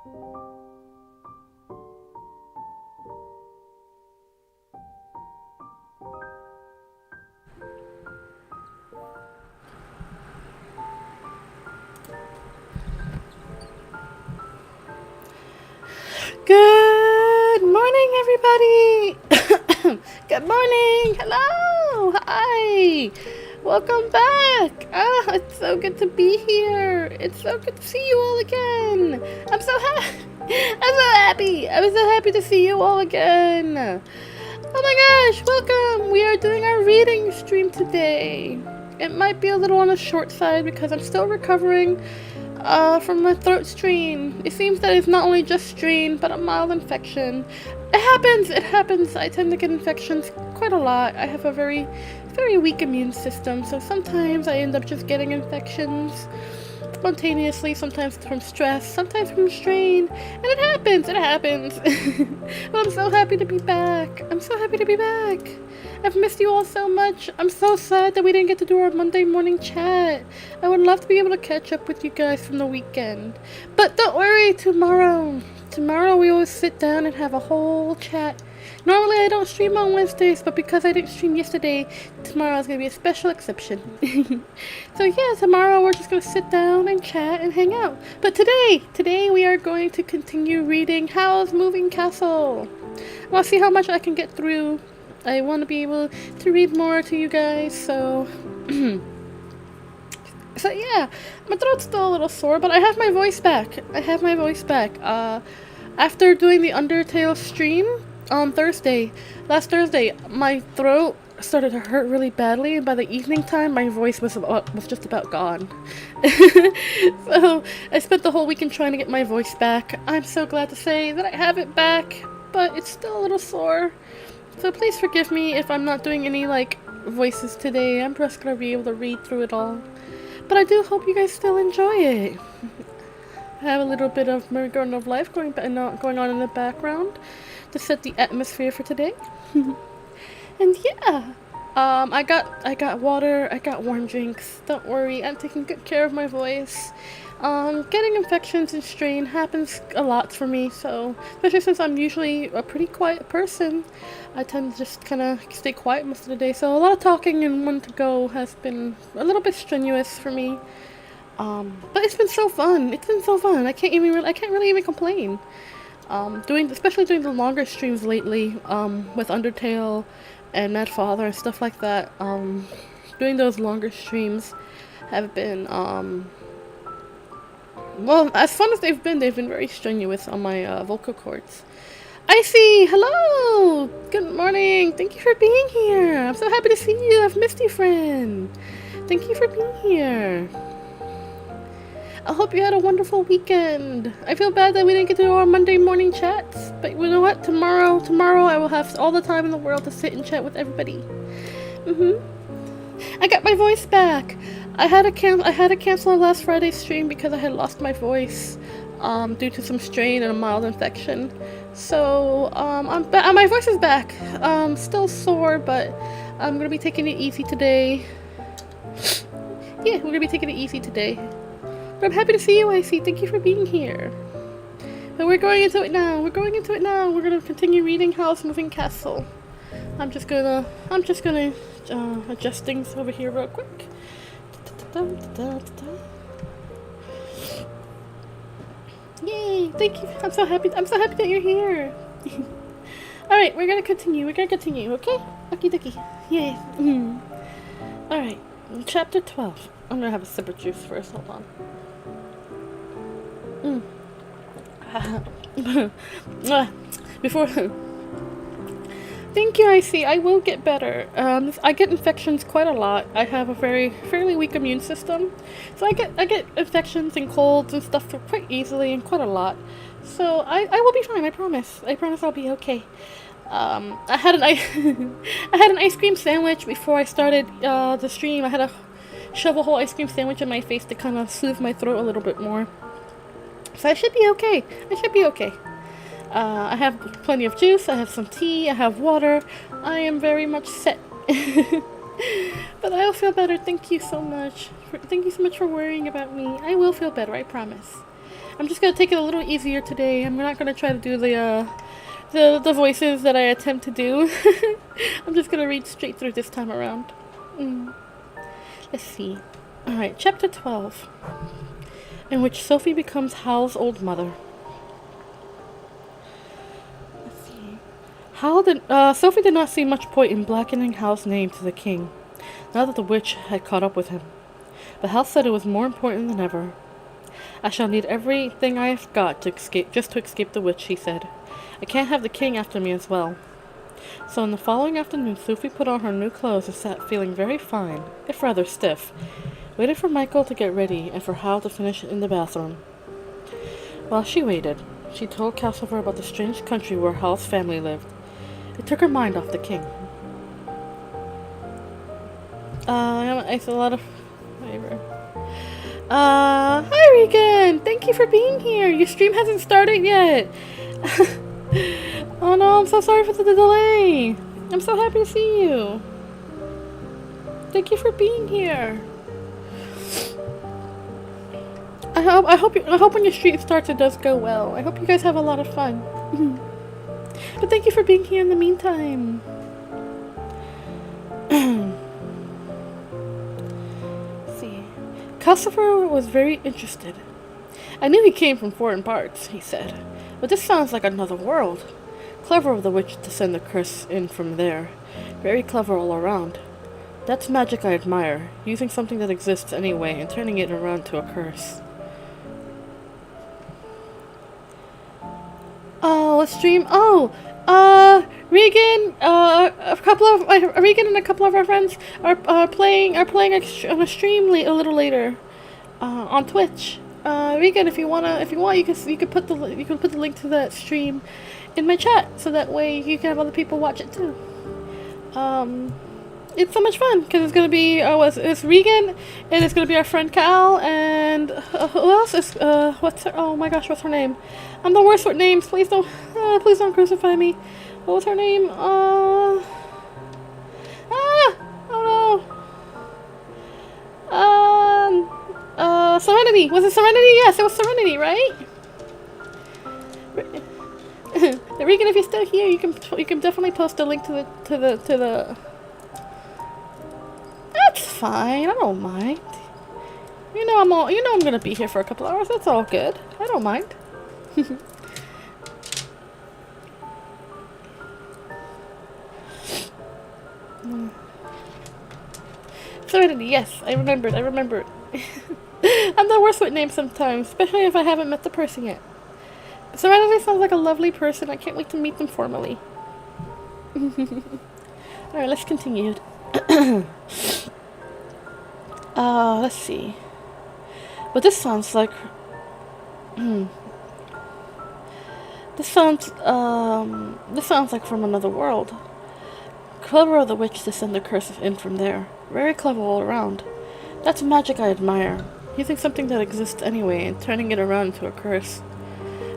Good morning, everybody! Good morning! Hello! Hi! Welcome back! Ah, it's so good to be here! It's so good to see you all again! I'm so happy! I'm so happy to see you all again! Oh my gosh, welcome! We are doing our reading stream today. It might be a little on the short side because I'm still recovering from my throat strain. It seems that it's not only just strain, but a mild infection. It happens. I tend to get infections quite a lot. I have a very, very weak immune system, so sometimes I end up just getting infections spontaneously, sometimes from stress, sometimes from strain, and it happens. But I'm so happy to be back. I've missed you all so much. I'm so sad that we didn't get to do our Monday morning chat. I would love to be able to catch up with you guys from the weekend. But don't worry, tomorrow we always sit down and have a whole chat. Normally I don't stream on Wednesdays, but because I didn't stream yesterday, tomorrow is going to be a special exception. So yeah, tomorrow we're just going to sit down and chat and hang out. But today we are going to continue reading Howl's Moving Castle. I want to see how much I can get through. I want to be able to read more to you guys, so... So yeah, my throat's still a little sore, but I have my voice back. After doing the Undertale stream on last Thursday, my throat started to hurt really badly, and by the evening time, my voice was just about gone. So I spent the whole weekend trying to get my voice back. I'm so glad to say that I have it back, but it's still a little sore. So please forgive me if I'm not doing any, voices today. I'm just gonna be able to read through it all. But I do hope you guys still enjoy it. I have a little bit of Merry-Go-Round of Life going on in the background to set the atmosphere for today. And yeah, I got water, I got warm drinks. Don't worry, I'm taking good care of my voice. Getting infections and strain happens a lot for me, so especially since I'm usually a pretty quiet person, I tend to just kind of stay quiet most of the day. So a lot of talking and one to go has been a little bit strenuous for me. But it's been so fun. I can't really even complain. Especially doing the longer streams lately, with Undertale and Mad Father and stuff like that. Doing those longer streams have been, well, as fun as they've been very strenuous on my vocal cords. Icy, hello! Good morning! Thank you for being here! I'm so happy to see you! I've missed you, friend! Thank you for being here! I hope you had a wonderful weekend! I feel bad that we didn't get to do our Monday morning chats, but you know what? Tomorrow I will have all the time in the world to sit and chat with everybody. I got my voice back! I had to cancel last Friday's stream because I had lost my voice due to some strain and a mild infection. So my voice is back. Still sore, but I'm gonna be taking it easy today. Yeah, we're gonna be taking it easy today. But I'm happy to see you, Icy. Thank you for being here. But we're going into it now. We're gonna continue reading Howl's Moving Castle. I'm just gonna adjust things over here real quick. Yay! Thank you. I'm so happy that you're here. All right, we're gonna continue. Okay? Okie dokie. Yay. All right. Chapter 12. I'm gonna have a sip of juice first. Hold on. Before. Thank you, Icy. I will get better. I get infections quite a lot. I have a fairly weak immune system, so I get infections and colds and stuff quite easily and quite a lot. So I will be fine. I promise. I'll be okay. I had an ice cream sandwich before I started the stream. I had to shove a whole ice cream sandwich in my face to kind of soothe my throat a little bit more. So I should be okay. I have plenty of juice, I have some tea, I have water. I am very much set. But I'll feel better. Thank you so much. Thank you so much for worrying about me. I will feel better, I promise. I'm just gonna take it a little easier today. I'm not gonna try to do the voices that I attempt to do. I'm just gonna read straight through this time around. Let's see. Alright, chapter 12. In which Sophie becomes Howl's old mother. Let's see. Sophie did not see much point in blackening Howl's name to the king, now that the witch had caught up with him. But Howl said it was more important than ever. I shall need everything I have got to escape, just to escape the witch, he said. I can't have the king after me as well. So on the following afternoon, Sophie put on her new clothes and sat feeling very fine, if rather stiff, waited for Michael to get ready and for Howl to finish in the bathroom. While she waited, she told Calcifer about the strange country where Howl's family lived. It took her mind off the king. It's a lot of favor. Hi Regan! Thank you for being here. Your stream hasn't started yet. Oh no, I'm so sorry for the delay. I'm so happy to see you. Thank you for being here. I hope when your stream starts it does go well. I hope you guys have a lot of fun. But thank you for being here in the meantime. Calcifer was very interested. I knew he came from foreign parts, he said, but this sounds like another world. Clever of the witch to send the curse in from there. Very clever all around. That's magic I admire, using something that exists anyway and turning it around to a curse. Oh, a stream. Oh, Regan, Regan and a couple of our friends are playing on a stream a little later, on Twitch. Regan, if you want, you can put the link to that stream in my chat, so that way you can have other people watch it too. It's so much fun because it's gonna be it's Regan and it's gonna be our friend Cal and who else is what's her name? I'm the worst with names. Please don't crucify me. What was her name? Oh no. Serenity. Was it Serenity? Yes, it was Serenity, right? Regan, if you're still here, you can definitely post a link to the. That's fine. I don't mind. You know I'm gonna be here for a couple hours. That's all good. I don't mind. Serenity, yes, I remembered. I'm the worst with names sometimes, especially if I haven't met the person yet. Serenity sounds like a lovely person. I can't wait to meet them formally. Alright, let's continue. Let's see. But this sounds like... This sounds like from another world. Clever of the witch to send the curse in from there. Very clever all around. That's magic I admire. Using something that exists anyway and turning it around into a curse.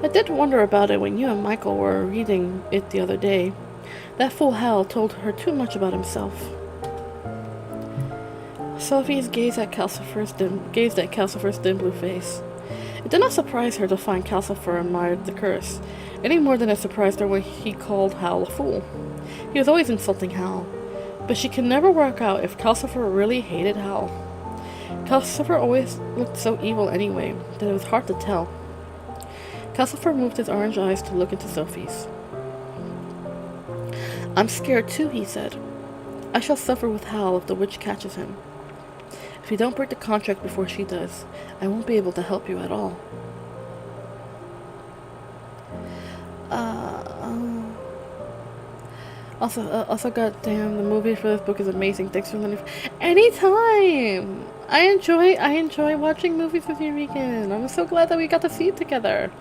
I did wonder about it when you and Michael were reading it the other day. That fool Howl told her too much about himself. Sophie gazed at Calcifer's dim blue face. It did not surprise her to find Calcifer admired the curse, any more than it surprised her when he called Howl a fool. He was always insulting Howl, but she could never work out if Calcifer really hated Howl. Calcifer always looked so evil anyway, that it was hard to tell. Calcifer moved his orange eyes to look into Sophie's. I'm scared too, he said. I shall suffer with Howl if the witch catches him. If you don't break the contract before she does, I won't be able to help you at all. Also, goddamn, the movie for this book is amazing. Thanks for letting me. Anytime. I enjoy watching movies with you, Regan. I'm so glad that we got to see it together.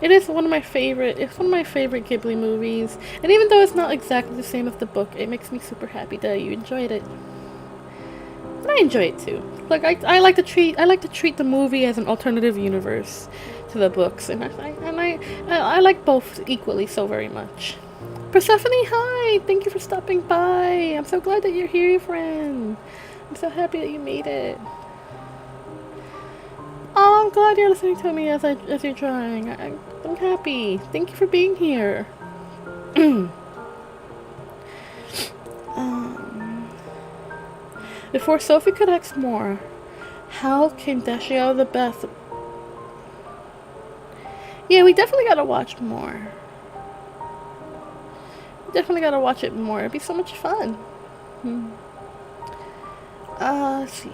It is one of my favorite. It's one of my favorite Ghibli movies, and even though it's not exactly the same as the book, it makes me super happy that you enjoyed it. And I enjoy it too. Like I like to treat the movie as an alternative universe to the books, and I like both equally so very much. Persephone, hi! Thank you for stopping by. I'm so glad that you're here, friend. I'm so happy that you made it. Aw, I'm glad you're listening to me as you're trying. I'm happy. Thank you for being here. Before Sophie could ask more, Howl came dashing out of the bath. Yeah, we definitely gotta watch more. Definitely gotta watch it more. It'd be so much fun. Let's see.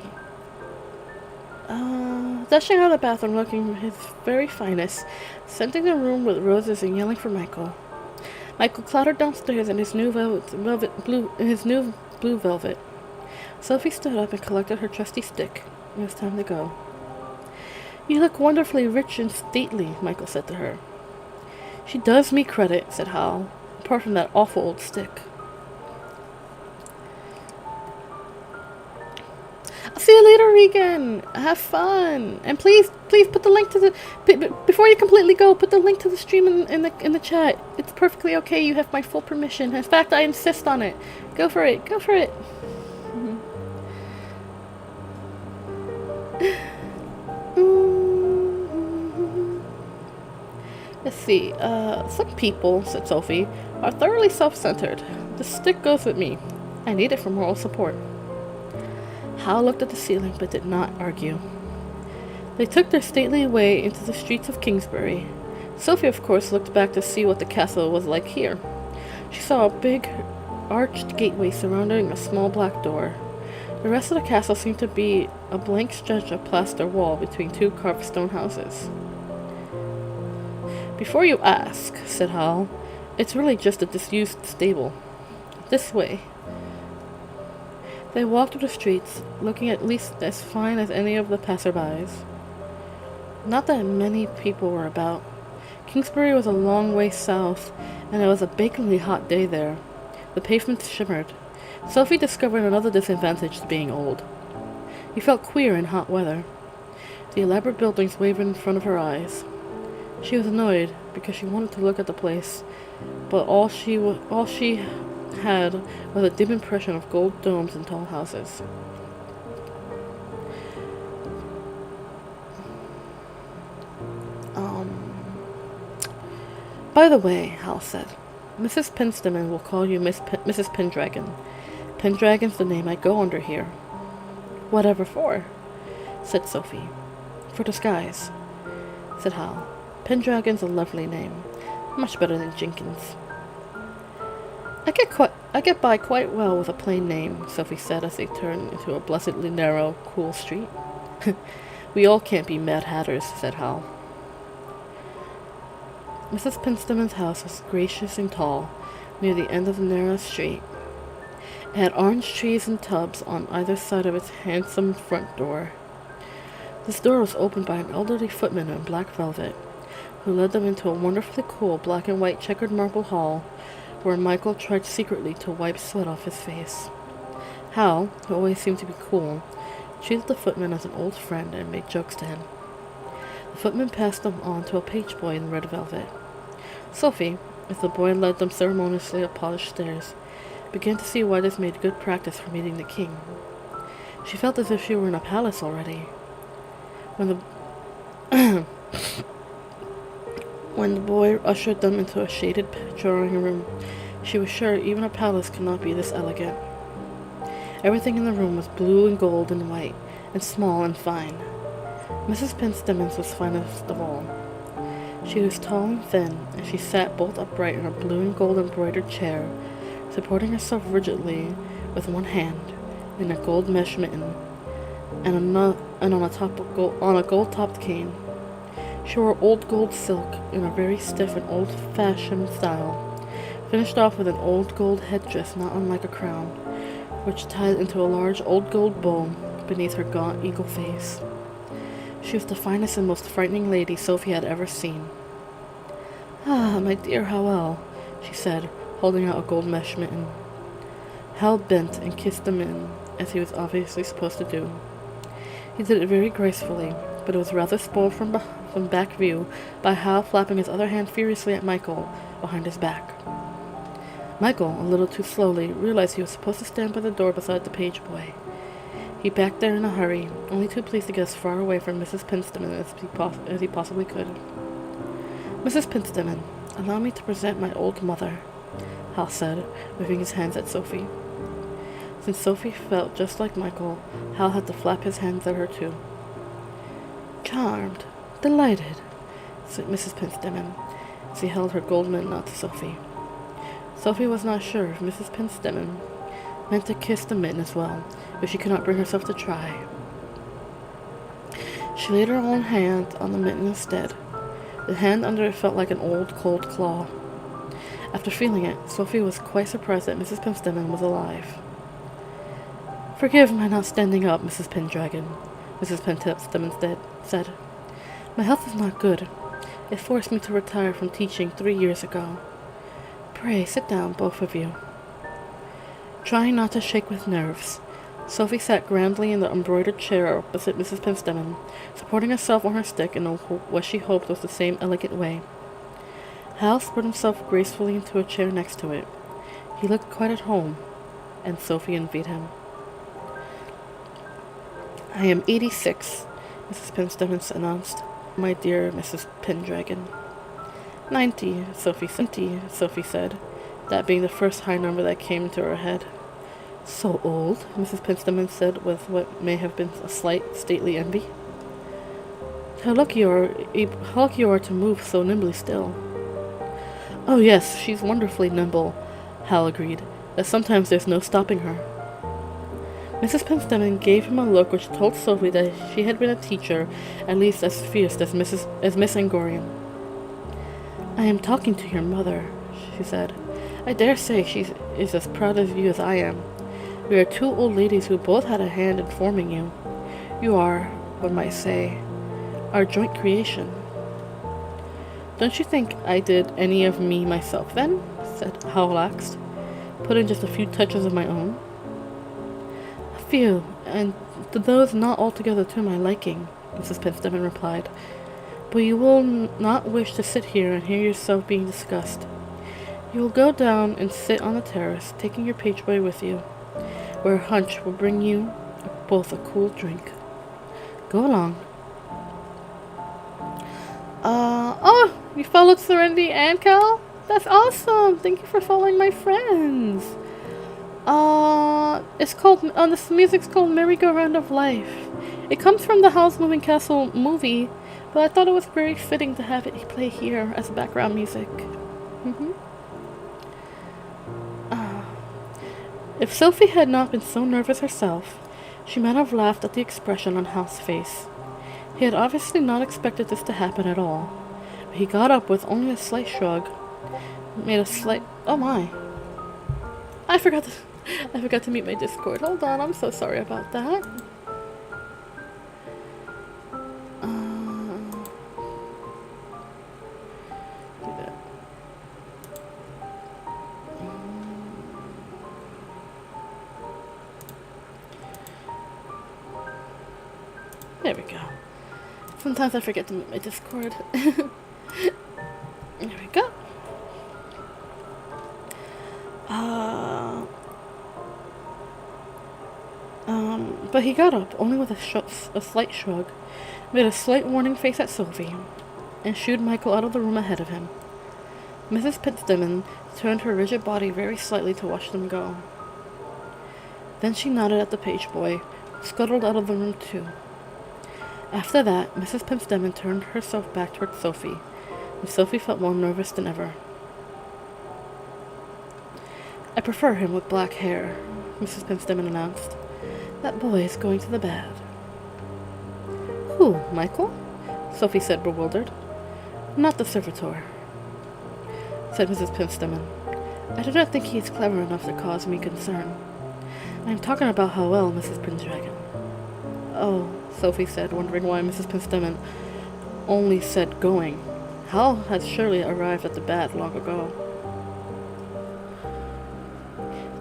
Dashing out of the bathroom looking his very finest, scenting the room with roses and yelling for Michael. Michael clattered downstairs in his new blue velvet. Sophie stood up and collected her trusty stick. It was time to go. You look wonderfully rich and stately, Michael said to her. She does me credit, said Howl, apart from that awful old stick. I'll see you later, Regan. Have fun. And please put the link to the... Before you completely go, put the link to the stream in the chat. It's perfectly okay. You have my full permission. In fact, I insist on it. Go for it. Go for it. Let's see. Some people, said Sophie, are thoroughly self-centered. The stick goes with me. I need it for moral support. Howl looked at the ceiling but did not argue. They took their stately way into the streets of Kingsbury. Sophie, of course, looked back to see what the castle was like here. She saw a big, arched gateway surrounding a small black door. The rest of the castle seemed to be a blank stretch of plaster wall between two carved stone houses. Before you ask, said Howl, it's really just a disused stable. This way. They walked through the streets, looking at least as fine as any of the passerbys. Not that many people were about. Kingsbury was a long way south, and it was a bakingly hot day there. The pavements shimmered. Sophie discovered another disadvantage to being old. You felt queer in hot weather. The elaborate buildings wavered in front of her eyes. She was annoyed because she wanted to look at the place, but all she had was a dim impression of gold domes and tall houses. By the way, Howl said, Mrs. Penstamen will call you Mrs. Pendragon. Pendragon's the name I go under here. Whatever for? Said Sophie. For disguise, said Howl. Pendragon's a lovely name. Much better than Jenkins. I get by quite well with a plain name, Sophie said as they turned into a blessedly narrow, cool street. We all can't be Mad Hatters, said Howl. Mrs. Penstamen's house was gracious and tall, near the end of the narrow street. It had orange trees and tubs on either side of its handsome front door. This door was opened by an elderly footman in black velvet, who led them into a wonderfully cool black and white checkered marble hall, where Michael tried secretly to wipe sweat off his face. Howl, who always seemed to be cool, treated the footman as an old friend and made jokes to him. The footman passed them on to a page boy in red velvet. Sophie, as the boy led them ceremoniously up polished stairs, began to see why this made good practice for meeting the king. She felt as if she were in a palace already. When the boy ushered them into a shaded drawing room, she was sure even a palace could not be this elegant. Everything in the room was blue and gold and white, and small and fine. Mrs. Penstamen's was finest of all. She was tall and thin, and she sat bolt upright in her blue and gold embroidered chair, supporting herself rigidly with one hand in a gold mesh mitten and on a gold-topped cane. She wore old gold silk in a very stiff and old-fashioned style, finished off with an old gold headdress not unlike a crown, which tied into a large old gold bow beneath her gaunt eagle face. She was the finest and most frightening lady Sophie had ever seen. Ah, my dear Howl, she said, holding out a gold mesh mitten. Howl bent and kissed the mitten, as he was obviously supposed to do. He did it very gracefully, but it was rather spoiled from back view by Howl flapping his other hand furiously at Michael behind his back. Michael, a little too slowly, realized he was supposed to stand by the door beside the page boy. He backed there in a hurry, only too pleased to get as far away from Mrs. Penstemon as he possibly could. Mrs. Penstemon, allow me to present my old mother, Hal said, waving his hands at Sophie. Since Sophie felt just like Michael, Hal had to flap his hands at her too. Charmed, delighted, said Mrs. Penstemon, as he held her gold mint out to Sophie. Sophie was not sure if Mrs. Penstemon meant to kiss the mitten as well, but she could not bring herself to try. She laid her own hand on the mitten instead. The hand under it felt like an old, cold claw. After feeling it, Sophie was quite surprised that Mrs. Penstemon was alive. Forgive my not standing up, Mrs. Pendragon, Mrs. Penstemon said. My health is not good. It forced me to retire from teaching 3 years ago. Pray, sit down, both of you. Trying not to shake with nerves, Sophie sat grandly in the embroidered chair opposite Mrs. Penstemon, supporting herself on her stick in what she hoped was the same elegant way. Hal spread himself gracefully into a chair next to it. He looked quite at home, and Sophie envied him. I am 86, Mrs. Penstemon announced. My dear Mrs. Pendragon. 90, Sophie said, that being the first high number that came into her head. So old, Mrs. Penstemon said with what may have been a slight stately envy. How lucky you are to move so nimbly still. Oh yes, she's wonderfully nimble, Hal agreed, that sometimes there's no stopping her. Mrs. Penstemon gave him a look which told Sophie that she had been a teacher at least as fierce as Miss Angorian. I am talking to your mother, she said. I dare say she is as proud of you as I am. We are two old ladies who both had a hand in forming you. You are, one might say, our joint creation. Don't you think I did any of me myself then? Said Howl asked. Put in just a few touches of my own. A few, and those not altogether to my liking, Mrs. Penstemon replied. But you will not wish to sit here and hear yourself being discussed. You will go down and sit on the terrace, taking your page boy with you, where a hunch will bring you both a cool drink. Go along. Oh, you followed Serenity and Cal? That's awesome! Thank you for following my friends. It's called, this music's called Merry-Go-Round of Life. It comes from the Howl's Moving Castle movie, but I thought it was very fitting to have it play here as background music. If Sophie had not been so nervous herself, she might have laughed at the expression on Hal's face. He had obviously not expected this to happen at all, but he got up with only a slight shrug, made a slight... Oh my! I forgot to mute my Discord. Hold on, I'm so sorry about that. Do that. There we go. Sometimes I forget to mute my Discord. There we go. But he got up, only with a slight shrug, made a slight warning face at Sophie, and shooed Michael out of the room ahead of him. Mrs. Penstemon turned her rigid body very slightly to watch them go. Then she nodded at the page boy, who scuttled out of the room too. After that, Mrs. Penstemon turned herself back toward Sophie, and Sophie felt more nervous than ever. I prefer him with black hair, Mrs. Penstemon announced. That boy is going to the bad. Who, Michael? Sophie said, bewildered. Not the servitor, said Mrs. Penstemon. I do not think he is clever enough to cause me concern. I am talking about Howl, Mrs. Pendragon. Oh, Sophie said, wondering why Mrs. Penstemon only said going. Howl had surely arrived at the bat long ago.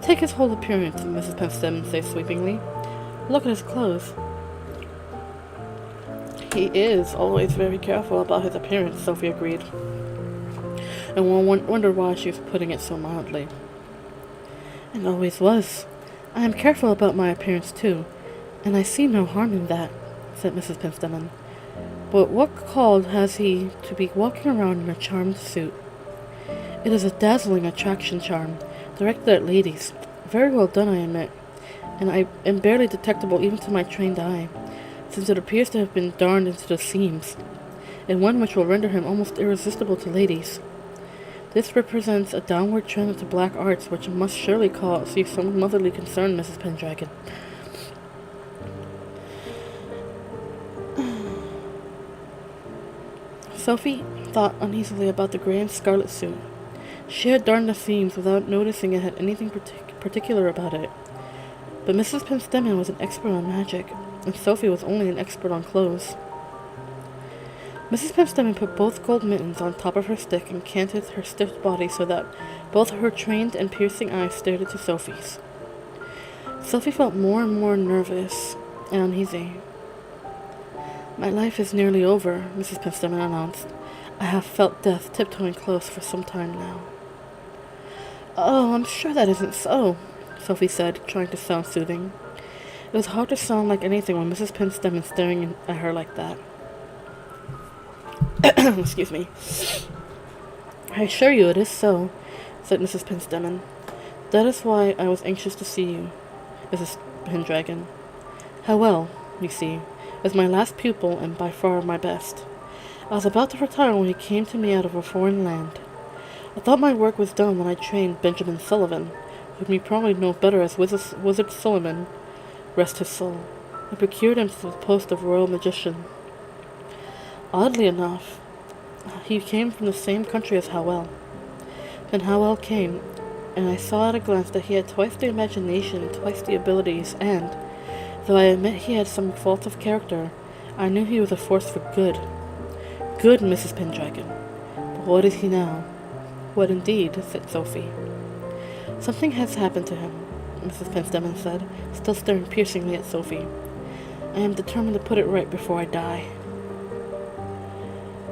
Take his whole appearance, Mrs. Penstemon said sweepingly. Look at his clothes. He is always very careful about his appearance, Sophie agreed. And one wondered why she was putting it so mildly. And always was. I am careful about my appearance, too. And I see no harm in that, said Mrs. Pentstemon. But what call has he to be walking around in a charmed suit? It is a dazzling attraction charm, directed at ladies. Very well done, I admit, and I am barely detectable even to my trained eye, since it appears to have been darned into the seams, and one which will render him almost irresistible to ladies. This represents a downward trend into black arts, which must surely cause you some motherly concern, Mrs. Pendragon. Sophie thought uneasily about the grey and scarlet suit. She had darned the seams without noticing it had anything particular about it. But Mrs. Pentstemon was an expert on magic, and Sophie was only an expert on clothes. Mrs. Pentstemon put both gold mittens on top of her stick and canted her stiff body so that both her trained and piercing eyes stared into Sophie's. Sophie felt more and more nervous and uneasy. My life is nearly over, Mrs. Pentstemon announced. I have felt death tiptoeing close for some time now. Oh, I'm sure that isn't so, Sophie said, trying to sound soothing. It was hard to sound like anything when Mrs. Pentstemon staring at her like that. Excuse me. I assure you it is so, said Mrs. Pentstemon. That is why I was anxious to see you, Mrs. Pendragon. How well, you see, is my last pupil and by far my best. I was about to retire when he came to me out of a foreign land. I thought my work was done when I trained Benjamin Sullivan, whom you probably know better as Wizard Suleiman, rest his soul, and procured him to the post of royal magician. Oddly enough, he came from the same country as Howl. Then Howl came, and I saw at a glance that he had twice the imagination and twice the abilities, and, though I admit he had some faults of character, I knew he was a force for good. Good, Mrs. Pendragon. But what is he now? What indeed, said Sophie. Something has happened to him, Mrs. Pentstemon said, still staring piercingly at Sophie. I am determined to put it right before I die.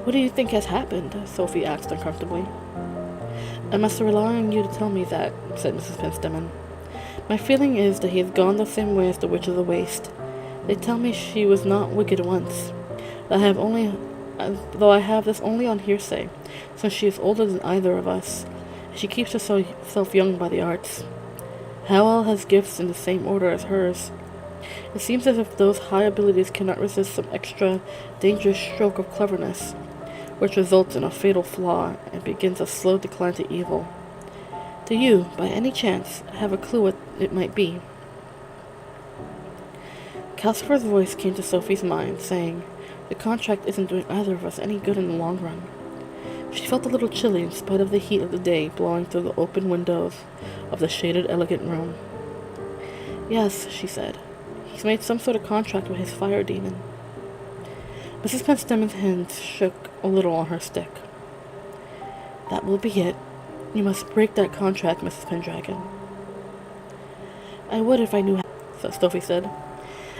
What do you think has happened? Sophie asked uncomfortably. I must rely on you to tell me that, said Mrs. Pentstemon. My feeling is that he has gone the same way as the Witch of the Waste. They tell me she was not wicked once. Though I have this only on hearsay, since she is older than either of us. She keeps herself young by the arts. Howl has gifts in the same order as hers. It seems as if those high abilities cannot resist some extra dangerous stroke of cleverness, which results in a fatal flaw and begins a slow decline to evil. Do you, by any chance, have a clue what it might be? Calcifer's voice came to Sophie's mind, saying, the contract isn't doing either of us any good in the long run. She felt a little chilly in spite of the heat of the day blowing through the open windows of the shaded, elegant room. Yes, she said. He's made some sort of contract with his fire demon. Mrs. Pentstemon's hands shook a little on her stick. That will be it. You must break that contract, Mrs. Pendragon. I would if I knew how, Sophie said.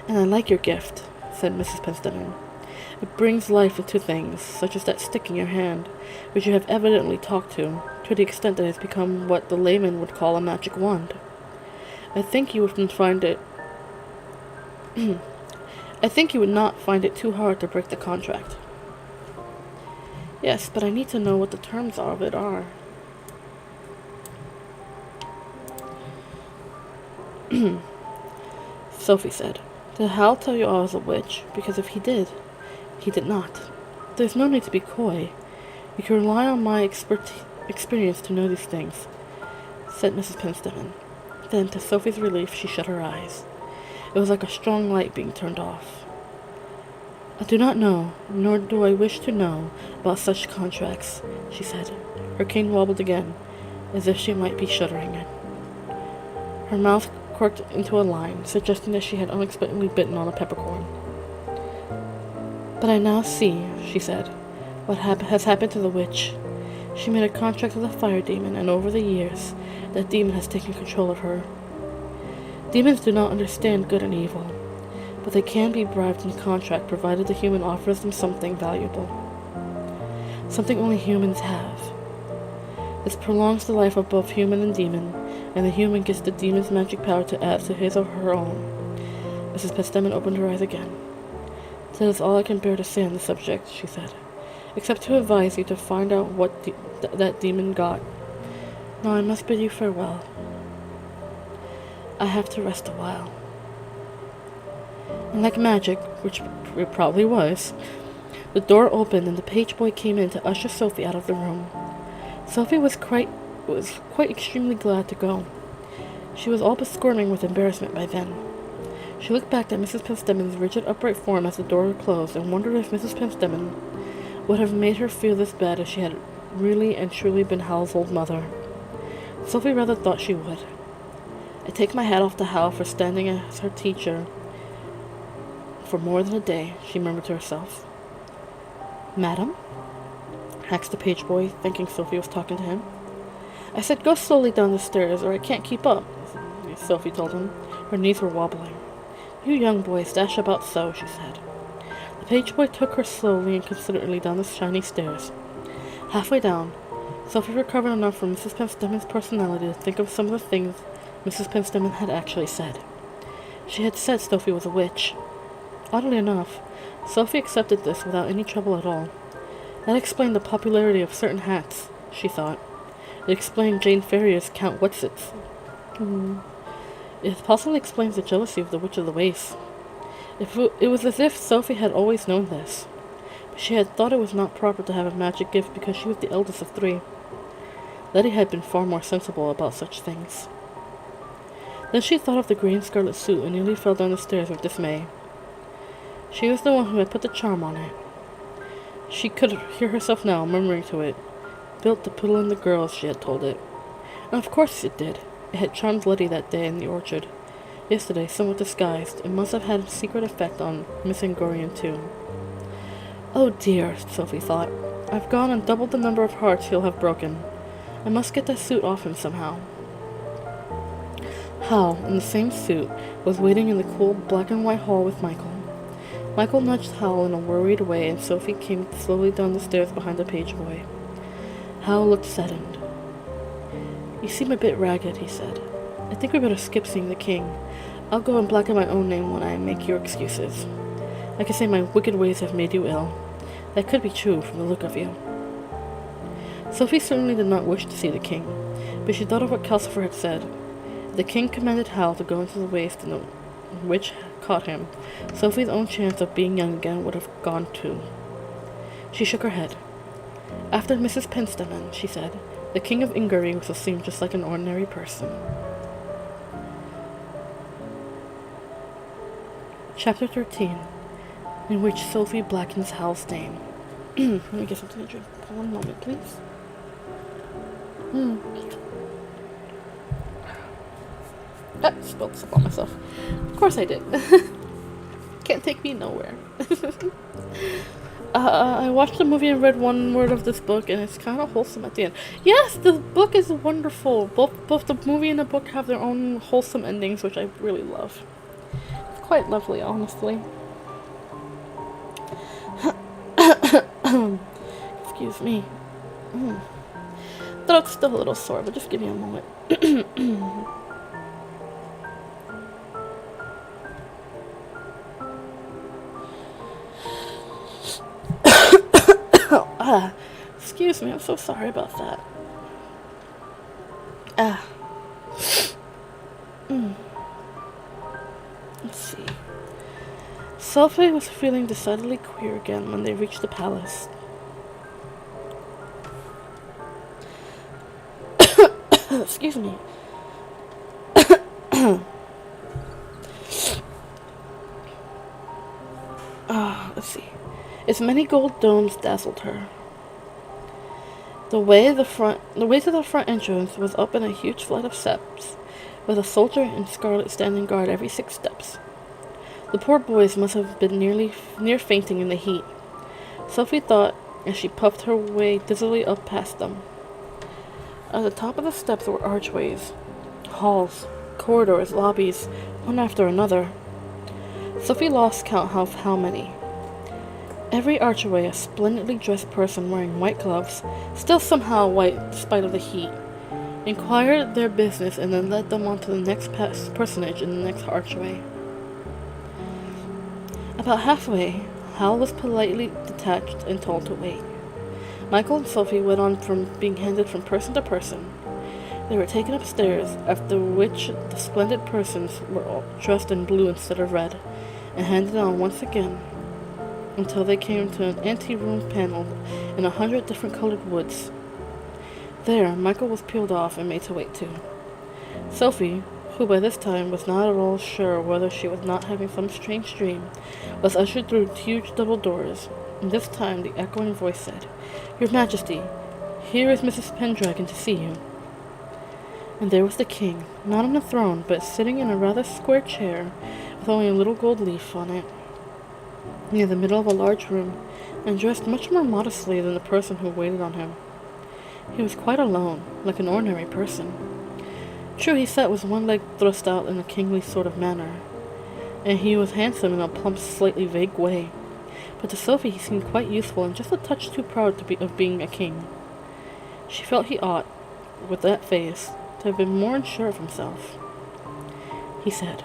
And I like your gift, said Mrs. Pentstemon. It brings life into things, such as that stick in your hand, which you have evidently talked to the extent that it has become what the layman would call a magic wand. I think you would find it... I think you would not find it too hard to break the contract. Yes, but I need to know what the terms of it are. Sophie said, Did Hal tell you I was a witch? Because if he did, he did not. There's no need to be coy. You can rely on my experience to know these things, said Mrs. Pentstemon. Then, to Sophie's relief, she shut her eyes. It was like a strong light being turned off. I do not know, nor do I wish to know, about such contracts, she said. Her cane wobbled again, as if she might be shuddering. Her mouth quirked into a line, suggesting that she had unexpectedly bitten on a peppercorn. But I now see, she said, what has happened to the witch. She made a contract with a fire demon, and over the years, that demon has taken control of her. Demons do not understand good and evil, but they can be bribed in contract provided the human offers them something valuable. Something only humans have. This prolongs the life of both human and demon, and the human gets the demon's magic power to add to his or her own. Mrs. Pentstemon opened her eyes again. "That is all I can bear to say on the subject," she said, "except to advise you to find out what that demon got. Now I must bid you farewell. I have to rest a while." And like magic, which it probably was, the door opened and the page boy came in to usher Sophie out of the room. Sophie was quite extremely glad to go. She was all but squirming with embarrassment by then. She looked back at Mrs. Pentstemon's rigid upright form as the door closed and wondered if Mrs. Pentstemon would have made her feel this bad if she had really and truly been Howl's old mother. Sophie rather thought she would. "I take my hat off to Howl for standing as her teacher for more than a day," she murmured to herself. "Madam?" asked the page boy, thinking Sophie was talking to him. "I said go slowly down the stairs, or I can't keep up," Sophie told him. Her knees were wobbling. "You young boys dash about so," she said. The page boy took her slowly and considerately down the shiny stairs. Halfway down, Sophie recovered enough from Mrs. Pentstemon's personality to think of some of the things Mrs. Pentstemon had actually said. She had said Sophie was a witch. Oddly enough, Sophie accepted this without any trouble at all. That explained the popularity of certain hats, she thought. It explained Jane Ferrier's Count Whatsits. It possibly explains the jealousy of the Witch of the Waste. It was as if Sophie had always known this, but she had thought it was not proper to have a magic gift because she was the eldest of 3. Letty had been far more sensible about such things. Then she thought of the green scarlet suit and nearly fell down the stairs with dismay. She was the one who had put the charm on it. She could hear herself now, murmuring to it, "Built to pull in the girls," she had told it. And of course it did. It had charmed Letty that day in the orchard. Yesterday, somewhat disguised, it must have had a secret effect on Miss Angorian too. "Oh dear," Sophie thought. "I've gone and doubled the number of hearts he'll have broken. I must get that suit off him somehow." Howl, in the same suit, was waiting in the cool black and white hall with Michael. Michael nudged Howl in a worried way, and Sophie came slowly down the stairs behind the page boy. Howl looked saddened. "You seem a bit ragged," he said. "I think we better skip seeing the king. I'll go and blacken my own name when I make your excuses. I can say my wicked ways have made you ill. That could be true from the look of you." Sophie certainly did not wish to see the king, but she thought of what Calcifer had said. If the king commanded Howl to go into the waste and the witch caught him, Sophie's own chance of being young again would have gone too. She shook her head. "After Mrs. Pentstemon," she said, "the king of Ingery will seem just like an ordinary person." Chapter 13, in which Sophie blackens Howl's name. Let me get something to drink. One moment, please. Spilled stuff on myself. Of course I did. Can't take me nowhere. I watched the movie and read one word of this book, and it's kind of wholesome at the end. Yes, the book is wonderful. Both the movie and the book have their own wholesome endings, which I really love. It's quite lovely, honestly. Excuse me. Throat's still a little sore, but just give me a moment. Excuse me, I'm so sorry about that. Let's see. Sophie was feeling decidedly queer again when they reached the palace. Excuse me. Let's see. Its many gold domes dazzled her. The way to the front entrance was up in a huge flight of steps, with a soldier in scarlet standing guard every 6 steps. The poor boys must have been near fainting in the heat, Sophie thought as she puffed her way dizzily up past them. At the top of the steps were archways, halls, corridors, lobbies, one after another. Sophie lost count of how many. Every archway, a splendidly dressed person wearing white gloves, still somehow white despite of the heat, inquired their business and then led them on to the next personage in the next archway. About halfway, Howl was politely detached and told to wait. Michael and Sophie went on from being handed from person to person. They were taken upstairs, after which the splendid persons were all dressed in blue instead of red, and handed on once again, until they came to an anteroom paneled in 100 different colored woods. There, Michael was peeled off and made to wait too. Sophie, who by this time was not at all sure whether she was not having some strange dream, was ushered through huge double doors, and this time the echoing voice said, "Your Majesty, here is Mrs. Pendragon to see you." And there was the king, not on a throne, but sitting in a rather square chair, with only a little gold leaf on it, near the middle of a large room, and dressed much more modestly than the person who waited on him. He was quite alone, like an ordinary person. True, he sat with one leg thrust out in a kingly sort of manner, and he was handsome in a plump, slightly vague way, but to Sophie he seemed quite youthful and just a touch too proud of being a king. She felt he ought, with that face, to have been more unsure of himself. He said,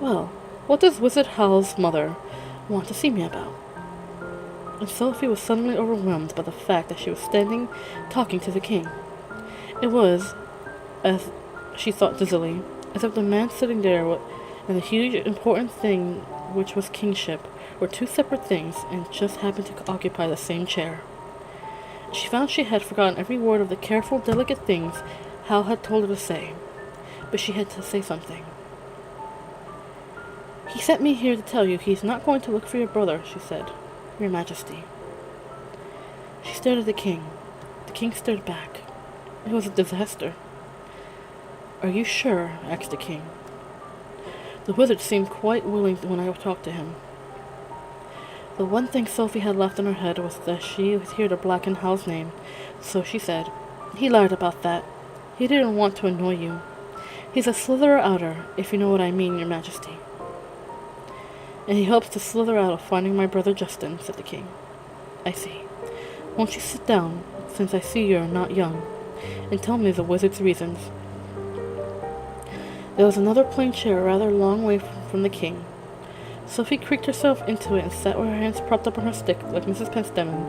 "Well, what does Wizard Howl's mother want to see me about?" And Sophie was suddenly overwhelmed by the fact that she was standing talking to the king. It was, as she thought dizzily, as if the man sitting there and the huge important thing which was kingship were two separate things and just happened to occupy the same chair. She found she had forgotten every word of the careful, delicate things Hal had told her to say, but she had to say something. "He sent me here to tell you he's not going to look for your brother," she said. "Your Majesty." She stared at the king. The king stared back. It was a disaster. "Are you sure?" asked the king. The wizard seemed quite willing when I talked to him. The one thing Sophie had left in her head was that she was here to blacken Hal's name, so she said, "He lied about that. He didn't want to annoy you. He's a slitherer outer, if you know what I mean, Your Majesty." "And he hopes to slither out of finding my brother Justin," said the king. "I see. Won't you sit down, since I see you're not young, and tell me the wizard's reasons?" There was another plain chair rather a long way from the king. Sophie creaked herself into it and sat with her hands propped up on her stick like Mrs. Penstemon,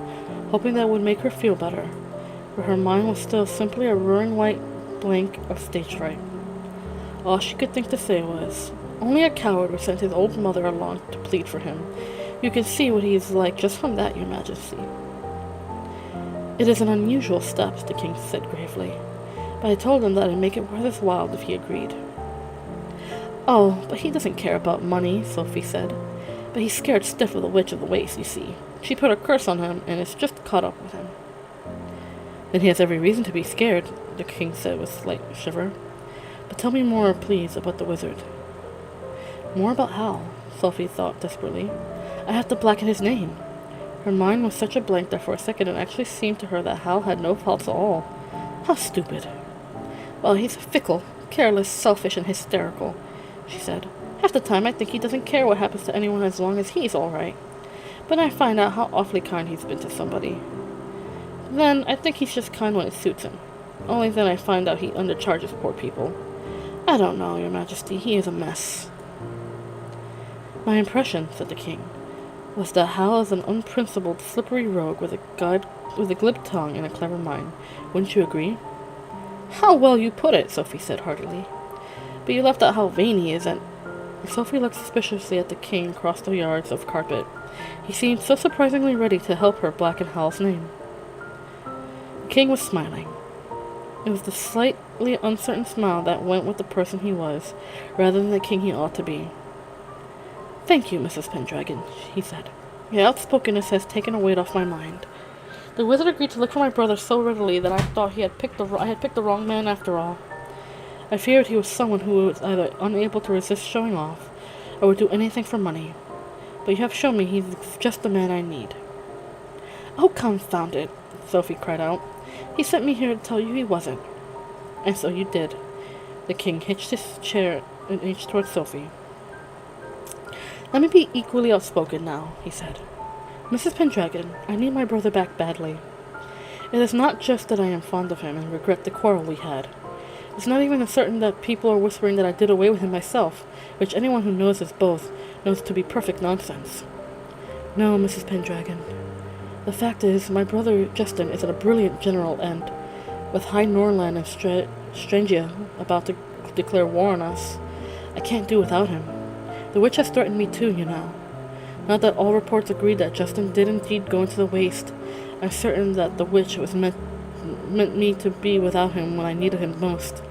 hoping that would make her feel better, but her mind was still simply a roaring white blank of stage fright. All she could think to say was, "Only a coward would send his old mother along to plead for him. You can see what he is like just from that, Your Majesty." "It is an unusual step," the king said gravely, "but I told him that I'd make it worth his while if he agreed." "Oh, but he doesn't care about money," Sophie said. "But he's scared stiff of the Witch of the Waste, you see. She put a curse on him, and it's just caught up with him." "Then he has every reason to be scared," the king said with a slight shiver. "But tell me more, please, about the wizard." More about Hal, Sophie thought desperately. I have to blacken his name. Her mind was such a blank that for a second it actually seemed to her that Hal had no faults at all. How stupid. "Well, he's fickle, careless, selfish, and hysterical," she said. "Half the time I think he doesn't care what happens to anyone as long as he's all right. But I find out how awfully kind he's been to somebody. Then I think he's just kind when it suits him. Only then I find out he undercharges poor people. I don't know, Your Majesty, he is a mess." "My impression," said the king, "was that Hal is an unprincipled, slippery rogue with a glib tongue and a clever mind. Wouldn't you agree?" "How well you put it," Sophie said heartily. "But you left out how vain he is, and—" Sophie looked suspiciously at the king across the yards of carpet. He seemed so surprisingly ready to help her blacken Hal's name. The king was smiling. It was the slightly uncertain smile that went with the person he was, rather than the king he ought to be. "Thank you, Mrs. Pendragon," he said. "Your outspokenness has taken a weight off my mind. The wizard agreed to look for my brother so readily that I thought I had picked the wrong man after all. I feared he was someone who was either unable to resist showing off, or would do anything for money. But you have shown me he's just the man I need." "Oh, confound it!" Sophie cried out. "He sent me here to tell you he wasn't." "And so you did." The king hitched his chair an inch towards Sophie. "Let me be equally outspoken now," he said. "Mrs. Pendragon, I need my brother back badly. It is not just that I am fond of him and regret the quarrel we had, It's not even certain that people are whispering that I did away with him myself, which anyone who knows us both knows to be perfect nonsense. No, Mrs. Pendragon. The fact is, my brother Justin is a brilliant general, and with High Norland and Strangia about to declare war on us, I can't do without him. The witch has threatened me too, you know. Not that all reports agree that Justin did indeed go into the waste. I'm certain that the witch was meant me to be without him when I needed him most.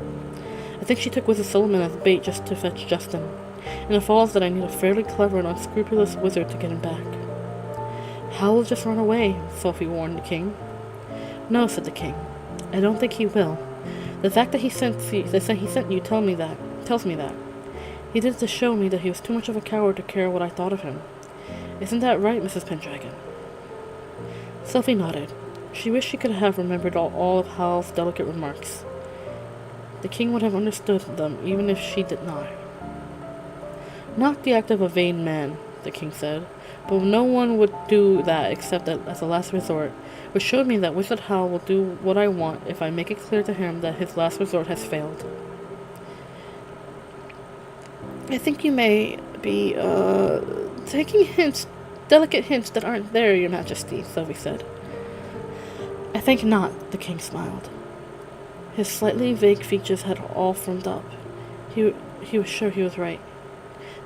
I think she took Wizard Solomon as bait just to fetch Justin, and it follows that I need a fairly clever and unscrupulous wizard to get him back. Howl will just run away, Sophie warned the king. No, said the king. I don't think he will. The fact that he sent you tells me that. He did it to show me that he was too much of a coward to care what I thought of him. Isn't that right, Mrs. Pendragon? Sophie nodded. She wished she could have remembered all of Howl's delicate remarks. The king would have understood them, even if she did not. Not the act of a vain man, the king said, but no one would do that except as a last resort, which showed me that Wizard Howl will do what I want if I make it clear to him that his last resort has failed. I think you may be, taking delicate hints that aren't there, Your Majesty, Sophie said. I think not, the king smiled. His slightly vague features had all firmed up. He was sure he was right.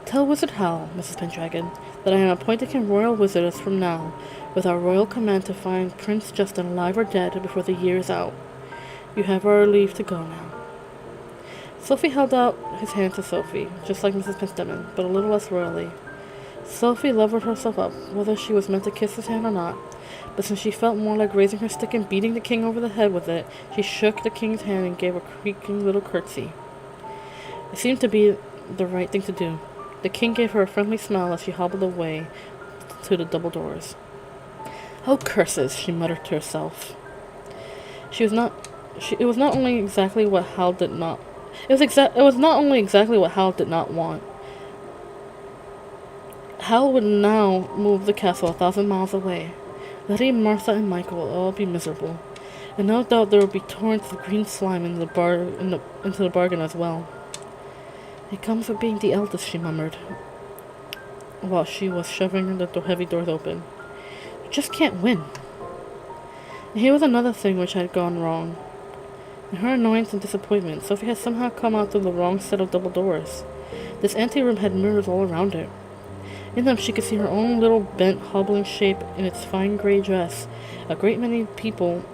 Tell Wizard Howl, Mrs. Pendragon, that I am appointing him royal wizard as from now, with our royal command to find Prince Justin alive or dead before the year is out. You have our leave to go now. Sophie held out his hand to Sophie, just like Mrs. Penstamen, but a little less royally. Sophie levered herself up, whether she was meant to kiss his hand or not, but since she felt more like raising her stick and beating the king over the head with it, she shook the king's hand and gave a creaking little curtsy. It seemed to be the right thing to do. The king gave her a friendly smile as she hobbled away to the double doors. Oh, curses, she muttered to herself. It was not only exactly what Howl did not want. Howl would now move the castle 1,000 miles away, letting Martha and Michael all be miserable, and no doubt there would be torrents of green slime into the bargain as well. It comes with being the eldest, she murmured, while she was shoving the heavy doors open. You just can't win. And here was another thing which had gone wrong. In her annoyance and disappointment, Sophie had somehow come out through the wrong set of double doors. This anteroom had mirrors all around it. In them she could see her own little bent, hobbling shape in its fine gray dress, a great many people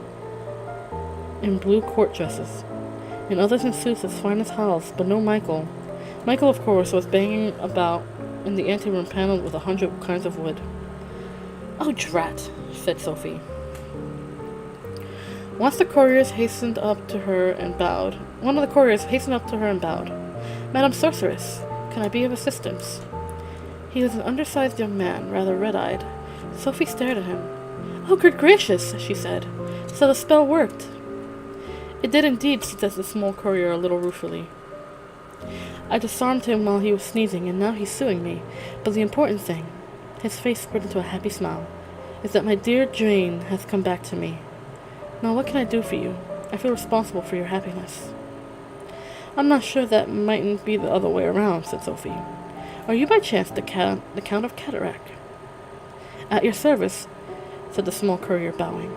in blue court dresses, and others in suits as fine as Howl's, but no Michael. Michael, of course, was banging about in the anteroom paneled with 100 kinds of wood. Oh, drat, said Sophie. One of the couriers hastened up to her and bowed. Madam Sorceress, can I be of assistance? He was an undersized young man, rather red-eyed. Sophie stared at him. Oh, good gracious, she said. So the spell worked. It did indeed, said the small courier a little ruefully. I disarmed him while he was sneezing, and now he's suing me. But the important thing, his face spread into a happy smile, is that my dear Jane has come back to me. Now what can I do for you? I feel responsible for your happiness. I'm not sure that mightn't be the other way around, said Sophie. Are you by chance the Count of Cataract? At your service, said the small courier, bowing.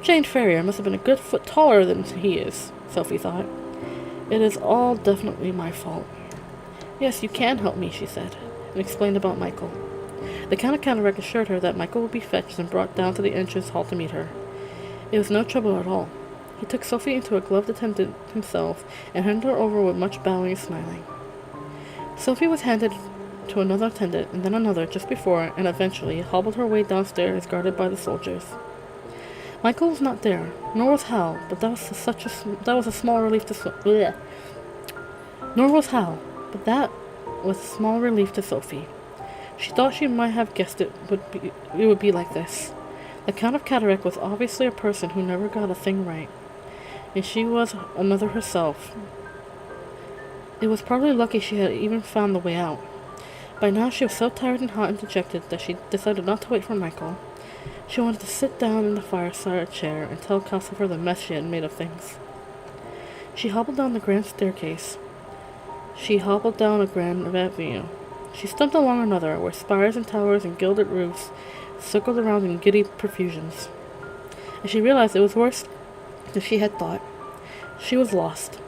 Jane Ferrier must have been a good foot taller than he is, Sophie thought. It is all definitely my fault. Yes, you can help me, she said, and explained about Michael. The Count of Cataract assured her that Michael would be fetched and brought down to the entrance hall to meet her. It was no trouble at all. He took Sophie into a gloved attendant himself and handed her over with much bowing and smiling. Sophie was handed to another attendant and then another just before, and eventually hobbled her way downstairs guarded by the soldiers. Michael was not there, nor was Howl, but that was a small relief to Sophie. She thought she might have guessed it would be like this. The Count of Cataract was obviously a person who never got a thing right, and she was another herself. It was probably lucky she had even found the way out. By now she was so tired and hot and dejected that she decided not to wait for Michael. She wanted to sit down in the fireside chair and tell Calcifer the mess she had made of things. She hobbled down the grand staircase. She hobbled down a grand avenue. She stumped along another, where spires and towers and gilded roofs circled around in giddy profusions. And she realized it was worse than she had thought. She was lost.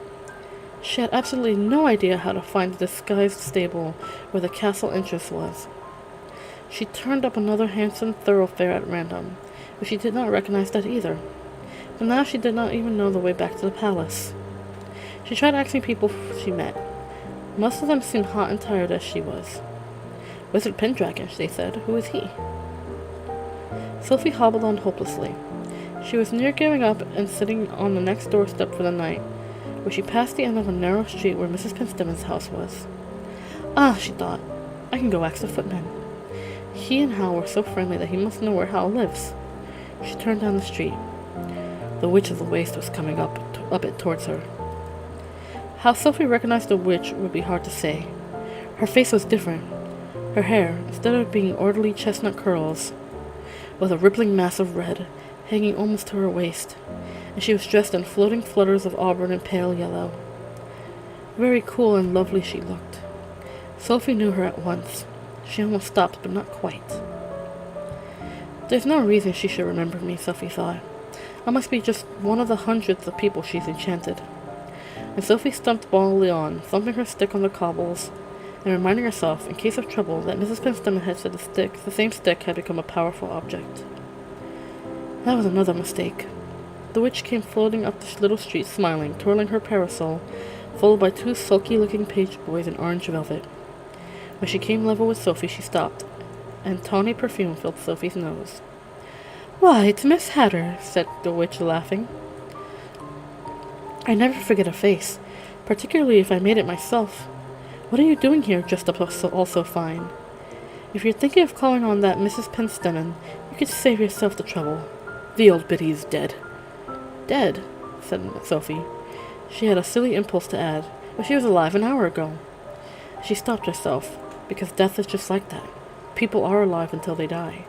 She had absolutely no idea how to find the disguised stable where the castle entrance was. She turned up another handsome thoroughfare at random, but she did not recognize that either. But now she did not even know the way back to the palace. She tried asking people she met. Most of them seemed hot and tired as she was. Wizard Pendragon, they said. Who is he? Sophie hobbled on hopelessly. She was near giving up and sitting on the next doorstep for the night, where she passed the end of a narrow street where Mrs. Penstemmon's house was. Ah, she thought, I can go ask the footman. He and Howl were so friendly that he must know where Howl lives. She turned down the street. The Witch of the Waste was coming up it towards her. How Sophie recognized the witch would be hard to say. Her face was different. Her hair, instead of being orderly chestnut curls, was a rippling mass of red, hanging almost to her waist, and she was dressed in floating flutters of auburn and pale yellow. Very cool and lovely she looked. Sophie knew her at once. She almost stopped, but not quite. There's no reason she should remember me, Sophie thought. I must be just one of the hundreds of people she's enchanted. And Sophie stumped boldly on, thumping her stick on the cobbles, and reminding herself, in case of trouble, that Mrs. Penstemon had said the same stick had become a powerful object. That was another mistake. The witch came floating up the little street, smiling, twirling her parasol, followed by two sulky-looking page boys in orange velvet. When she came level with Sophie, she stopped, and tawny perfume filled Sophie's nose. "Why, it's Miss Hatter," said the witch, laughing. "I never forget a face, particularly if I made it myself. What are you doing here, dressed up all so fine? If you're thinking of calling on that Mrs. Penstemon, you could save yourself the trouble. The old biddy is dead." "Dead?" said Sophie. She had a silly impulse to add, "but she was alive an hour ago." She stopped herself, because death is just like that. People are alive until they die.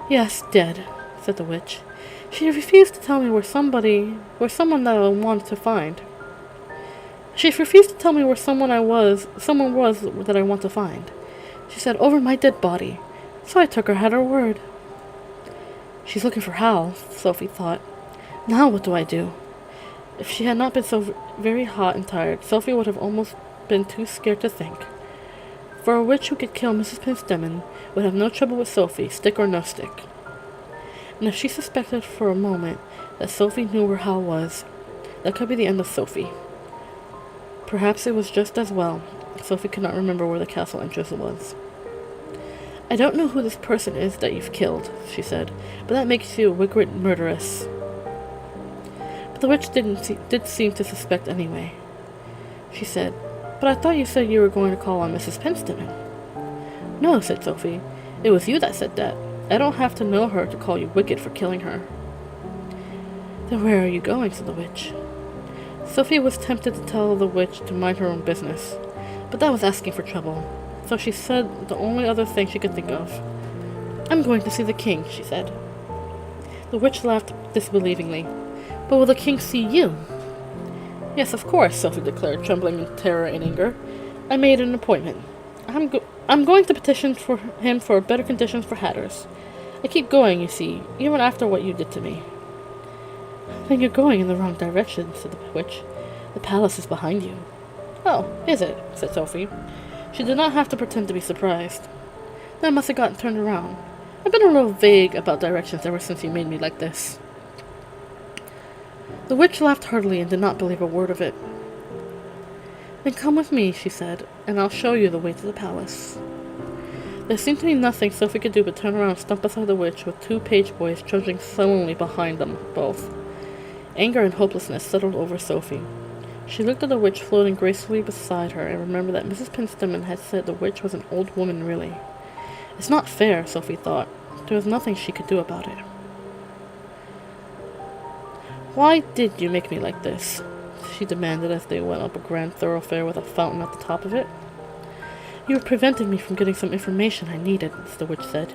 "Yes, dead," said the witch. "She refused to tell me where someone that I wanted to find. She refused to tell me where someone was that I want to find. She said, over my dead body. So I took her at her word." She's looking for Howl, Sophie thought. Now what do I do? If she had not been so very hot and tired, Sophie would have almost been too scared to think. For a witch who could kill Mrs. Penstemon would have no trouble with Sophie, stick or no stick. And if she suspected for a moment that Sophie knew where Howl was, that could be the end of Sophie. Perhaps it was just as well. Sophie could not remember where the castle entrance was. "I don't know who this person is that you've killed," she said, "but that makes you a wicked murderess." But the witch did seem to suspect anyway. She said, "But I thought you said you were going to call on Mrs. Penstemon." "No," said Sophie. "It was you that said that. I don't have to know her to call you wicked for killing her." "Then where are you going?" said the witch. Sophie was tempted to tell the witch to mind her own business, but that was asking for trouble, so she said the only other thing she could think of. "I'm going to see the king," she said. The witch laughed disbelievingly. "But will the king see you?" "Yes, of course," Sophie declared, trembling in terror and anger. "I made an appointment. I'm going to petition for him for better conditions for hatters. I keep going, you see, even after what you did to me." "Then you're going in the wrong direction," said the witch. "The palace is behind you." "Oh, is it?" said Sophie. She did not have to pretend to be surprised. "Then I must have gotten turned around. I've been a little vague about directions ever since you made me like this." The witch laughed heartily and did not believe a word of it. "Then come with me," she said, "and I'll show you the way to the palace." There seemed to be nothing Sophie could do but turn around and stump beside the witch with two page boys trudging sullenly behind them both. Anger and hopelessness settled over Sophie. She looked at the witch floating gracefully beside her and remembered that Mrs. Penstemon had said the witch was an old woman really. It's not fair, Sophie thought. There was nothing she could do about it. "Why did you make me like this?" she demanded as they went up a grand thoroughfare with a fountain at the top of it. "You prevented me from getting some information I needed," the witch said.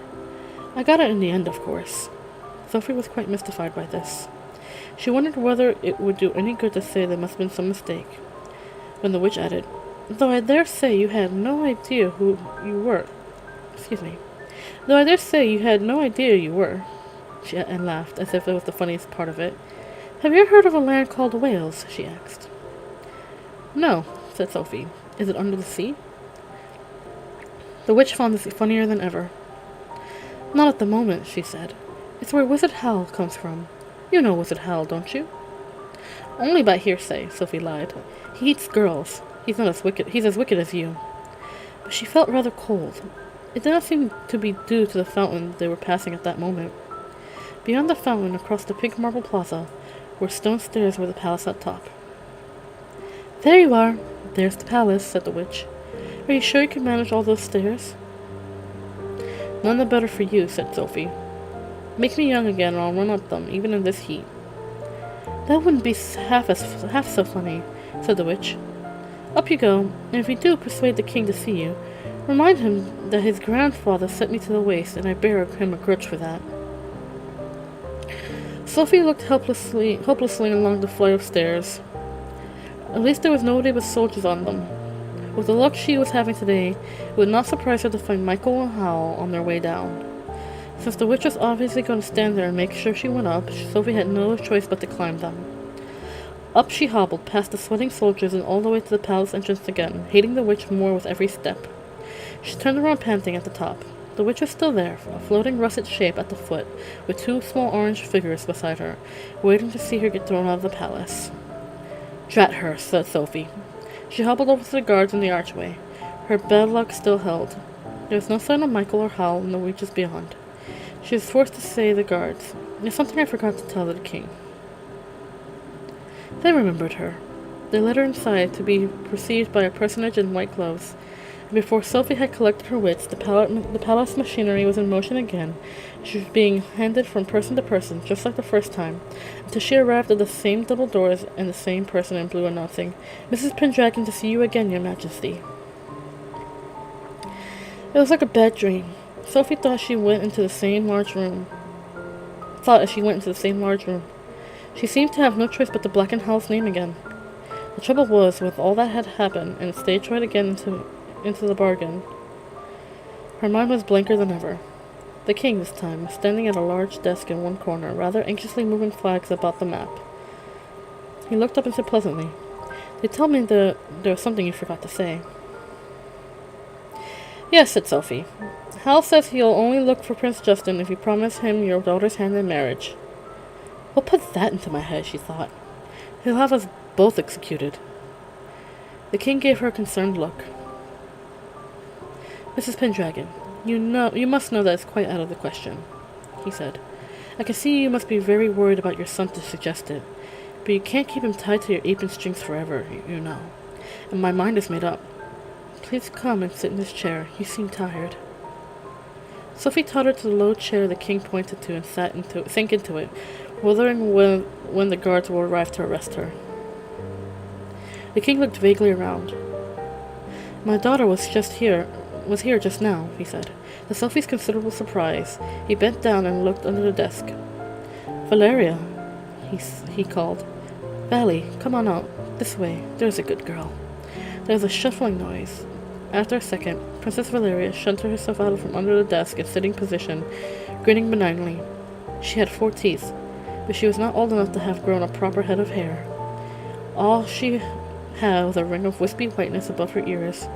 "I got it in the end, of course." Sophie was quite mystified by this. She wondered whether it would do any good to say there must have been some mistake, when the witch added, "Though I dare say you had no idea who you were. Excuse me. Though I dare say you had no idea you were." And laughed, as if it was the funniest part of it. "Have you heard of a land called Wales?" she asked. "No," said Sophie. "Is it under the sea?" The witch found this funnier than ever. "Not at the moment," she said. "It's where Wizard Howl comes from. You know Wizard Howl, don't you?" "Only by hearsay," Sophie lied. "He eats girls. He's as wicked as you." But she felt rather cold. It did not seem to be due to the fountain they were passing at that moment. Beyond the fountain, across the pink marble plaza, were stone stairs with the palace at top. "There you are. There's the palace," said the witch. "Are you sure you can manage all those stairs?" "None the better for you," said Sophie. "Make me young again and I'll run up them, even in this heat." "That wouldn't be half so funny," said the witch. "Up you go, and if you do persuade the king to see you, remind him that his grandfather set me to the waist, and I bear him a grudge for that." Sophie looked hopelessly along the flight of stairs. At least there was nobody but soldiers on them. With the luck she was having today, it would not surprise her to find Michael and Howl on their way down. Since the witch was obviously going to stand there and make sure she went up, Sophie had no choice but to climb them. Up she hobbled, past the sweating soldiers and all the way to the palace entrance again, hating the witch more with every step. She turned around panting at the top. The witch was still there, a floating russet shape at the foot, with two small orange figures beside her, waiting to see her get thrown out of the palace. "Drat her," said Sophie. She hobbled over to the guards in the archway. Her bad luck still held. There was no sign of Michael or Howl in the reaches beyond. She was forced to say the guards, "There's something I forgot to tell the king." They remembered her. They led her inside to be received by a personage in white gloves. Before Sophie had collected her wits, the palace machinery was in motion again. She was being handed from person to person, just like the first time, until she arrived at the same double doors and the same person in blue announcing, "Mrs. Pendragon to see you again, your majesty." It was like a bad dream. Sophie thought as she went into the same large room. She seemed to have no choice but to blacken Howl's name again. The trouble was, with all that had happened, and stage right again into the bargain, her mind was blanker than ever. The king, this time, was standing at a large desk in one corner, rather anxiously moving flags about the map. He looked up and said pleasantly, "They tell me that there was something you forgot to say." "Yes," said Sophie. "Hal says he'll only look for Prince Justin if you promise him your daughter's hand in marriage." "What put that into my head?" she thought. "He'll have us both executed." The king gave her a concerned look. "Mrs. Pendragon, you must know that it's quite out of the question," he said. "I can see you must be very worried about your son to suggest it, but you can't keep him tied to your apron strings forever, you know. And my mind is made up. Please come and sit in this chair. You seem tired." Sophie tottered to the low chair the king pointed to and sank into it, wondering when the guards will arrive to arrest her. The king looked vaguely around. "My daughter was here just now," he said. To Sophie's considerable surprise, he bent down and looked under the desk. "Valeria," he called. "Vally, come on out. This way. There's a good girl." There was a shuffling noise. After a second, Princess Valeria shunted herself out from under the desk in sitting position, grinning benignly. She had 4 teeth, but she was not old enough to have grown a proper head of hair. All she had was a ring of wispy whiteness above her ears.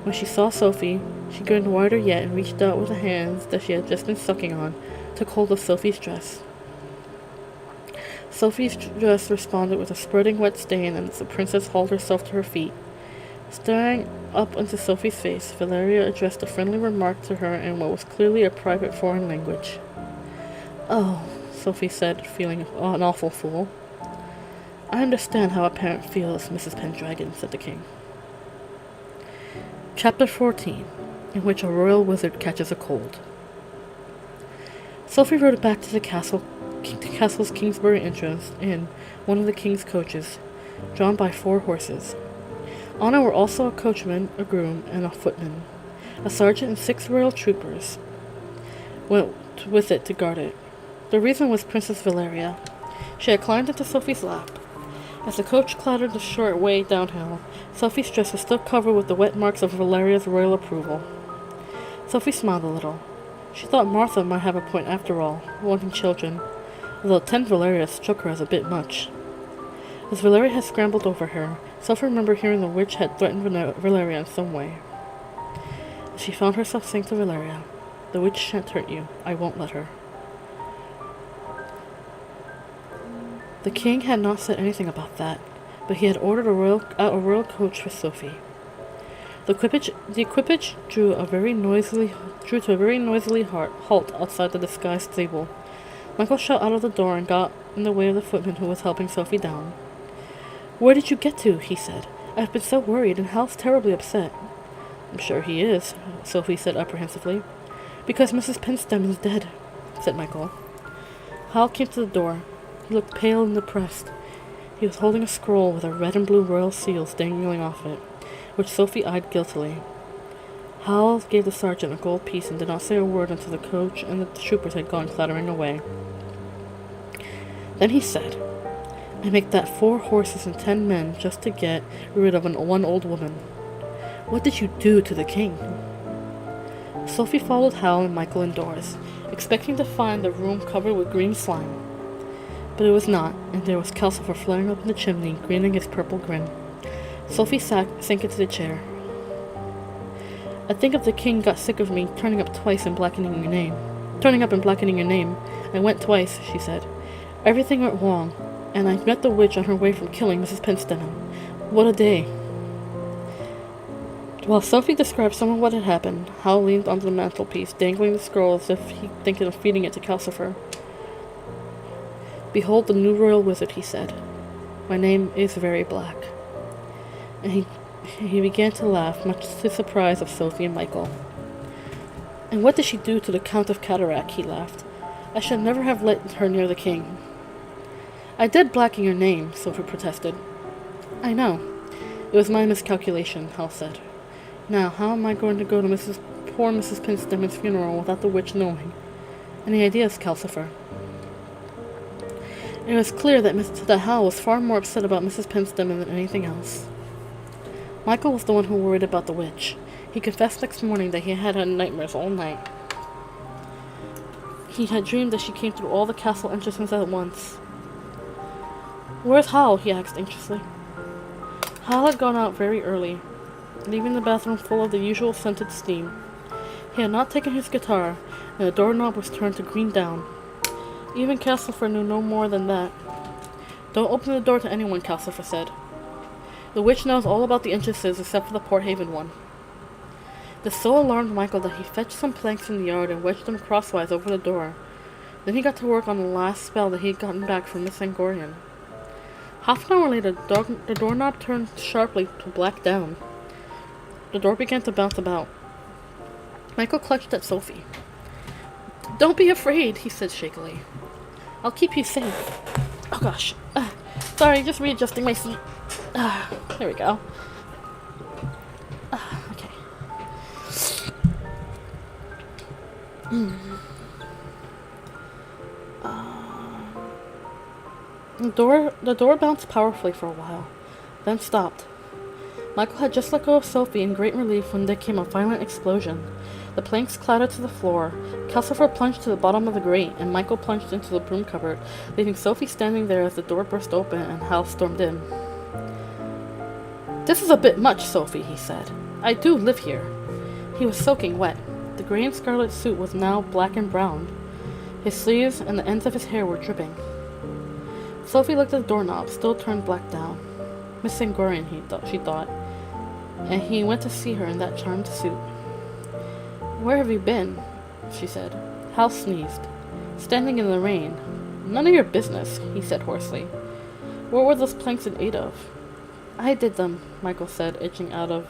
When she saw Sophie, she grinned wider yet and reached out with the hands that she had just been sucking on, took hold of Sophie's dress. Sophie's dress responded with a spurting wet stain, and the princess hauled herself to her feet. Staring up into Sophie's face, Valeria addressed a friendly remark to her in what was clearly a private foreign language. "Oh," Sophie said, feeling an awful fool. "I understand how a parent feels, Mrs. Pendragon," said the king. Chapter 14, in which a royal wizard catches a cold. Sophie rode back to the castle's Kingsbury entrance in one of the king's coaches, drawn by 4 horses. On it were also a coachman, a groom, and a footman. A sergeant and 6 royal troopers went with it to guard it. The reason was Princess Valeria. She had climbed into Sophie's lap. As the coach clattered the short way downhill, Sophie's dress was still covered with the wet marks of Valeria's royal approval. Sophie smiled a little. She thought Martha might have a point after all, wanting children, although 10 Valeria struck her as a bit much. As Valeria had scrambled over her, Sophie remembered hearing the witch had threatened Valeria in some way. As she found herself saying to Valeria, "The witch shan't hurt you. I won't let her." The king had not said anything about that, but he had ordered out a royal coach for Sophie. The equipage drew to a very noisily halt outside the disguised stable. Michael shot out of the door and got in the way of the footman who was helping Sophie down. "Where did you get to?" he said. "I've been so worried, and Hal's terribly upset." "I'm sure he is," Sophie said apprehensively. "Because Mrs. Pinstem is dead," said Michael. Hal came to the door. He looked pale and depressed. He was holding a scroll with a red and blue royal seals dangling off it, which Sophie eyed guiltily. Howl gave the sergeant a gold piece and did not say a word until the coach and the troopers had gone clattering away. Then he said, "I make that 4 horses and 10 men just to get rid of one old woman. What did you do to the king?" Sophie followed Hal and Michael indoors, expecting to find the room covered with green slime. But it was not, and there was Calcifer flaring up in the chimney, grinning his purple grin. Sophie sank into the chair. "I think if the king got sick of me turning up and blackening your name, I went twice," she said. "Everything went wrong, and I met the witch on her way from killing Mrs. Pinstem. What a day." While Sophie described some of what had happened, Hal leaned onto the mantelpiece, dangling the scroll as if he thinking of feeding it to Calcifer. "Behold the new royal wizard," he said. "My name is very black." And he began to laugh, much to the surprise of Sophie and Michael. "And what did she do to the Count of Cataract?" he laughed. "I should never have let her near the king." "I did blacken your name," Sophie protested. "I know. It was my miscalculation," Hal said. "Now, how am I going to go to poor Mrs. Pinstem's funeral without the witch knowing? Any ideas, Calcifer?" It was clear that Hal was far more upset about Mrs. Pinstem than anything else. Michael was the one who worried about the witch. He confessed next morning that he had had nightmares all night. He had dreamed that she came through all the castle entrances at once. "Where's Hal?" he asked anxiously. Hal had gone out very early, leaving the bathroom full of the usual scented steam. He had not taken his guitar, and the doorknob was turned to green down. Even Calcifer knew no more than that. "Don't open the door to anyone," Calcifer said. "The witch knows all about the entrances except for the Port Haven one." This so alarmed Michael that he fetched some planks in the yard and wedged them crosswise over the door. Then he got to work on the last spell that he had gotten back from Miss Angorian. Half an hour later, the doorknob turned sharply to black down. The door began to bounce about. Michael clutched at Sophie. "Don't be afraid," he said shakily. "I'll keep you safe." "Oh gosh. Sorry, just readjusting my seat." There we go. Okay. The door bounced powerfully for a while, then stopped. Michael had just let go of Sophie in great relief when there came a violent explosion. The planks clattered to the floor. Calcifer plunged to the bottom of the grate, and Michael plunged into the broom cupboard, leaving Sophie standing there as the door burst open and Hal stormed in. "This is a bit much, Sophie," he said. "I do live here." He was soaking wet. The gray and scarlet suit was now black and brown. His sleeves and the ends of his hair were dripping. Sophie looked at the doorknob, still turned black down. Miss Angorian, she thought, and he went to see her in that charmed suit. "Where have you been?" she said. Hal sneezed. "Standing in the rain." "None of your business," he said hoarsely. "What were those planks in aid of?" "I did them," Michael said, edging out of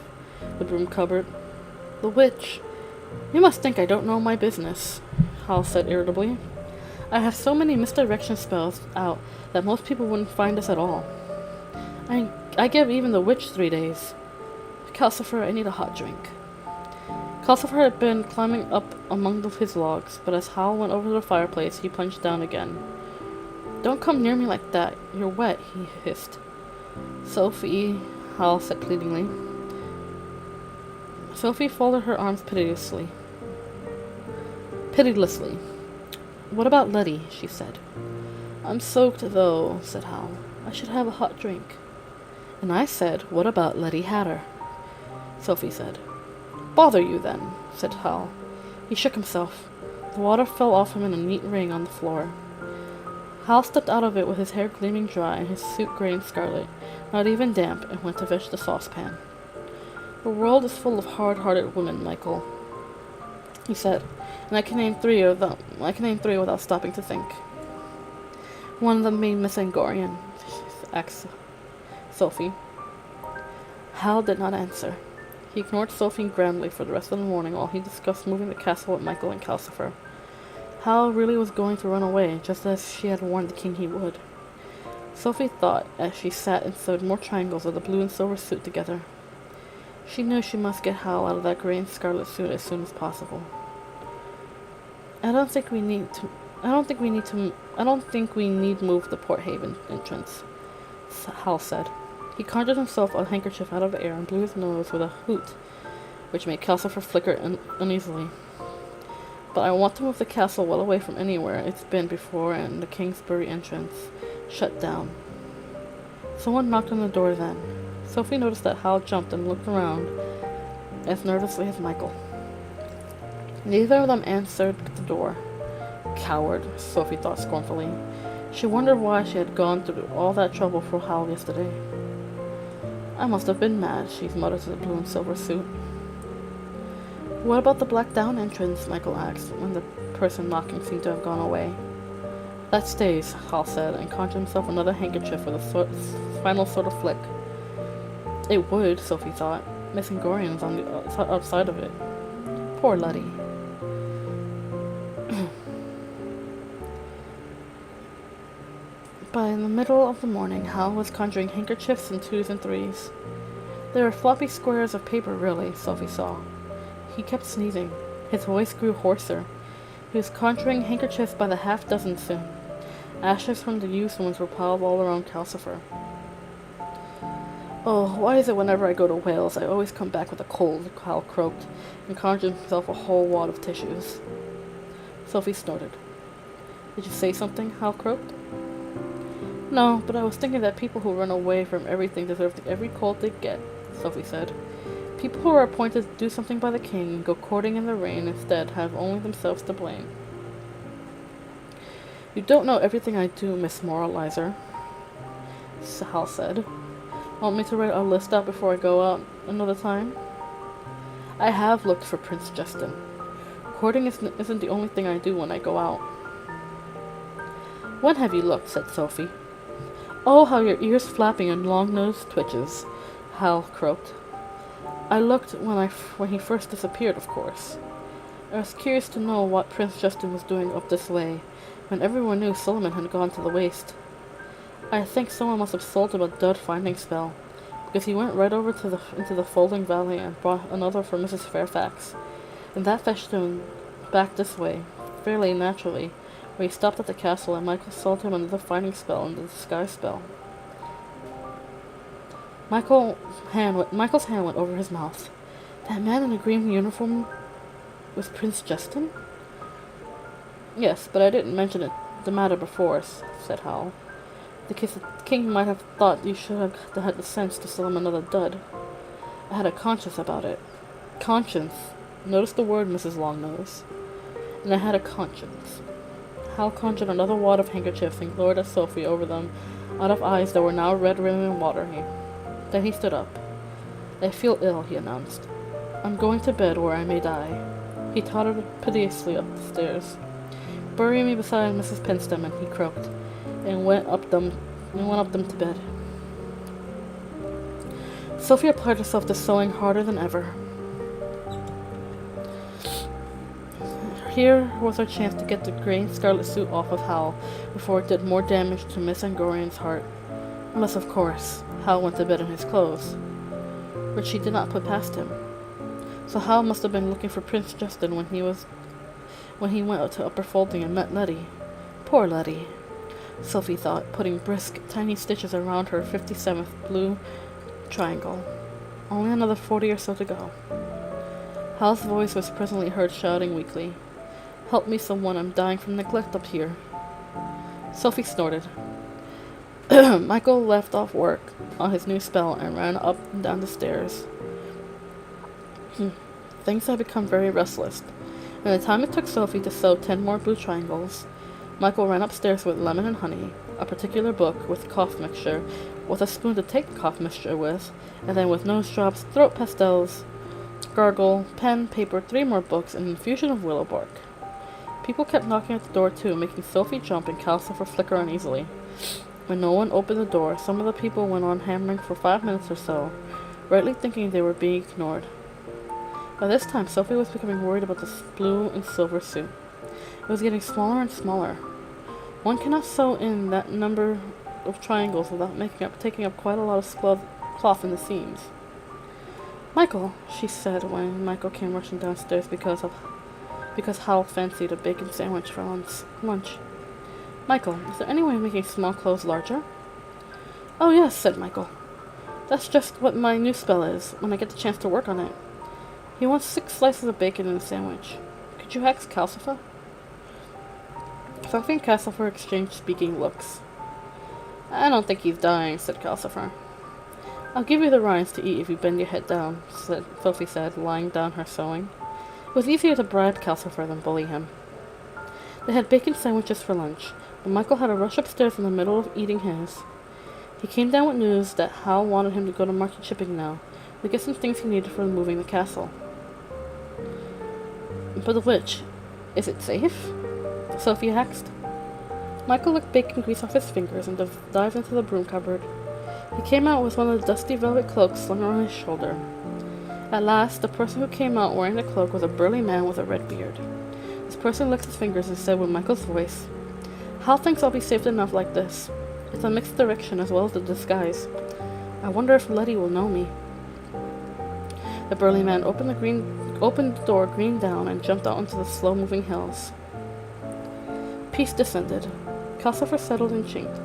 the broom cupboard. "The witch." "You must think I don't know my business," Hal said irritably. "I have so many misdirection spells out that most people wouldn't find us at all. I give even the witch 3 days. Calcifer, I need a hot drink." Calcifer had been climbing up among his logs, but as Hal went over to the fireplace, he plunged down again. Don't come near me like that. You're wet, he hissed. Sophie, Howl said pleadingly. Sophie folded her arms pitilessly. What about Letty? She said. I'm soaked, though, said Howl. I should have a hot drink. And I said, what about Letty Hatter? Sophie said. Bother you, then, said Howl. He shook himself. The water fell off him in a neat ring on the floor. Howl stepped out of it with his hair gleaming dry and his suit gray and scarlet, not even damp, and went to fetch the saucepan. The world is full of hard-hearted women, Michael, he said, and I can name three without stopping to think. One of them being Miss Angorian, asked Sophie. Hal did not answer. He ignored Sophie grandly for the rest of the morning while he discussed moving the castle with Michael and Calcifer. Hal really was going to run away, just as she had warned the king he would. Sophie thought as she sat and sewed more triangles of the blue and silver suit together. She knew she must get Hal out of that gray and scarlet suit as soon as possible. I don't think we need move the Port Haven entrance, Hal said. He conjured himself a handkerchief out of the air and blew his nose with a hoot, which made Calcifer flicker uneasily. But I want to move the castle well away from anywhere it's been before, and the Kingsbury entrance shut down. Someone knocked on the door then. Sophie noticed that Hal jumped and looked around as nervously as Michael. Neither of them answered the door. Coward, Sophie thought scornfully. She wondered why she had gone through all that trouble for Hal yesterday. I must have been mad, she muttered to the blue and silver suit. What about the black down entrance? Michael asked, when the person knocking seemed to have gone away. That stays, Hal said, and conjured himself another handkerchief with a final sort of flick. It would, Sophie thought. Miss Angorian's on the outside of it. Poor Letty. By the middle of the morning, Hal was conjuring handkerchiefs in 2s and 3s. They were floppy squares of paper, really, Sophie saw. He kept sneezing. His voice grew hoarser. He was conjuring handkerchiefs by the half-dozen soon. Ashes from the used ones were piled all around Calcifer. Oh, why is it whenever I go to Wales, I always come back with a cold, Hal croaked, and conjured himself a whole wad of tissues. Sophie snorted. Did you say something? Hal croaked. No, but I was thinking that people who run away from everything deserve every cold they get, Sophie said. People who are appointed to do something by the king and go courting in the rain instead have only themselves to blame. You don't know everything I do, Miss Moralizer, Hal said. Want me to write a list out before I go out another time? I have looked for Prince Justin. Courting isn't the only thing I do when I go out. When have you looked? Said Sophie. Oh, how your ears flapping and long nose twitches, Hal croaked. I looked when he first disappeared, of course. I was curious to know what Prince Justin was doing up this way, when everyone knew Solomon had gone to the waste. I think someone must have sold him a dud finding spell, because he went right over into the folding valley and brought another for Mrs. Fairfax, and that fetched him back this way, fairly naturally, where he stopped at the castle and Michael sold him another finding spell and the disguise spell. Michael's hand went over his mouth. That man in the green uniform was Prince Justin? Yes, but I didn't mention the matter before, said Howl. The king might have thought you should have had the sense to sell him another dud. I had a conscience about it. Conscience. Notice the word, Mrs. Longnose. And I had a conscience. Hal conjured another wad of handkerchiefs and glared at Sophie over them out of eyes that were now red-rimmed and watery. Then he stood up. I feel ill, he announced. I'm going to bed where I may die. He tottered piteously up the stairs. Bury me beside Mrs. Penstemon, he croaked, and went up them to bed. Sophie applied herself to sewing harder than ever. Here was her chance to get the gray and scarlet suit off of Hal before it did more damage to Miss Angorian's heart. Unless, of course, Hal went to bed in his clothes, which she did not put past him. So Hal must have been looking for Prince Justin when he went to upper folding and met Letty. Poor Letty. Sophie thought, putting brisk, tiny stitches around her 57th blue triangle. Only another 40 or so to go. Hal's voice was presently heard shouting weakly, "Help me, someone, I'm dying from neglect up here." Sophie snorted. Michael left off work on his new spell and ran up and down the stairs. Things had become very restless. In the time it took Sophie to sew 10 more blue triangles, Michael ran upstairs with lemon and honey, a particular book with cough mixture, with a spoon to take the cough mixture with, and then with nose drops, throat pastels, gargle, pen, paper, 3 more books, and an infusion of willow bark. People kept knocking at the door too, making Sophie jump and Calcifer flicker uneasily. When no one opened the door, some of the people went on hammering for 5 minutes or so, rightly thinking they were being ignored. By this time, Sophie was becoming worried about the blue and silver suit. It was getting smaller and smaller. One cannot sew in that number of triangles without taking up quite a lot of cloth in the seams. "Michael," she said when Michael came rushing downstairs because Howl fancied a bacon sandwich for lunch. "Michael, is there any way of making small clothes larger?" "Oh yes," said Michael. "That's just what my new spell is, when I get the chance to work on it. He wants 6 slices of bacon in a sandwich. Could you ask Calcifer?" Sophie and Calcifer exchanged speaking looks. "I don't think he's dying," said Calcifer. "I'll give you the rinds to eat if you bend your head down," Sophie said, lying down her sewing. It was easier to bribe Calcifer than bully him. They had bacon sandwiches for lunch, but Michael had to rush upstairs in the middle of eating his. He came down with news that Howl wanted him to go to market shipping now, to get some things he needed for moving the castle. "But the witch, is it safe?" Sophie asked. Michael licked bacon grease off his fingers and dived into the broom cupboard. He came out with one of the dusty velvet cloaks slung around his shoulder. At last, the person who came out wearing the cloak was a burly man with a red beard. This person licked his fingers and said with Michael's voice, "Hal thinks I'll be safe enough like this. It's a mixed direction as well as a disguise. I wonder if Letty will know me." The burly man opened the door green down and jumped out into the slow-moving hills. Peace descended. Calcifer settled and chinked.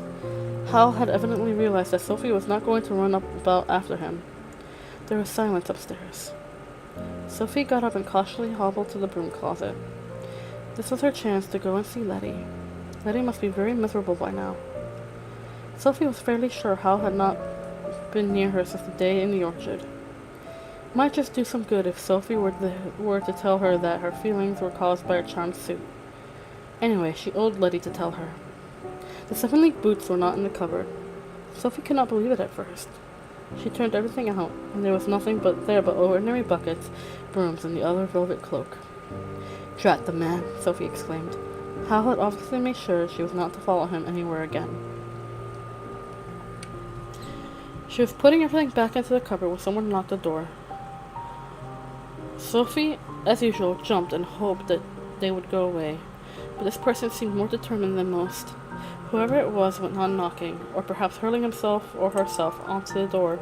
Hal had evidently realized that Sophie was not going to run about after him. There was silence upstairs. Sophie got up and cautiously hobbled to the broom closet. This was her chance to go and see Letty. Letty must be very miserable by now. Sophie was fairly sure Hal had not been near her since the day in the orchard. Might just do some good if Sophie were to tell her that her feelings were caused by her charmed suit. Anyway, she owed Letty to tell her. The 7-league boots were not in the cupboard. Sophie could not believe it at first. She turned everything out, and there was nothing but ordinary buckets, brooms, and the other velvet cloak. "Drat the man," Sophie exclaimed. Hal had obviously made sure she was not to follow him anywhere again. She was putting everything back into the cupboard when someone knocked the door. Sophie, as usual, jumped and hoped that they would go away, but this person seemed more determined than most. Whoever it was went on knocking, or perhaps hurling himself or herself onto the door,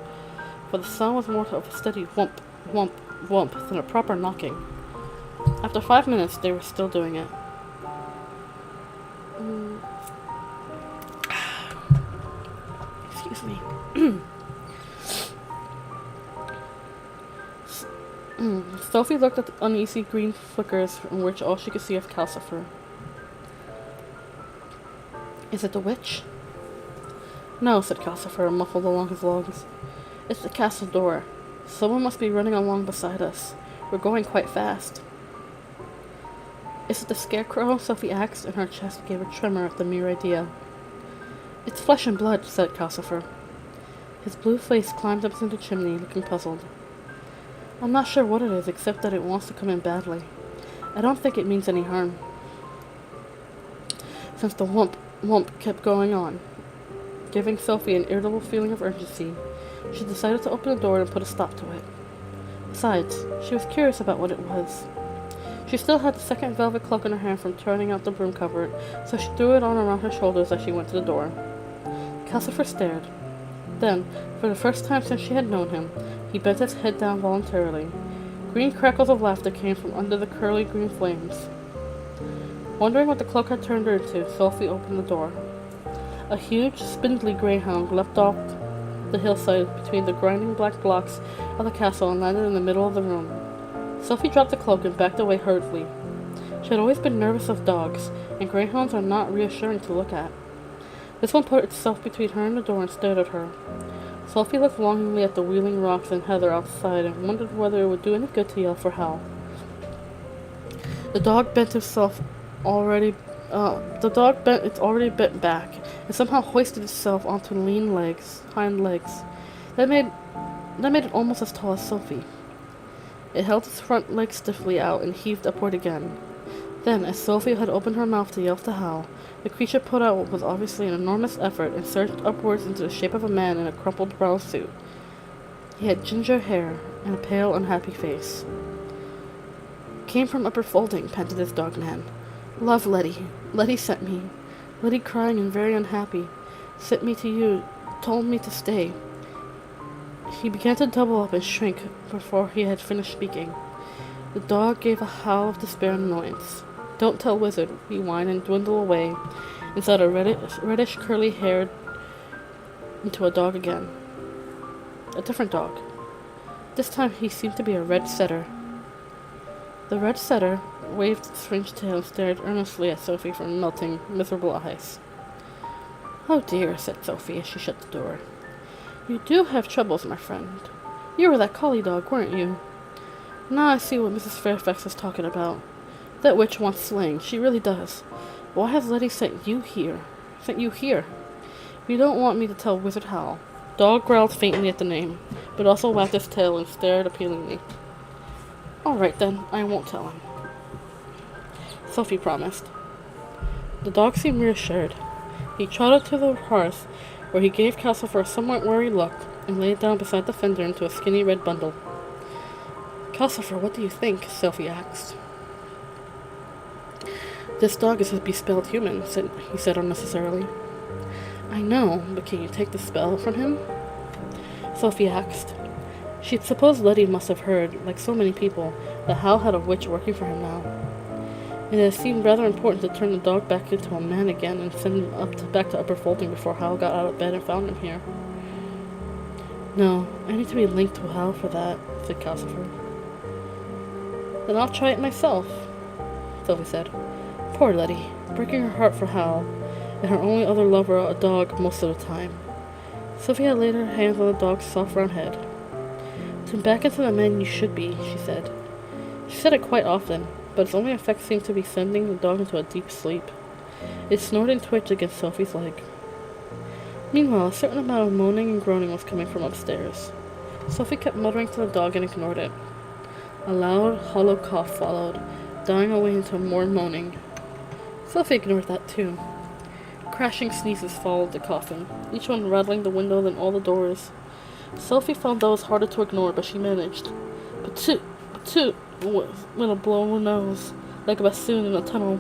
for the sound was more of a steady whump, whump, whump than a proper knocking. After 5 minutes, they were still doing it. Excuse me. Sophie looked at the uneasy green flickers from which all she could see of Calcifer. "Is it the witch?" "No," said Calcifer, muffled along his lungs. "It's the castle door. Someone must be running along beside us. We're going quite fast." "Is it the scarecrow?" Sophie asked, and her chest gave a tremor at the mere idea. "It's flesh and blood," said Calcifer. His blue face climbed up into the chimney, looking puzzled. "I'm not sure what it is, except that it wants to come in badly. I don't think it means any harm." Since the whump, whump kept going on, giving Sophie an irritable feeling of urgency, she decided to open the door and put a stop to it. Besides, she was curious about what it was. She still had the second velvet cloak in her hand from turning out the broom cupboard, so she threw it on around her shoulders as she went to the door. Calcifer stared. Then, for the first time since she had known him, he bent his head down voluntarily. Green crackles of laughter came from under the curly green flames. Wondering what the cloak had turned her into, Sophie opened the door. A huge, spindly greyhound leapt off the hillside between the grinding black blocks of the castle and landed in the middle of the room. Sophie dropped the cloak and backed away hurriedly. She had always been nervous of dogs, and greyhounds are not reassuring to look at. This one put itself between her and the door and stared at her. Sophie looked longingly at the wheeling rocks and heather outside and wondered whether it would do any good to yell for Howl. The dog bent itself already bent back and somehow hoisted itself onto lean hind legs. That made it almost as tall as Sophie. It held its front legs stiffly out and heaved upward again. Then, as Sophie had opened her mouth to yell to Howl, the creature put out what was obviously an enormous effort and surged upwards into the shape of a man in a crumpled brown suit. He had ginger hair and a pale, unhappy face. "Came from Upper Folding," panted this dog man. "Love Letty. Letty sent me. Letty crying and very unhappy. Sent me to you. Told me to stay." He began to double up and shrink before he had finished speaking. The dog gave a howl of despair and annoyance. "Don't tell Wizard," he whined and dwindled away inside a reddish curly hair into a dog again. A different dog. This time he seemed to be a red setter. The red setter waved its fringed tail and stared earnestly at Sophie from melting, miserable eyes. "Oh dear," said Sophie as she shut the door. "You do have troubles, my friend. You were that collie dog, weren't you? Now I see what Mrs. Fairfax is talking about. That witch wants slaying. She really does. Why has Letty sent you here? You don't want me to tell Wizard Howl." Dog growled faintly at the name, but also wagged his tail and stared appealingly. "All right then, I won't tell him," Sophie promised. The dog seemed reassured. He trotted to the hearth, where he gave Calcifer a somewhat worried look and laid down beside the fender into a skinny red bundle. "Calcifer, what do you think?" Sophie asked. "This dog is a bespelled human," he said unnecessarily. "I know, but can you take the spell from him?" Sophie asked. She'd supposed Letty must have heard, like so many people, that Howl had a witch working for him now. It had seemed rather important to turn the dog back into a man again and send him back to Upper Folding before Howl got out of bed and found him here. "No, I need to be linked to Howl for that," said Calcifer. "Then I'll try it myself," Sophie said. Poor Letty, breaking her heart for Howl, and her only other lover a dog most of the time. Sophie had laid her hands on the dog's soft round head. "Turn back into the man you should be," she said. She said it quite often, but its only effect seemed to be sending the dog into a deep sleep. It snored and twitched against Sophie's leg. Meanwhile, a certain amount of moaning and groaning was coming from upstairs. Sophie kept muttering to the dog and ignored it. A loud, hollow cough followed, dying away into more moaning. Sophie ignored that too. Crashing sneezes followed the coughing, each one rattling the windows and all the doors. Sophie found those harder to ignore, but she managed. Patoot, patoot, went a blow in the nose, like a bassoon in a tunnel.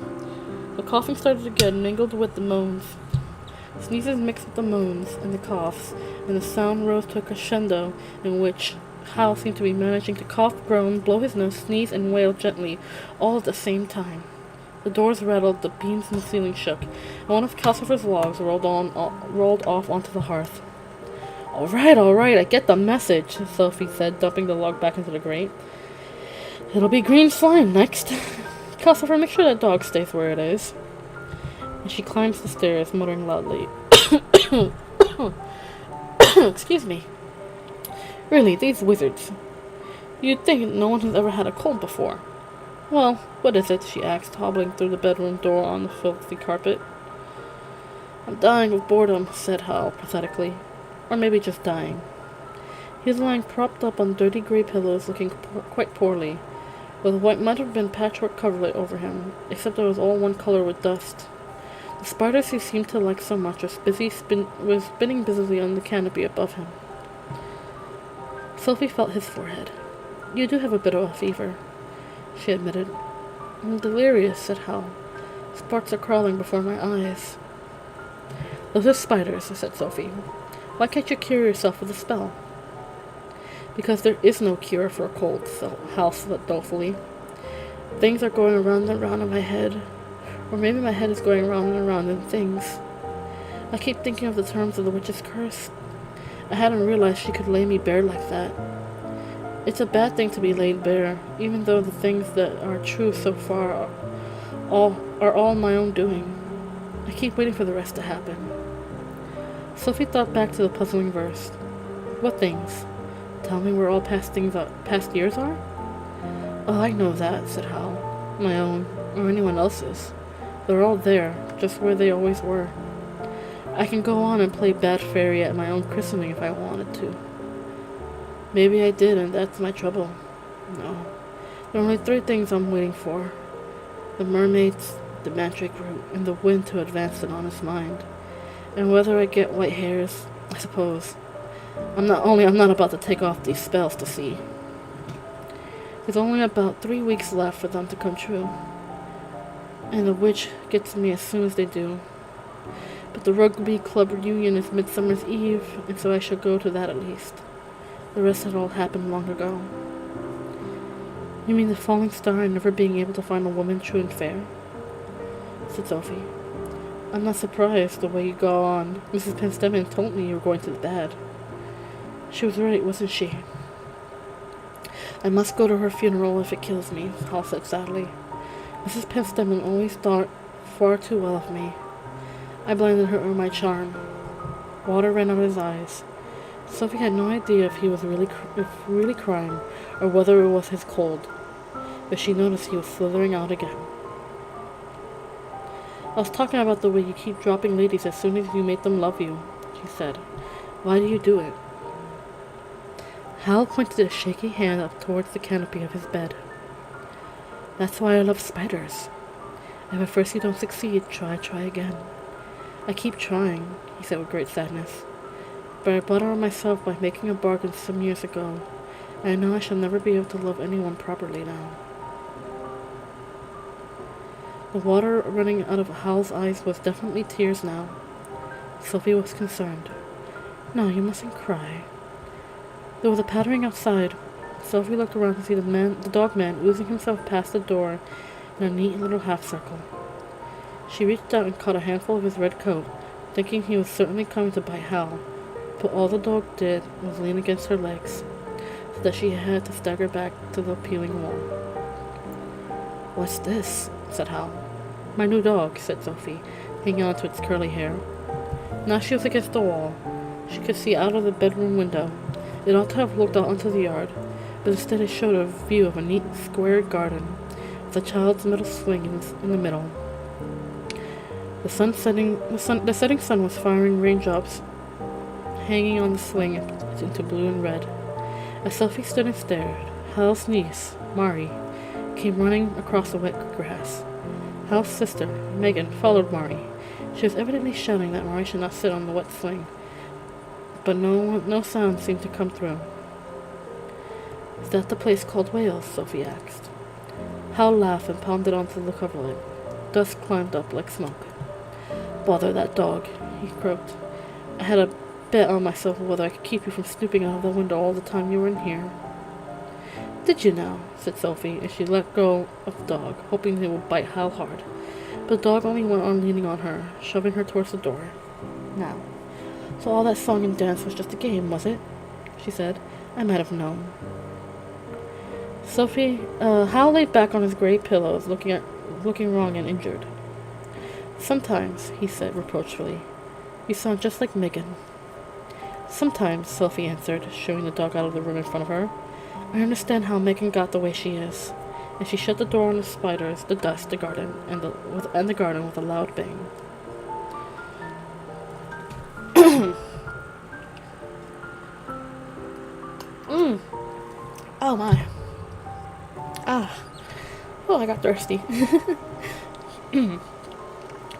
The coughing started again, mingled with the moans. Sneezes mixed with the moans and the coughs, and the sound rose to a crescendo in which Howl seemed to be managing to cough, groan, blow his nose, sneeze, and wail gently, all at the same time. The doors rattled, the beams in the ceiling shook, and one of Calcifer's logs rolled off onto the hearth. All right, I get the message," Sophie said, dumping the log back into the grate. "It'll be green slime next. Calcifer, make sure that dog stays where it is." And she climbs the stairs, muttering loudly. "Excuse me. Really, these wizards. You'd think no one has ever had a cold before." "Well, what is it?" she asked, hobbling through the bedroom door on the filthy carpet. "I'm dying of boredom," said Howl pathetically. Or maybe just dying. He was lying propped up on dirty grey pillows, looking quite poorly, with what might have been patchwork coverlet over him, except it was all one color with dust. The spiders he seemed to like so much were spinning busily on the canopy above him. Sophie felt his forehead. "You do have a bit of a fever," she admitted. "I'm delirious," said Howl. "Sparks are crawling before my eyes." "Those are spiders," said Sophie. "Why can't you cure yourself with a spell?" "Because there is no cure for a cold," Howl said dolefully. "Things are going round and round in my head. Or maybe my head is going round and round in things. I keep thinking of the terms of the witch's curse. I hadn't realized she could lay me bare like that. It's a bad thing to be laid bare, even though the things that are true so far are all my own doing. I keep waiting for the rest to happen. Sophie thought back to the puzzling verse. What things? Tell me where all past years are? Oh, I know that, said Howl. My own, or anyone else's. They're all there, just where they always were. I can go on and play bad fairy at my own christening if I wanted to. Maybe I did, and that's my trouble. No. There are only 3 things I'm waiting for. The mermaids, the magic root, and the wind to advance an honest mind. And whether I get white hairs, I suppose. I'm not about to take off these spells to see. There's only about 3 weeks left for them to come true. And the witch gets me as soon as they do. But the rugby club reunion is Midsummer's Eve, and so I shall go to that at least. The rest had all happened long ago. You mean the falling star and never being able to find a woman true and fair? Said Sophie. I'm not surprised the way you go on. Mrs. Penstemen told me you were going to the bad. She was right, wasn't she? I must go to her funeral if it kills me, Howl said sadly. Mrs. Penstemen always thought far too well of me. I blinded her with my charm. Water ran out of his eyes. Sophie had no idea if he was really crying or whether it was his cold, but she noticed he was slithering out again. I was talking about the way you keep dropping ladies as soon as you make them love you, she said. Why do you do it? Hal pointed a shaky hand up towards the canopy of his bed. That's why I love spiders. If at first you don't succeed, try again. I keep trying, he said with great sadness. But I bought it on myself by making a bargain some years ago, and I know I shall never be able to love anyone properly now. The water running out of Hal's eyes was definitely tears now. Sophie was concerned. No, you mustn't cry. There was a pattering outside. Sophie looked around to see the dog man oozing himself past the door in a neat little half-circle. She reached out and caught a handful of his red coat, thinking he was certainly coming to bite Hal, but all the dog did was lean against her legs, so that she had to stagger back to the peeling wall. What's this? Said Hal. My new dog, said Sophie, hanging on to its curly hair. Now she was against the wall. She could see out of the bedroom window. It ought to have looked out onto the yard, but instead it showed a view of a neat, square garden, with a child's metal swing in the middle. The setting sun was firing raindrops, hanging on the swing into blue and red. As Sophie stood and stared, Hal's niece, Mari, came running across the wet grass. Hal's sister, Megan, followed Mari. She was evidently shouting that Mari should not sit on the wet swing, but no sound seemed to come through. Is that the place called Wales? Sophie asked. Hal laughed and pounded onto the coverlet. Dust climbed up like smoke. Bother that dog, he croaked. I had a bet on myself whether I could keep you from snooping out of the window all the time you were in here. Did you now? Said Sophie, and she let go of the dog, hoping it would bite Hal hard. But the dog only went on leaning on her, shoving her towards the door. Now, so all that song and dance was just a game, was it? She said. I might have known. Hal lay back on his gray pillows, looking wrong and injured. Sometimes, he said reproachfully, you sound just like Megan. Sometimes, Sophie answered, shooing the dog out of the room in front of her. I understand how Megan got the way she is. And she shut the door on the spiders, the dust, the garden, and the garden with a loud bang. Oh my. Oh, I got thirsty.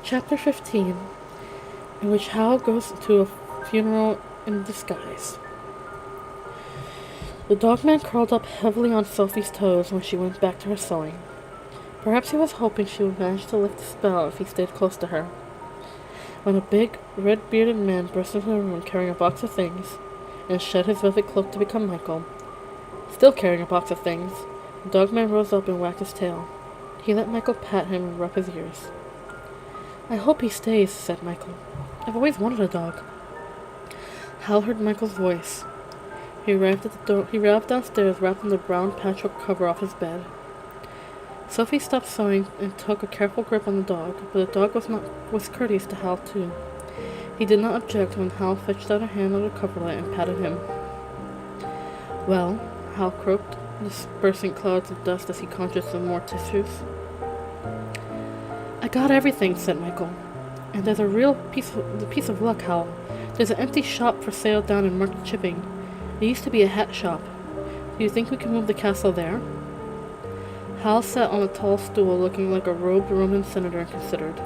Chapter 15, in which Howl goes to a funeral in disguise. The dogman curled up heavily on Sophie's toes when she went back to her sewing. Perhaps he was hoping she would manage to lift the spell if he stayed close to her. When a big, red-bearded man burst into the room carrying a box of things, and shed his velvet cloak to become Michael. Still carrying a box of things, the dogman rose up and wagged his tail. He let Michael pat him and rub his ears. I hope he stays, said Michael. I've always wanted a dog. Hal heard Michael's voice. He arrived at the door. He arrived downstairs, wrapping the brown patchwork cover off his bed. Sophie stopped sewing and took a careful grip on the dog, but the dog was courteous to Hal too. He did not object when Hal fetched out a hand on the coverlet and patted him. Well, Hal croaked, dispersing clouds of dust as he conjured some more tissues. I got everything, said Michael. And there's a real piece of luck, Hal. There's an empty shop for sale down in Market Chipping. It used to be a hat shop. Do you think we can move the castle there? Hal sat on a tall stool looking like a robed Roman senator and considered.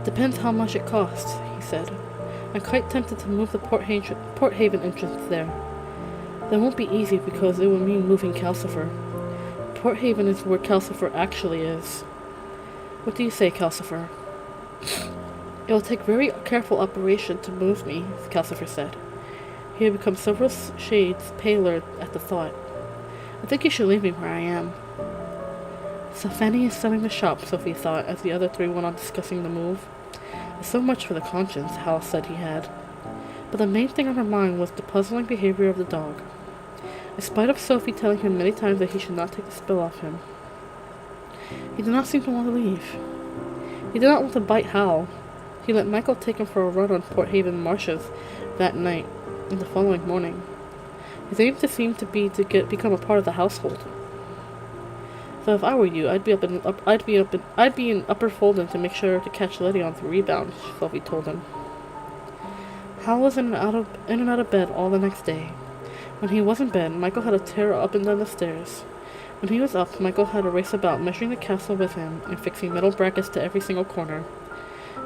Depends how much it costs, he said. I'm quite tempted to move the Port Haven entrance there. That won't be easy because it would mean moving Calcifer. Port Haven is where Calcifer actually is. What do you say, Calcifer? It will take very careful operation to move me, Calcifer said. He had become several shades paler at the thought. I think you should leave me where I am. So Fanny is selling the shop, Sophie thought, as the other three went on discussing the move. So much for the conscience, Hal said he had. But the main thing on her mind was the puzzling behavior of the dog. In spite of Sophie telling him many times that he should not take the spell off him, he did not seem to want to leave. He did not want to bite Hal. He let Michael take him for a run on Port Haven marshes that night and the following morning. His aim seemed to be to become a part of the household. So if I were you, I'd be in Upper Fulton to make sure to catch Letty on the rebound, Sophie told him. Hal was in and out of bed all the next day. When he was in bed, Michael had to tear up and down the stairs. When he was up, Michael had to race about, measuring the castle with him and fixing metal brackets to every single corner.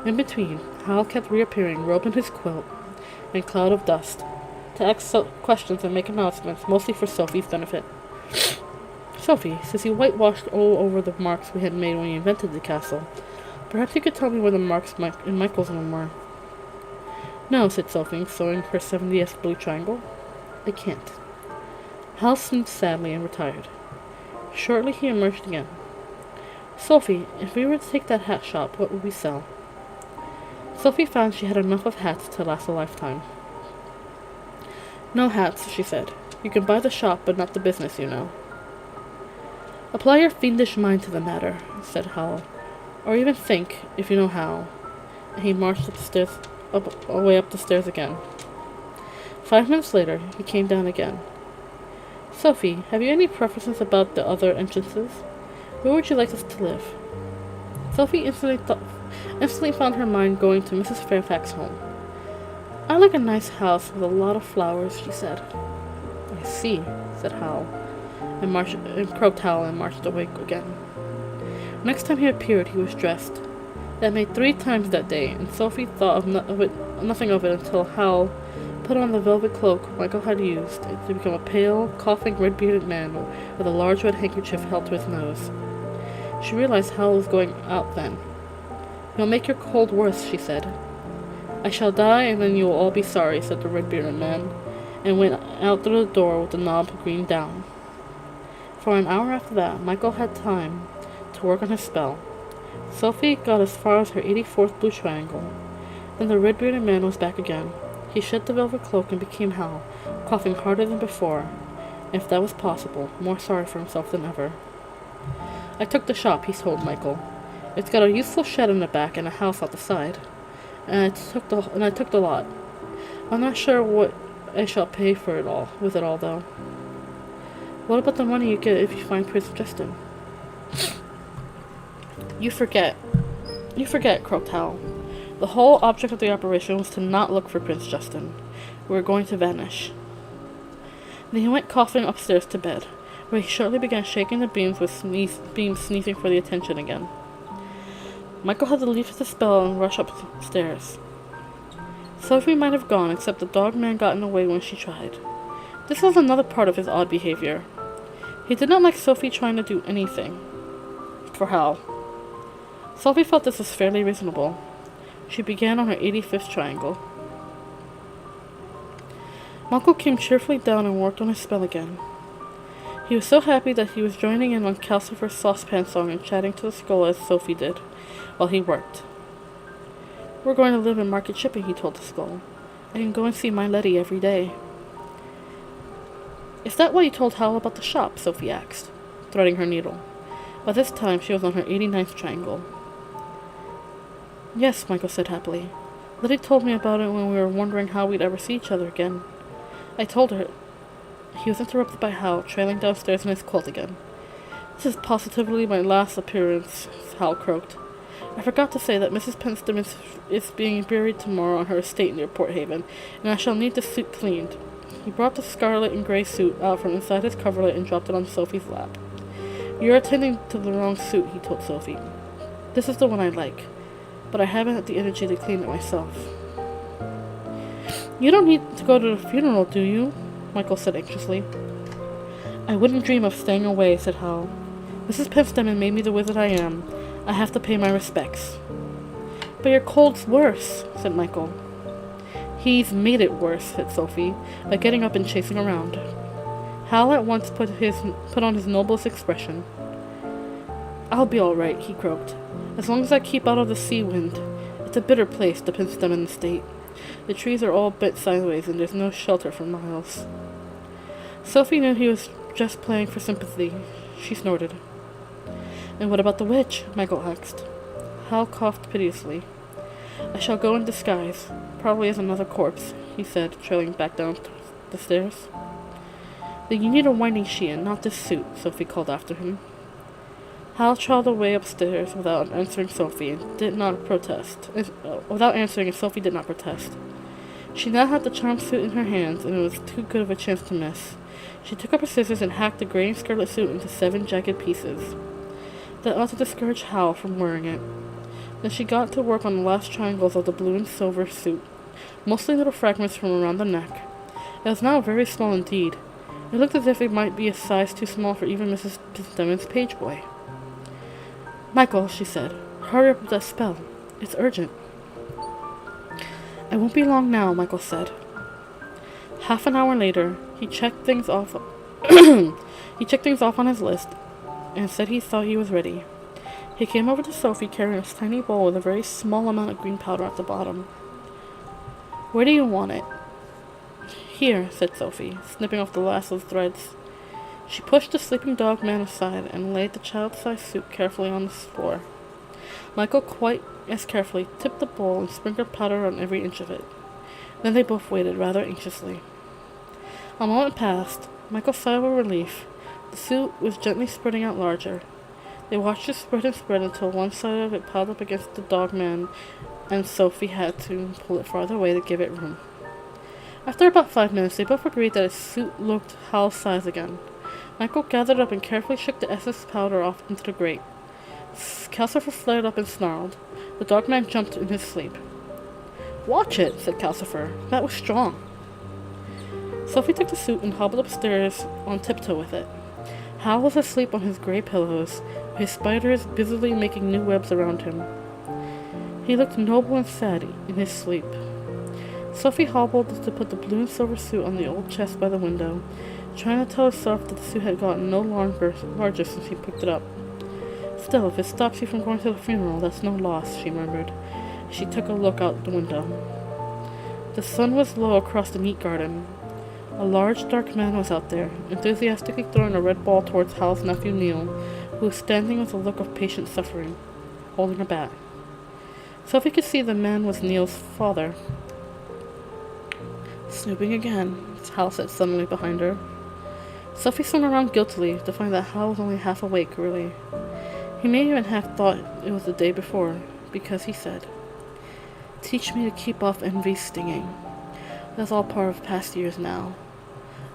In between, Hal kept reappearing, robed in his quilt and cloud of dust, to ask questions and make announcements, mostly for Sophie's benefit. Sophie, since you whitewashed all over the marks we had made when you invented the castle, perhaps you could tell me where the marks in Michael's room were. No, said Sophie, sewing her 70th blue triangle. I can't. Hal snoozed sadly and retired. Shortly he emerged again. Sophie, if we were to take that hat shop, what would we sell? Sophie found she had enough of hats to last a lifetime. No hats, she said. You can buy the shop, but not the business, you know. Apply your fiendish mind to the matter, said Howl. Or even think, if you know how. And he marched away up the stairs again. 5 minutes later, he came down again. Sophie, have you any preferences about the other entrances? Where would you like us to live? Sophie instantly found her mind going to Mrs. Fairfax's home. I like a nice house with a lot of flowers, she said. I see, said Howl, and croaked Howl and marched away again. Next time he appeared, he was dressed. That made 3 times that day, and Sophie thought nothing of it until Howl put on the velvet cloak Michael had used to become a pale, coughing, red-bearded man with a large red handkerchief held to his nose. She realized Howl was going out then. You'll make your cold worse, she said. I shall die, and then you will all be sorry, said the red-bearded man, and went out through the door with the knob green down. For an hour after that, Michael had time to work on his spell. Sophie got as far as her 84th blue triangle. Then the red-bearded man was back again. He shed the velvet cloak and became Howl, coughing harder than before, and if that was possible, more sorry for himself than ever. I took the shop, he told Michael. It's got a useful shed in the back and a house out the side. And I took the lot. I'm not sure what I shall pay for it all, with it all, though. What about the money you get if you find Prince Justin? You forget, croaked Howl. The whole object of the operation was to not look for Prince Justin. We were going to vanish. Then he went coughing upstairs to bed, where he shortly began shaking the beams with beams sneezing for the attention again. Michael had to leave the spell and rush upstairs. Sophie might have gone, except the dog man got in the way when she tried. This was another part of his odd behavior. He did not like Sophie trying to do anything for Hal. Sophie felt this was fairly reasonable. She began on her 85th triangle. Michael came cheerfully down and worked on his spell again. He was so happy that he was joining in on Calcifer's saucepan song and chatting to the skull as Sophie did, while he worked. We're going to live in Market Shipping, he told the skull. I can go and see my Letty every day. Is that why you told Howl about the shop? Sophie asked, threading her needle. By this time, she was on her 89th triangle. Yes, Michael said happily. Letty told me about it when we were wondering how we'd ever see each other again. I told her. He was interrupted by Howl, trailing downstairs in his quilt again. This is positively my last appearance, Howl croaked. I forgot to say that Mrs. Penstem is being buried tomorrow on her estate near Port Haven, and I shall need the suit cleaned. He brought the scarlet and gray suit out from inside his coverlet and dropped it on Sophie's lap. You're attending to the wrong suit, he told Sophie. This is the one I like, but I haven't had the energy to clean it myself. You don't need to go to the funeral, do you? Michael said anxiously. I wouldn't dream of staying away, said Howl. Mrs. Penstem made me the wizard I am. I have to pay my respects. But your cold's worse, said Michael. He's made it worse, said Sophie, by getting up and chasing around. Howl at once put on his noblest expression. I'll be all right, he croaked, as long as I keep out of the sea wind. It's a bitter place, the Penstem estate. The trees are all bent sideways, and there's no shelter for miles. Sophie knew he was just playing for sympathy. She snorted. And what about the witch? Michael asked. Howl coughed piteously. I shall go in disguise, probably as another corpse, he said, trailing back down the stairs. Then you need a winding sheet and not this suit, Sophie called after him. Howl trotted away upstairs without answering Sophie and did not protest. Sophie did not protest. She now had the charmed suit in her hands, and it was too good of a chance to miss. She took up her scissors and hacked the gray and scarlet suit into 7 jagged pieces. That ought to discourage Howl from wearing it. Then she got to work on the last triangles of the blue and silver suit, mostly little fragments from around the neck. It was now very small indeed. It looked as if it might be a size too small for even Mrs. Penstem's page boy. Michael, she said, hurry up with that spell. It's urgent. I won't be long now, Michael said. Half an hour later, he checked things off on his list and said he thought he was ready. He came over to Sophie carrying a tiny bowl with a very small amount of green powder at the bottom. Where do you want it? Here, said Sophie, snipping off the last of the threads. She pushed the sleeping dog man aside and laid the child-sized soup carefully on the floor. Michael, quite as carefully, tipped the bowl and sprinkled powder on every inch of it. Then they both waited rather anxiously. A moment passed. Michael sighed with relief. The soup was gently spreading out larger. They watched it spread and spread until one side of it piled up against the dog man, and Sophie had to pull it farther away to give it room. After about 5 minutes, they both agreed that his suit looked Howl's size again. Michael gathered up and carefully shook the essence powder off into the grate. Calcifer flared up and snarled. The dog man jumped in his sleep. Watch it, said Calcifer. That was strong. Sophie took the suit and hobbled upstairs on tiptoe with it. Howl was asleep on his gray pillows, his spiders busily making new webs around him. He looked noble and sad in his sleep. Sophie hobbled to put the blue and silver suit on the old chest by the window, trying to tell herself that the suit had gotten no larger since she picked it up. Still, if it stops you from going to the funeral, that's no loss, she murmured, as she took a look out the window. The sun was low across the neat garden. A large, dark man was out there, enthusiastically throwing a red ball towards Hal's nephew Neil, who was standing with a look of patient suffering, holding a bat. Sophie could see the man was Neil's father. Snooping again, Hal said suddenly behind her. Sophie swung around guiltily to find that Hal was only half awake, really. He may even have thought it was the day before, because he said, "Teach me to keep off envy's stinging. That's all part of past years now.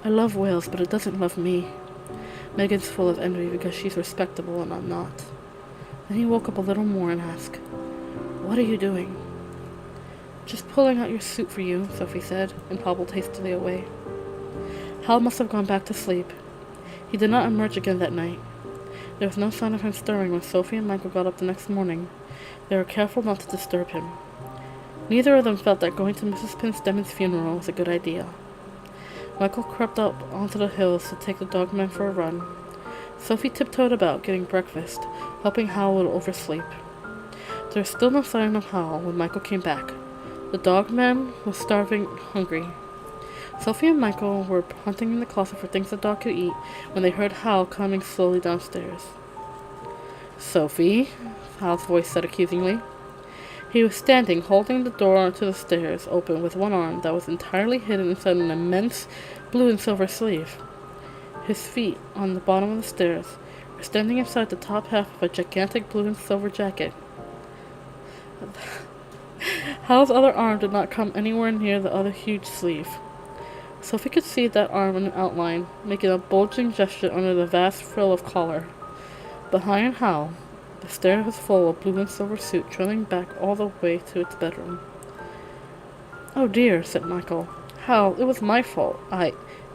I love Wales, but it doesn't love me. Megan's full of envy because she's respectable and I'm not." Then he woke up a little more and asked, "What are you doing?" "Just pulling out your suit for you," Sophie said, and hobbled hastily away. Hal must have gone back to sleep. He did not emerge again that night. There was no sign of him stirring when Sophie and Michael got up the next morning. They were careful not to disturb him. Neither of them felt that going to Mrs. Penstem's funeral was a good idea. Michael crept up onto the hills to take the dogman for a run. Sophie tiptoed about, getting breakfast, hoping Howl would oversleep. There was still no sign of Howl when Michael came back. The dog man was starving, hungry. Sophie and Michael were hunting in the closet for things the dog could eat when they heard Howl coming slowly downstairs. "Sophie," Howl's voice said accusingly. He was standing, holding the door to the stairs open with one arm that was entirely hidden inside an immense blue and silver sleeve. His feet, on the bottom of the stairs, were standing inside the top half of a gigantic blue and silver jacket. Hal's other arm did not come anywhere near the other huge sleeve. Sophie could see that arm in outline, making a bulging gesture under the vast frill of collar. Behind Hal, the stair was full of blue and silver suit trailing back all the way to its bedroom. "Oh dear," said Michael. "Hal, it was my fault.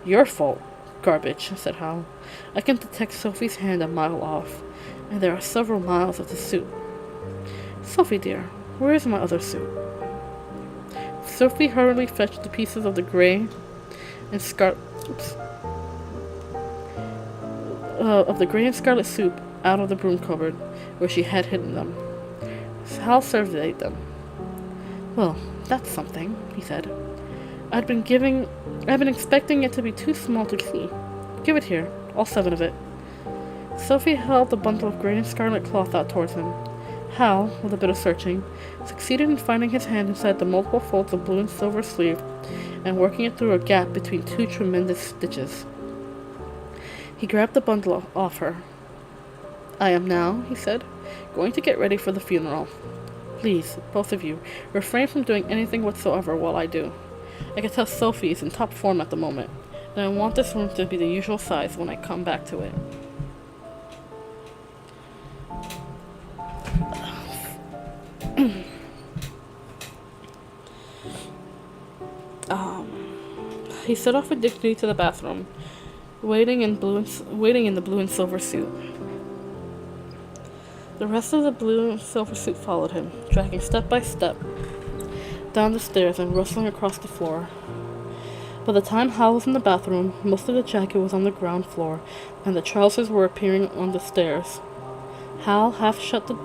Your fault. Garbage," said Hal. "I can detect Sophie's hand a mile off, and there are several miles of the suit. Sophie dear, where is my other suit?" Sophie hurriedly fetched the pieces of the gray and scarlet soup out of the broom cupboard where she had hidden them. Hal surveyed them. "Well, that's something," he said. I've been expecting it to be too small to see. Give it here, all 7 of it." Sophie held the bundle of gray and scarlet cloth out towards him. Hal, with a bit of searching, succeeded in finding his hand inside the multiple folds of blue and silver sleeve and working it through a gap between 2 tremendous stitches. He grabbed the bundle off her. "I am now," he said, "going to get ready for the funeral. Please, both of you, refrain from doing anything whatsoever while I do. I can tell Sophie is in top form at the moment, and I want this room to be the usual size when I come back to it." He set off with dignity to the bathroom, waiting in the blue and silver suit. The rest of the blue and silver suit followed him, dragging step by step down the stairs and rustling across the floor. By the time Hal was in the bathroom, most of the jacket was on the ground floor, and the trousers were appearing on the stairs. Hal half shut the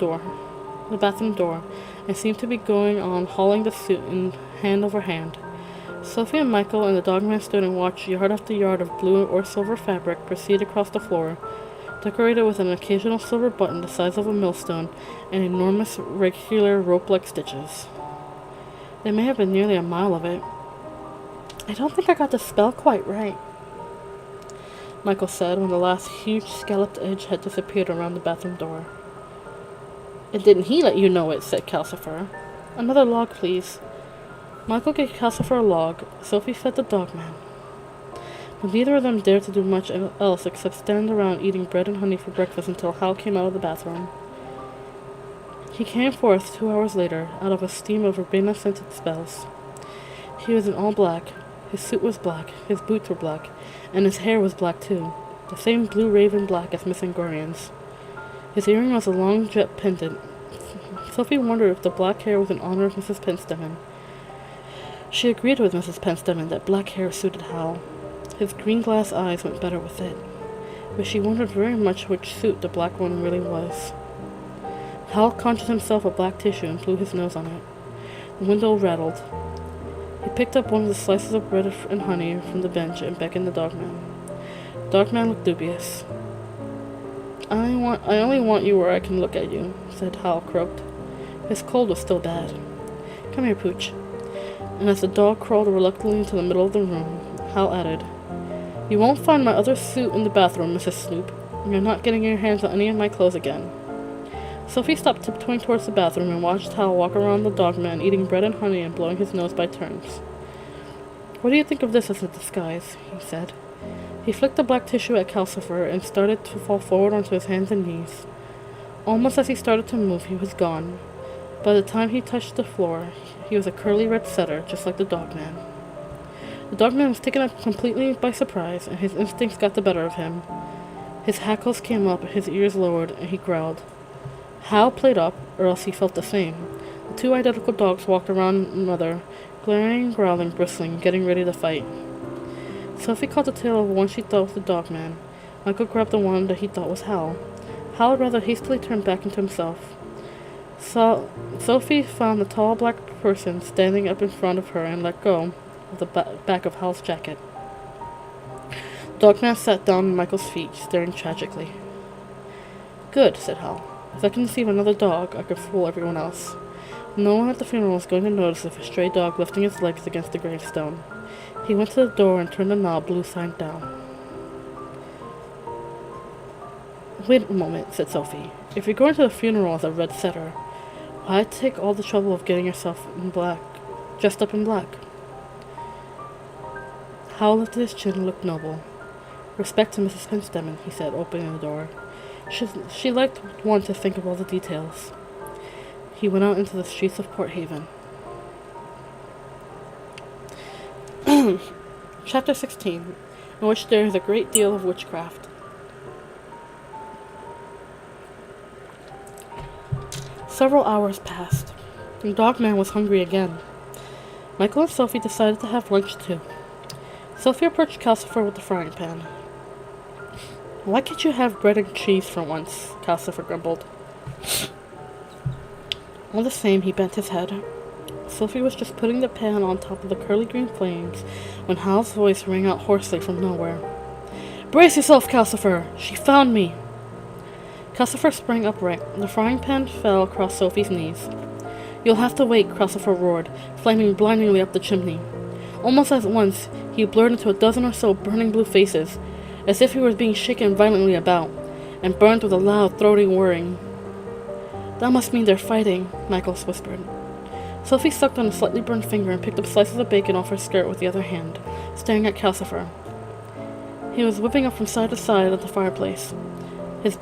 bathroom door, and seemed to be going on hauling the suit in hand over hand. Sophie and Michael and the dogman stood and watched yard after yard of blue or silver fabric proceed across the floor, decorated with an occasional silver button the size of a millstone and enormous regular rope-like stitches. There may have been nearly a mile of it. "I don't think I got the spell quite right," Michael said when the last huge scalloped edge had disappeared around the bathroom door. "And didn't he let you know it?" said Calcifer. "Another log, please." Michael gave Calcifer a log. Sophie fed the dogman. But neither of them dared to do much else except stand around eating bread and honey for breakfast until Hal came out of the bathroom. He came forth 2 hours later, out of a steam of verbena-scented spells. He was in all black. His suit was black, his boots were black, and his hair was black too, the same blue raven black as Miss Angorian's. His earring was a long jet pendant. Sophie wondered if the black hair was in honor of Mrs. Penstemon. She agreed with Mrs. Penstemon that black hair suited Hal. His green glass eyes went better with it, but she wondered very much which suit the black one really was. Hal conjured himself a black tissue and blew his nose on it. The window rattled. He picked up one of the slices of bread and honey from the bench and beckoned the dogman. The dogman looked dubious. I only want you where I can look at you," said Hal, croaked. His cold was still bad. "Come here, Pooch." And as the dog crawled reluctantly into the middle of the room, Hal added, "You won't find my other suit in the bathroom, Mrs. Snoop. You're not getting your hands on any of my clothes again." Sophie stopped tiptoeing towards the bathroom and watched Hal walk around the dogman, eating bread and honey and blowing his nose by turns. "What do you think of this as a disguise?" he said. He flicked the black tissue at Calcifer and started to fall forward onto his hands and knees. Almost as he started to move, he was gone. By the time he touched the floor, he was a curly red setter, just like the dogman. The dogman was taken up completely by surprise, and his instincts got the better of him. His hackles came up, his ears lowered, and he growled. Hal played up, or else he felt the same. The 2 identical dogs walked around another, glaring, growling, bristling, getting ready to fight. Sophie caught the tail of one she thought was the dogman. Michael grabbed the one that he thought was Hal. Hal rather hastily turned back into himself. Sophie found the tall black person standing up in front of her and let go of the back of Hal's jacket. Dogman sat down at Michael's feet, staring tragically. Good, said Hal. If I can deceive another dog, I could fool everyone else. No one at the funeral was going to notice if a stray dog lifting his legs against the gravestone. He went to the door and turned the knob blue side down. Wait a moment, said Sophie. If you're going to the funeral as a red setter, why take all the trouble of getting yourself in black, dressed up in black? Howl lifted his chin and looked noble. Respect to Mrs. Penstemen, he said, opening the door. She liked one to think of all the details. He went out into the streets of Port Haven. Chapter 16, in which there is a great deal of witchcraft. Several hours passed, and Dogman was hungry again. Michael and Sophie decided to have lunch too. Sophie approached Calcifer with the frying pan. Why can't you have bread and cheese for once? Calcifer grumbled. All the same, he bent his head. Sophie was just putting the pan on top of the curly green flames when Hal's voice rang out hoarsely from nowhere. Brace yourself, Calcifer! She found me! Calcifer sprang upright. The frying pan fell across Sophie's knees. You'll have to wait, Calcifer roared, flaming blindingly up the chimney. Almost at once, he blurred into a dozen or so burning blue faces, as if he was being shaken violently about, and burned with a loud, throaty whirring. That must mean they're fighting, Michael whispered. Sophie sucked on a slightly burned finger and picked up slices of bacon off her skirt with the other hand, staring at Calcifer. He was whipping up from side to side at the fireplace. His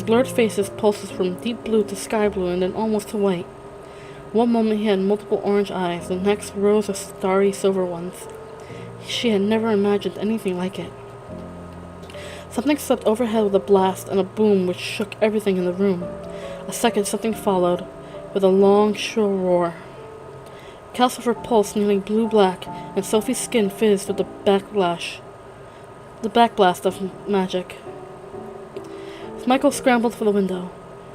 blurred face's pulses from deep blue to sky blue and then almost to white. One moment he had multiple orange eyes, the next rows of starry silver ones. She had never imagined anything like it. Something swept overhead with a blast and a boom which shook everything in the room. A second something followed, with a long, shrill roar. Calcifer pulsed nearly blue-black, and Sophie's skin fizzed with the backblast of magic. Michael scrambled for the window.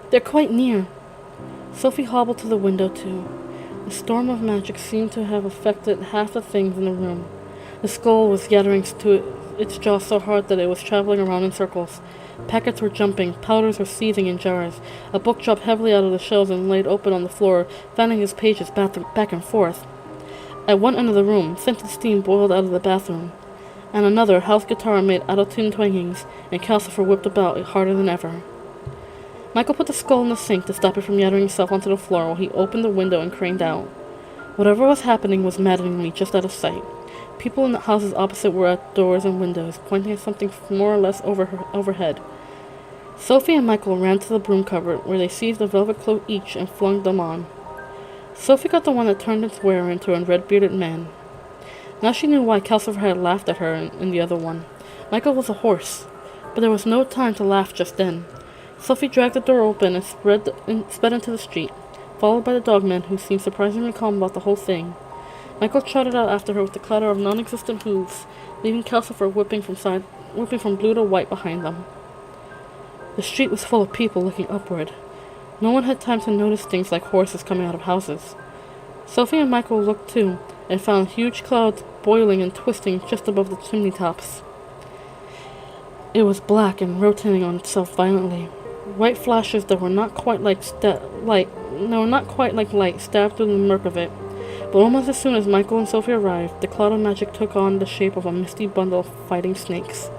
They're quite near. Sophie hobbled to the window, too. The storm of magic seemed to have affected half the things in the room. The skull was gathering to its jaw so hard that it was traveling around in circles. Packets were jumping, powders were seething in jars. A book dropped heavily out of the shelves and laid open on the floor, fanning its pages back and forth. At one end of the room, scented steam boiled out of the bathroom. And another, Hal's guitar made out-of-tune twangings, and Calcifer whipped about harder than ever. Michael put the skull in the sink to stop it from yattering itself onto the floor while he opened the window and craned out. Whatever was happening was maddeningly just out of sight. People in the houses opposite were at doors and windows, pointing at something more or less overhead. Sophie and Michael ran to the broom cupboard, where they seized a velvet cloak each and flung them on. Sophie got the one that turned its wearer into a red-bearded man. Now she knew why Calcifer had laughed at her in the other one. Michael was a horse, but there was no time to laugh just then. Sophie dragged the door open and sped into the street, followed by the dogman, who seemed surprisingly calm about the whole thing. Michael trotted out after her with the clatter of non-existent hooves, leaving Calcifer whipping from blue to white behind them. The street was full of people looking upward. No one had time to notice things like horses coming out of houses. Sophie and Michael looked too, and found huge clouds boiling and twisting just above the chimney tops. It was black and rotating on itself violently. White flashes that were not quite like light stabbed through the murk of it. But almost as soon as Michael and Sophie arrived, the cloud of magic took on the shape of a misty bundle of fighting snakes.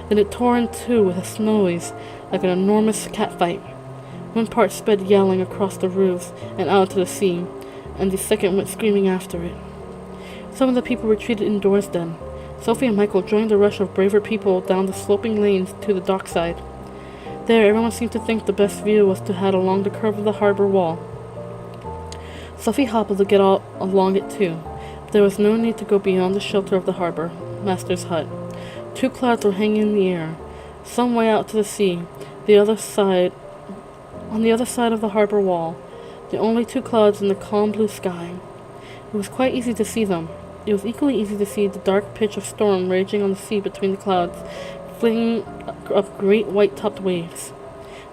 Then it tore in two with a noise like an enormous catfight. One part sped yowling across the roofs and out to the sea, and the second went screaming after it. Some of the people retreated indoors then. Sophie and Michael joined the rush of braver people down the sloping lanes to the dockside. There, everyone seemed to think the best view was to head along the curve of the harbor wall. Sophie hobbled to get all along it too, but there was no need to go beyond the shelter of the harbor master's hut. Two clouds were hanging in the air, some way out to the sea, on the other side of the harbor wall, the only two clouds in the calm blue sky. It was quite easy to see them. It was equally easy to see the dark pitch of storm raging on the sea between the clouds, flinging up great white-topped waves.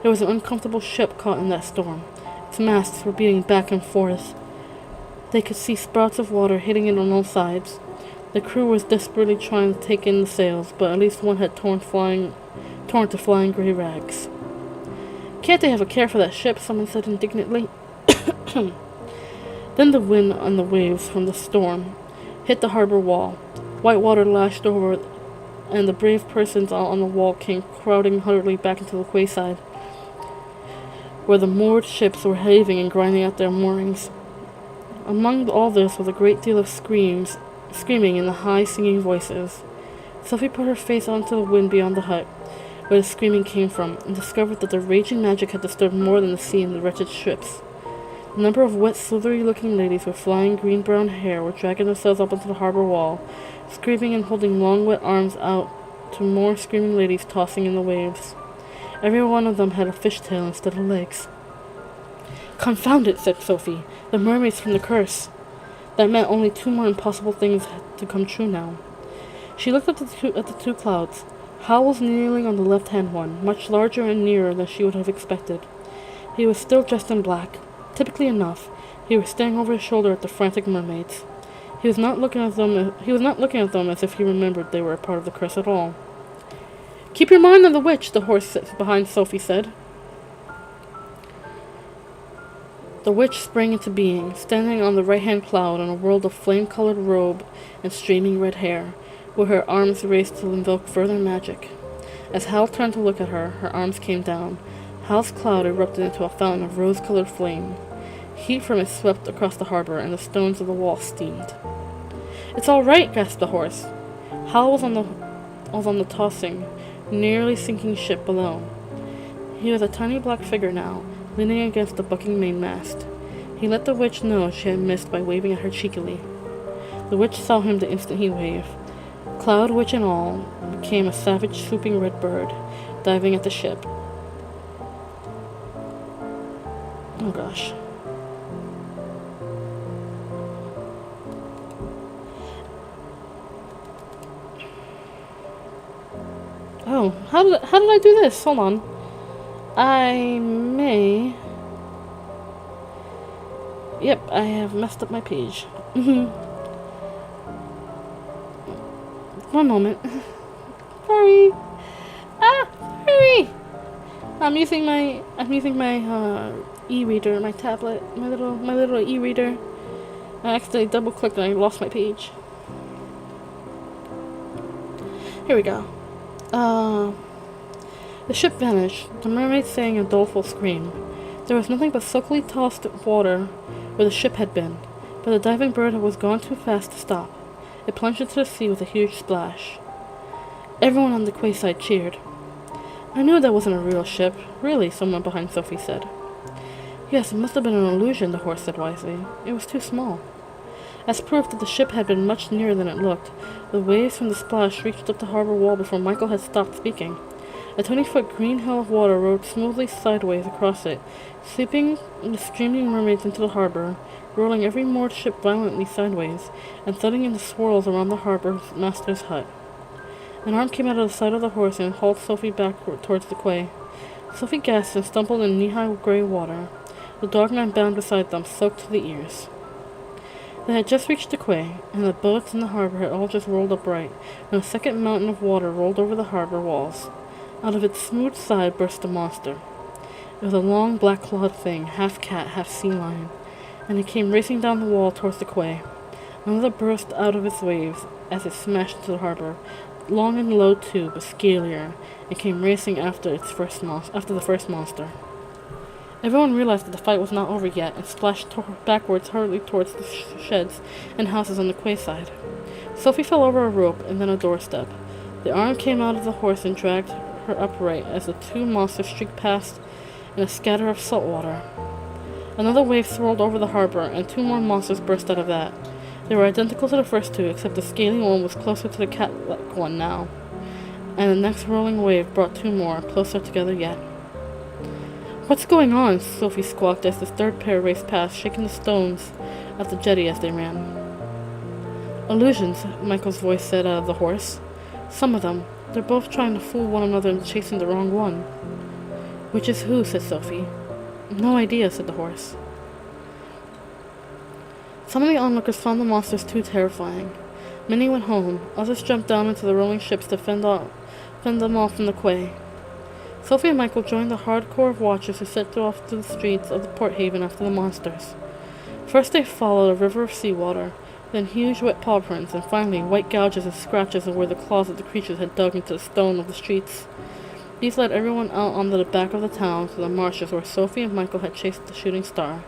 There was an uncomfortable ship caught in that storm. Its masts were beating back and forth. They could see spouts of water hitting it on all sides. The crew was desperately trying to take in the sails, but at least one had torn to flying gray rags. "Can't they have a care for that ship?" someone said indignantly. Then the wind and the waves from the storm hit the harbor wall. White water lashed over, and the brave persons on the wall came crowding hurriedly back into the quayside, where the moored ships were heaving and grinding at their moorings. Among all this was a great deal of screaming in the high singing voices. Sophie put her face onto the wind beyond the hut, where the screaming came from, and discovered that the raging magic had disturbed more than the sea and the wretched ships. A number of wet, slithery-looking ladies with flying green-brown hair were dragging themselves up onto the harbor wall, screaming and holding long, wet arms out to more screaming ladies tossing in the waves. Every one of them had a fishtail instead of legs. "Confound it," said Sophie. "The mermaids from the curse." That meant only 2 more impossible things had to come true now. She looked up at the two clouds. Howl was kneeling on the left-hand one, much larger and nearer than she would have expected. He was still dressed in black. Typically enough, he was staring over his shoulder at the frantic mermaids. He was not looking at them as if he remembered they were a part of the curse at all. "Keep your mind on the witch," the horse behind Sophie said. The witch sprang into being, standing on the right-hand cloud in a world of flame-colored robe and streaming red hair, with her arms raised to invoke further magic. As Howl turned to look at her, her arms came down. Howl's cloud erupted into a fountain of rose-colored flame. Heat from it swept across the harbor, and the stones of the wall steamed. "It's all right," gasped the horse. Howl was on the tossing, nearly sinking ship below. He was a tiny black figure now, leaning against the bucking mainmast. He let the witch know she had missed by waving at her cheekily. The witch saw him the instant he waved. Cloud, witch and all, became a savage, swooping red bird, diving at the ship. Oh gosh. Oh, how did I do this? Hold on. I may... Yep, I have messed up my page. One moment. Sorry. Sorry. I'm using my e-reader, my tablet, my little e-reader. I accidentally double-clicked and I lost my page. Here we go. The ship vanished, the mermaid sang a doleful scream. There was nothing but silkily tossed water where the ship had been, but the diving bird was gone too fast to stop. It plunged into the sea with a huge splash. Everyone on the quayside cheered. "I knew that wasn't a real ship. Really," someone behind Sophie said. "Yes, it must have been an illusion," the horse said wisely. "It was too small." As proof that the ship had been much nearer than it looked, the waves from the splash reached up the harbor wall before Michael had stopped speaking. A 20-foot green hill of water rode smoothly sideways across it, sweeping the screaming mermaids into the harbor, rolling every moored ship violently sideways, and thudding into swirls around the harbor master's hut. An arm came out of the side of the horse and hauled Sophie back towards the quay. Sophie gasped and stumbled in knee-high gray water. The dogman bound beside them, soaked to the ears. They had just reached the quay, and the boats in the harbor had all just rolled upright, when a second mountain of water rolled over the harbor walls. Out of its smooth side burst a monster. It was a long, black-clawed thing, half cat, half sea lion, and it came racing down the wall towards the quay. Another burst out of its waves as it smashed into the harbor, long and low too, but scalier, and came racing after the first monster. Everyone realized that the fight was not over yet, and splashed backwards hurriedly towards the sheds and houses on the quayside. Sophie fell over a rope and then a doorstep. The arm came out of the horse and dragged her upright as the two monsters streaked past in a scatter of salt water. Another wave swirled over the harbor, and 2 more monsters burst out of that. They were identical to the first 2, except the scaly one was closer to the cat-like one now, and the next rolling wave brought 2 more, closer together yet. "What's going on?" Sophie squawked as the third pair raced past, shaking the stones at the jetty as they ran. "Illusions," Michael's voice said out of the horse. "Some of them. They're both trying to fool one another and chasing the wrong one." "Which is who?" said Sophie. No idea, said the horse. Some of the onlookers found the monsters too terrifying. Many went home. Others jumped down into the rolling ships to fend them off from the quay. Sophie and Michael joined the hardcore of watchers who set off to the streets of the port haven after the monsters. First they followed a river of seawater, then huge wet paw prints, and finally white gouges and scratches of where the claws of the creatures had dug into the stone of the streets. These led everyone out onto the back of the town to the marshes where Sophie and Michael had chased the shooting star.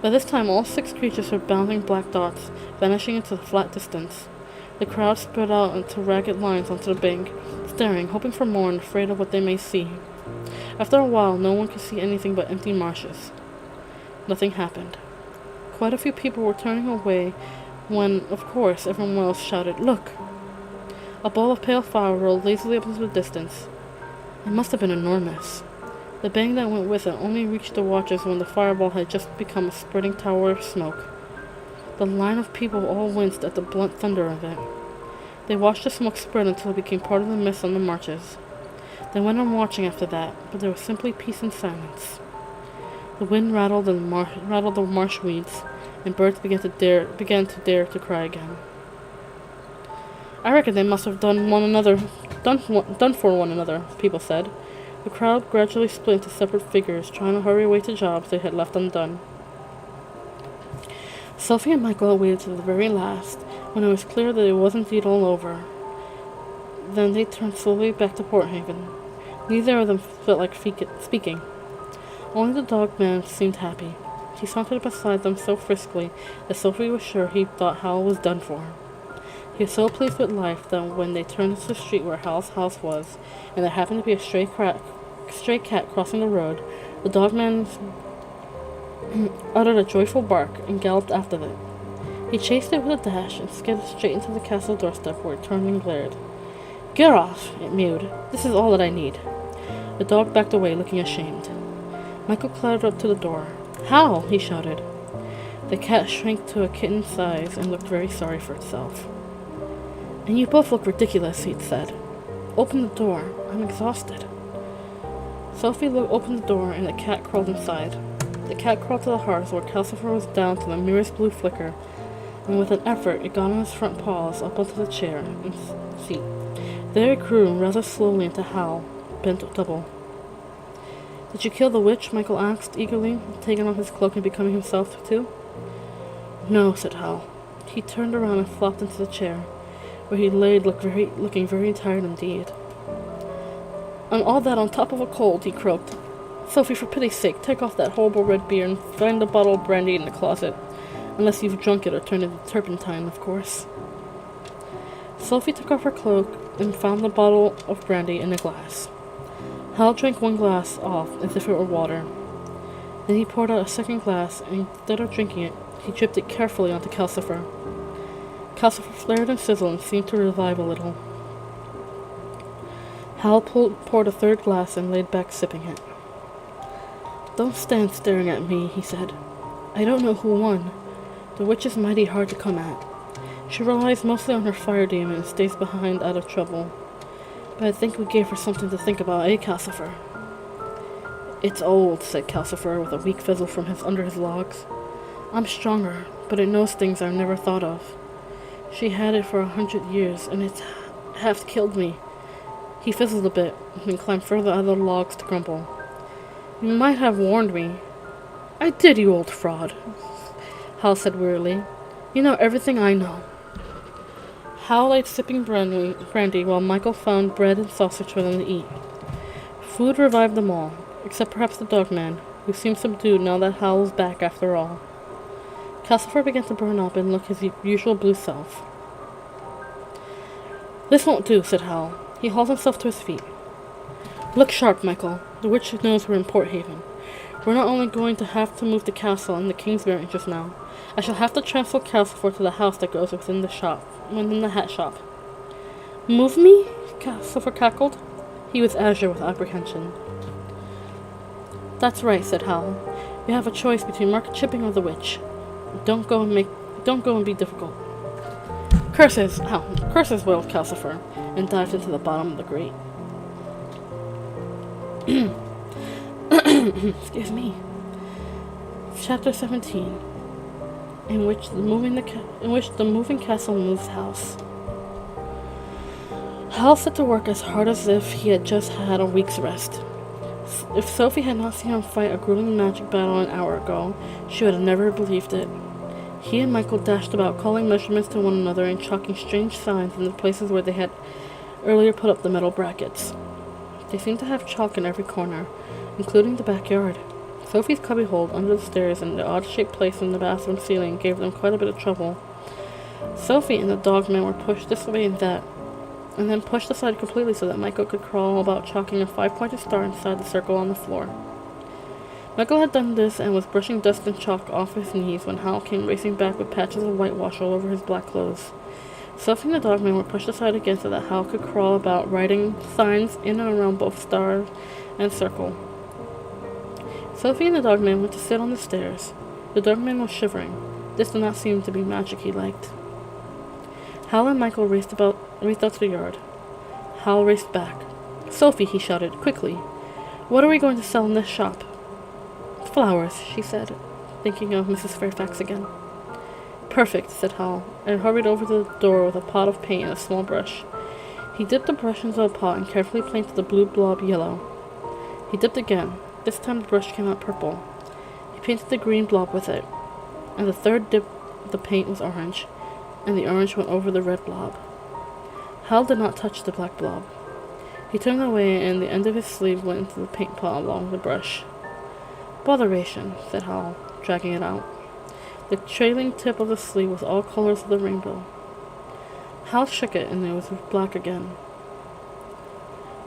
By this time all 6 creatures were bounding black dots, vanishing into the flat distance. The crowd spread out into ragged lines onto the bank, staring, hoping for more and afraid of what they may see. After a while, no one could see anything but empty marshes. Nothing happened. Quite a few people were turning away when, of course, everyone else shouted, "Look!" A ball of pale fire rolled lazily up into the distance. It must have been enormous. The bang that went with it only reached the watchers when the fireball had just become a spreading tower of smoke. The line of people all winced at the blunt thunder of it. They watched the smoke spread until it became part of the mist on the marches. They went on watching after that, but there was simply peace and silence. The wind rattled the marsh weeds, and birds began to dare to cry again. "I reckon they must have done for one another," people said. The crowd gradually split into separate figures, trying to hurry away to jobs they had left undone. Sophie and Michael waited to the very last, when it was clear that it was indeed all over. Then they turned slowly back to Port Haven. Neither of them felt like speaking. Only the dog man seemed happy. He sauntered beside them so friskly that Sophie was sure he thought Howl was done for. He was so pleased with life that when they turned into the street where Howl's house was, and there happened to be a stray cat crossing the road, the dog man uttered a joyful bark and galloped after it. He chased it with a dash and skidded straight into the castle doorstep where it turned and glared. "Get off!" it mewed. "This is all that I need." The dog backed away, looking ashamed. Michael clattered up to the door. "Howl!" he shouted. The cat shrank to a kitten's size and looked very sorry for itself. "And you both look ridiculous," he said. "Open the door. I'm exhausted." Sophie opened the door and the cat crawled inside. The cat crawled to the hearth where Calcifer was down to the merest blue flicker, and with an effort it got on its front paws up onto the chair and seat. There it grew rather slowly into Howl, bent double. "Did you kill the witch?" Michael asked eagerly, taking off his cloak and becoming himself too. "No," said Howl. He turned around and flopped into the chair, where he lay looking very tired indeed. "And all that on top of a cold," he croaked. "Sophie, for pity's sake, take off that horrible red beer and find a bottle of brandy in the closet. Unless you've drunk it or turned it into turpentine, of course." Sophie took off her cloak and found the bottle of brandy in a glass. Hal drank one glass off as if it were water. Then he poured out a second glass, and instead of drinking it, he dripped it carefully onto Calcifer. Calcifer flared and sizzled and seemed to revive a little. Hal poured a third glass and laid back sipping it. "Don't stand staring at me," he said. "I don't know who won. The witch is mighty hard to come at. She relies mostly on her fire demon and stays behind out of trouble. But I think we gave her something to think about, eh, Calcifer?" "It's old," said Calcifer with a weak fizzle from under his logs. "I'm stronger, but it knows things I've never thought of. She had it for 100 years, and it's half killed me." He fizzled a bit, and climbed further out of the logs to grumble. "You might have warned me." "I did, you old fraud," Hal said wearily. "You know everything I know." Hal lay sipping brandy while Michael found bread and sausage for them to eat. Food revived them all, except perhaps the dog man, who seemed subdued now that Hal was back after all. Calcifer began to burn up and look his usual blue self. "This won't do," said Hal. He hauled himself to his feet. "Look sharp, Michael. The witch knows we're in Port Haven. We're not only going to have to move the castle and the Kingsbury just now. I shall have to transfer Calcifer to the house that goes within the hat shop." "Move me?" Calcifer cackled. He was azure with apprehension. "That's right," said Howl. "You have a choice between market shipping or the witch. Don't go and be difficult." "Curses, Howl! Curses!" wailed Calcifer, and dived into the bottom of the grate. Excuse me. Chapter 17, in which the moving castle moves house. Hal set to work as hard as if he had just had a week's rest. If Sophie had not seen him fight a grueling magic battle an hour ago, she would have never believed it. He and Michael dashed about, calling measurements to one another and chalking strange signs in the places where they had earlier put up the metal brackets. They seemed to have chalk in every corner, including the backyard. Sophie's cubbyhole under the stairs and the odd-shaped place in the bathroom ceiling gave them quite a bit of trouble. Sophie and the dogman were pushed this way and that, and then pushed aside completely so that Michael could crawl about chalking a 5-pointed star inside the circle on the floor. Michael had done this and was brushing dust and chalk off his knees when Howl came racing back with patches of whitewash all over his black clothes. Sophie and the dogman were pushed aside again so that Howl could crawl about writing signs in and around both star and circle. Sophie and the dogman went to sit on the stairs. The dogman was shivering. This did not seem to be magic he liked. Howl and Michael raced out to the yard. Howl raced back. "Sophie," he shouted, "quickly! What are we going to sell in this shop?" "Flowers," she said, thinking of Mrs. Fairfax again. "Perfect," said Howl, and hurried over to the door with a pot of paint and a small brush. He dipped the brush into the pot and carefully painted the blue blob yellow. He dipped again. This time the brush came out purple. He painted the green blob with it, and the third dip the paint was orange, and the orange went over the red blob. Hal did not touch the black blob. He turned away, and the end of his sleeve went into the paint pot along the brush. "Botheration," said Hal, dragging it out. The trailing tip of the sleeve was all colors of the rainbow. Hal shook it, and it was black again.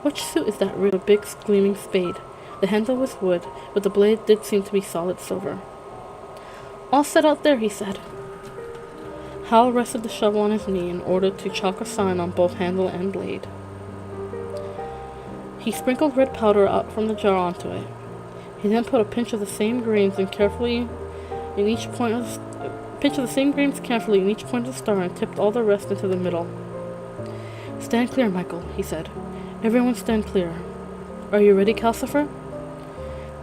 "Which suit is that real big, gleaming spade?" The handle was wood, but the blade did seem to be solid silver. "All set out there," he said. Hal rested the shovel on his knee in order to chalk a sign on both handle and blade. He sprinkled red powder out from the jar onto it. He then put a pinch of the same grains carefully in each point of the star and tipped all the rest into the middle. "Stand clear, Michael," he said. "Everyone stand clear. Are you ready, Calcifer?"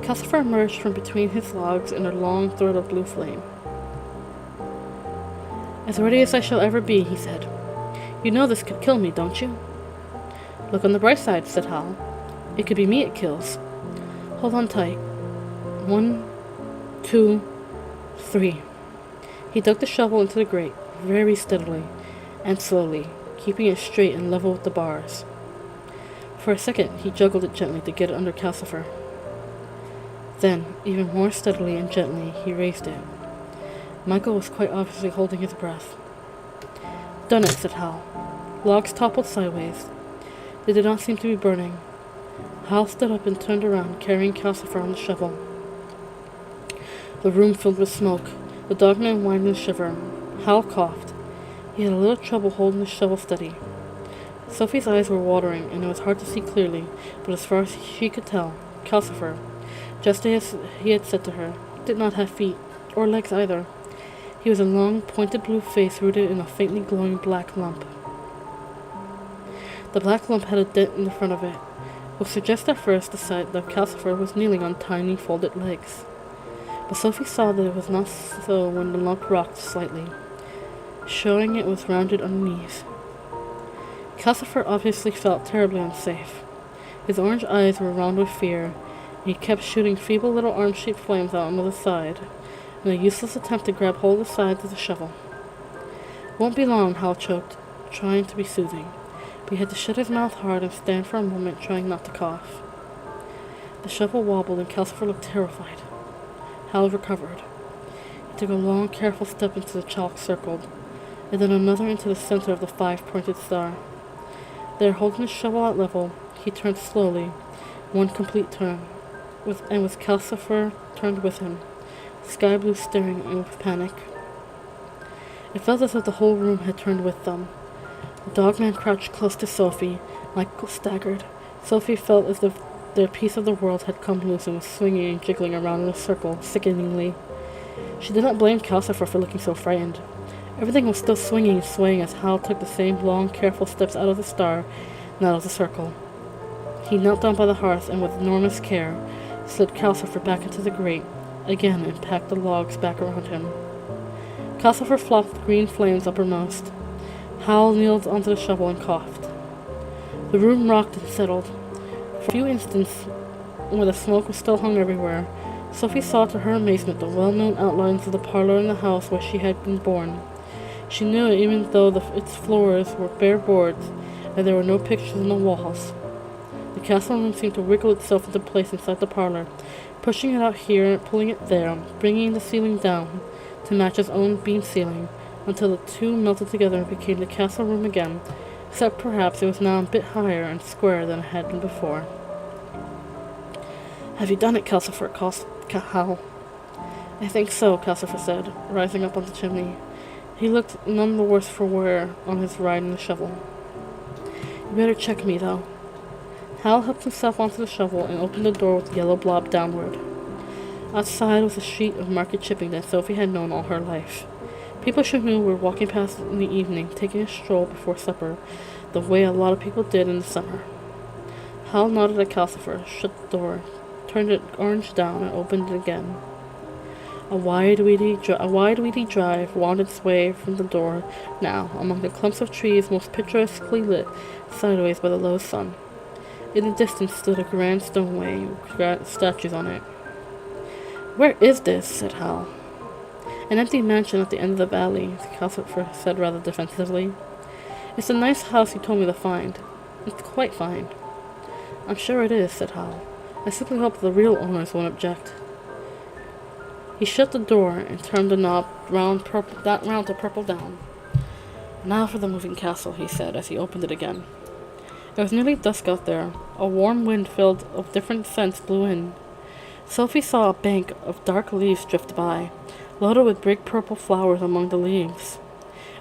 Calcifer emerged from between his logs in a long thread of blue flame. "As ready as I shall ever be," he said. "You know this could kill me, don't you?" "Look on the bright side," said Hal. "It could be me it kills. Hold on tight. 1, 2, 3. He dug the shovel into the grate, very steadily and slowly, keeping it straight and level with the bars. For a second, he juggled it gently to get it under Calcifer. Then, even more steadily and gently, he raised it. Michael was quite obviously holding his breath. "Done it," said Hal. Logs toppled sideways. They did not seem to be burning. Hal stood up and turned around, carrying Calcifer on the shovel. The room filled with smoke. The dogman whined and shivered. Hal coughed. He had a little trouble holding the shovel steady. Sophie's eyes were watering, and it was hard to see clearly, but as far as she could tell, Calcifer, just as he had said to her, did not have feet, or legs either. He was a long, pointed blue face rooted in a faintly glowing black lump. The black lump had a dent in the front of it, which suggested at first the sight that Calcifer was kneeling on tiny, folded legs. But Sophie saw that it was not so when the lump rocked slightly, showing it was rounded underneath. Calcifer obviously felt terribly unsafe. His orange eyes were round with fear, and he kept shooting feeble little arm-shaped flames out on the side, in a useless attempt to grab hold of the sides of the shovel. "Won't be long," Hal choked, trying to be soothing, but he had to shut his mouth hard and stand for a moment, trying not to cough. The shovel wobbled, and Calcifer looked terrified. Hal recovered. He took a long, careful step into the chalk circled, and then another into the center of the 5-pointed star. There, holding the shovel at level, he turned slowly, one complete turn, and with Calcifer turned with him, sky blue staring with panic. It felt as if the whole room had turned with them. The dogman crouched close to Sophie. Michael staggered. Sophie felt as if their piece of the world had come loose and was swinging and jiggling around in a circle, sickeningly. She did not blame Calcifer for looking so frightened. Everything was still swinging and swaying as Hal took the same long, careful steps out of the star and out of the circle. He knelt down by the hearth and with enormous care slid Calcifer back into the grate again and packed the logs back around him. Calcifer flopped the green flames uppermost. Howl kneeled onto the shovel and coughed. The room rocked and settled. For a few instants, where the smoke was still hung everywhere, Sophie saw to her amazement the well-known outlines of the parlor in the house where she had been born. She knew it even though its floors were bare boards and there were no pictures on the walls. The castle room seemed to wriggle itself into place inside the parlor, pushing it out here and pulling it there, bringing the ceiling down to match its own beam ceiling, until the two melted together and became the castle room again, except perhaps it was now a bit higher and squarer than it had been before. "Have you done it, Calcifer?" called Howl. "I think so," Calcifer said, rising up on the chimney. He looked none the worse for wear on his ride in the shovel. "You better check me, though." Howl helped himself onto the shovel and opened the door with the yellow blob downward. Outside was a sheet of market shipping that Sophie had known all her life. People she knew were walking past in the evening, taking a stroll before supper, the way a lot of people did in the summer. Howl nodded at Calcifer, shut the door, turned it orange down, and opened it again. A wide, weedy drive wound its way from the door now, among the clumps of trees most picturesquely lit sideways by the low sun. In the distance stood a grand stoneway with statues on it. "Where is this?" said Howl. "An empty mansion at the end of the valley," Calcifer said rather defensively. "It's a nice house you told me to find. It's quite fine." "I'm sure it is," said Howl. "I simply hope the real owners won't object." He shut the door and turned the knob round to purple down. "Now for the moving castle," he said as he opened it again. It was nearly dusk out there. A warm wind filled of different scents blew in. Sophie saw a bank of dark leaves drift by, loaded with big purple flowers among the leaves.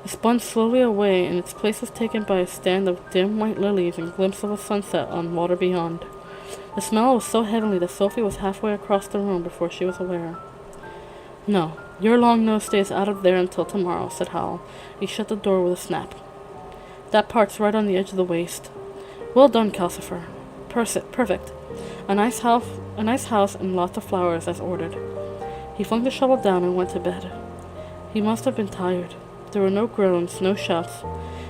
It spun slowly away, and its place was taken by a stand of dim white lilies and a glimpse of a sunset on water beyond. The smell was so heavenly that Sophie was halfway across the room before she was aware. "No, your long nose stays out of there until tomorrow," said Howl. He shut the door with a snap. "That part's right on the edge of the waist. Well done, Calcifer. Perfect. A nice house and lots of flowers as ordered." He flung the shovel down and went to bed. He must have been tired. There were no groans, no shouts,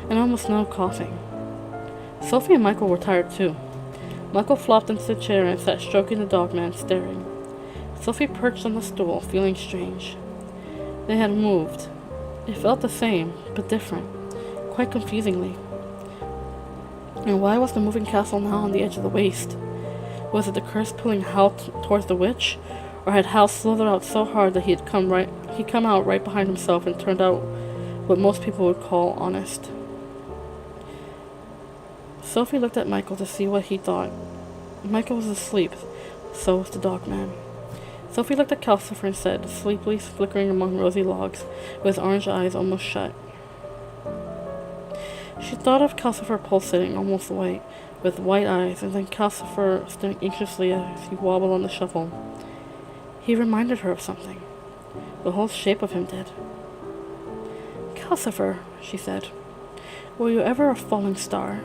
and almost no coughing. Sophie and Michael were tired too. Michael flopped into the chair and sat stroking the dogman, staring. Sophie perched on the stool, feeling strange. They had moved. It felt the same, but different, quite confusingly. And why was the moving castle now on the edge of the waste? Was it the curse pulling Howl towards the witch, or had Howl slithered out so hard that he'd come out right behind himself and turned out what most people would call honest? Sophie looked at Michael to see what he thought. Michael was asleep, so was the dogman. Sophie looked at Calcifer and said, sleepily flickering among rosy logs, with his orange eyes almost shut. She thought of Calcifer pulsating, almost white, with white eyes, and then Calcifer staring anxiously as he wobbled on the shovel. He reminded her of something. The whole shape of him did. "Calcifer," she said, "were you ever a falling star?"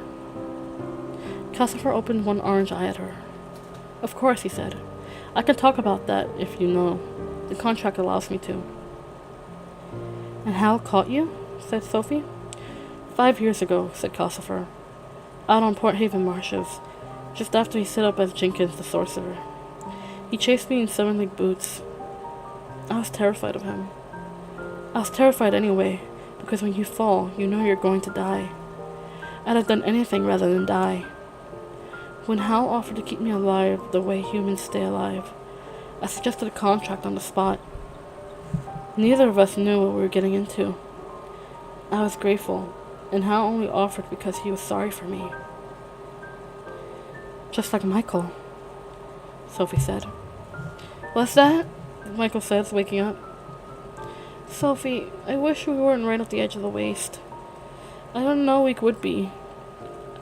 Calcifer opened one orange eye at her. "Of course," he said. "I can talk about that if you know. The contract allows me to." "And Hal caught you?" said Sophie. 5 years ago," said Calcifer. "Out on Port Haven marshes, just after he set up as Jenkins the sorcerer. He chased me in 7-league boots. I was terrified of him. I was terrified anyway, because when you fall, you know you're going to die. I'd have done anything rather than die. When Hal offered to keep me alive the way humans stay alive, I suggested a contract on the spot. Neither of us knew what we were getting into. I was grateful, and Hal only offered because he was sorry for me." "Just like Michael," Sophie said. "What's that?" Michael says, waking up. "Sophie, I wish we weren't right at the edge of the waste. I don't know we would be.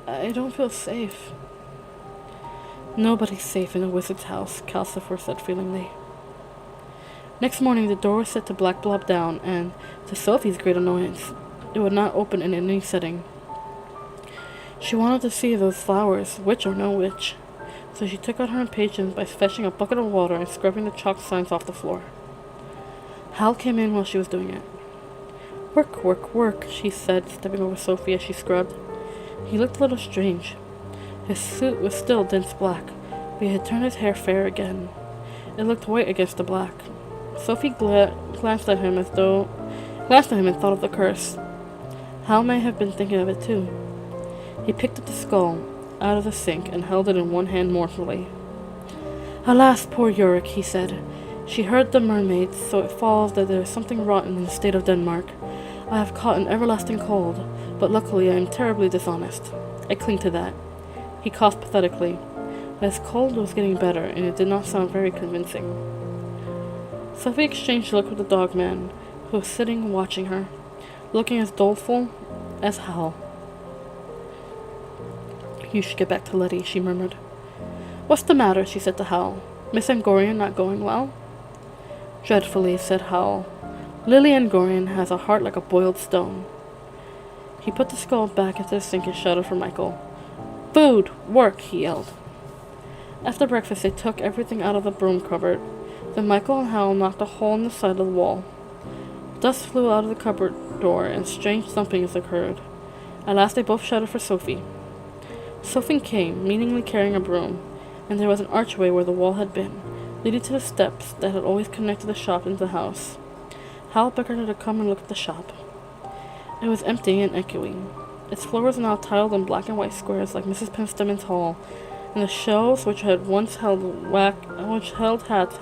I don't feel safe." "Nobody's safe in a wizard's house," Calcifer said feelingly. Next morning the door was set to black blob down, and, to Sophie's great annoyance, it would not open in any setting. She wanted to see those flowers, witch or no witch. so she took out her impatience by fetching a bucket of water and scrubbing the chalk signs off the floor. Howl came in while she was doing it. "Work, work, work," she said, stepping over Sophie as she scrubbed. He looked a little strange. His suit was still dense black, but he had turned his hair fair again. It looked white against the black. Sophie glanced at him and thought of the curse. Howl may have been thinking of it too. He picked up the skull out of the sink and held it in one hand mournfully. "Alas, poor Yorick," he said. "She heard the mermaids, so it falls that there is something rotten in the state of Denmark. I have caught an everlasting cold, but luckily I am terribly dishonest. I cling to that." He coughed pathetically, but his cold was getting better, and it did not sound very convincing. Sophie exchanged a look with the dog man, who was sitting watching her, looking as doleful as Howl. "You should get back to Letty," she murmured. "What's the matter?" she said to Howl. "Miss Angorian not going well?" "Dreadfully," said Howl. "Lily Angorian has a heart like a boiled stone." He put the skull back into the sink and shouted for Michael. "Food! Work!" he yelled. After breakfast, they took everything out of the broom cupboard. Then Michael and Howl knocked a hole in the side of the wall. Dust flew out of the cupboard door, and strange thumpings occurred. At last they both shouted for Sophie. Sophie came, meaningly carrying a broom, and there was an archway where the wall had been, leading to the steps that had always connected the shop into the house. Howl beckoned her to come and look at the shop. It was empty and echoing. Its floor was now tiled in black and white squares like Mrs. Penstemmon's hall, and the shelves which had once held hats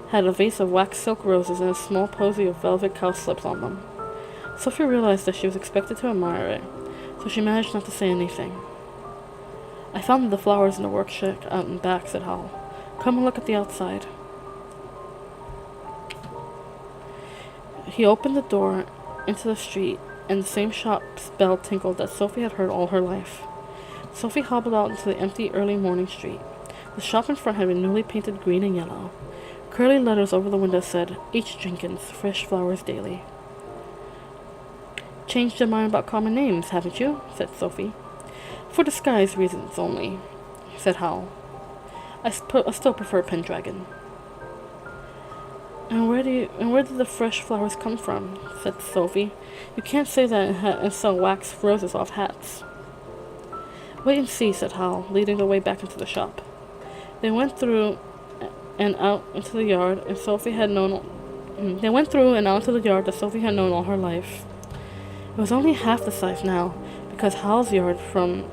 had a vase of wax silk roses and a small posy of velvet cowslips on them. Sophie realized that she was expected to admire it, so she managed not to say anything. "I found the flowers in the workshop out in back," said Howl. "Come and look at the outside." He opened the door into the street, and the same shop's bell tinkled that Sophie had heard all her life. Sophie hobbled out into the empty early morning street. The shop in front had been newly painted green and yellow. Curly letters over the window said, "H. Jenkins, fresh flowers daily." "Changed your mind about common names, haven't you?" said Sophie. "For disguise reasons only," said Howl. I still prefer Pendragon." And where did the fresh flowers come from?" said Sophie. "You can't say that and sell wax roses off hats." "Wait and see," said Howl, leading the way back into the shop. They went through and out into the yard, and Sophie had known. They went through and out into the yard that Sophie had known all her life. It was only half the size now, because Howl's yard from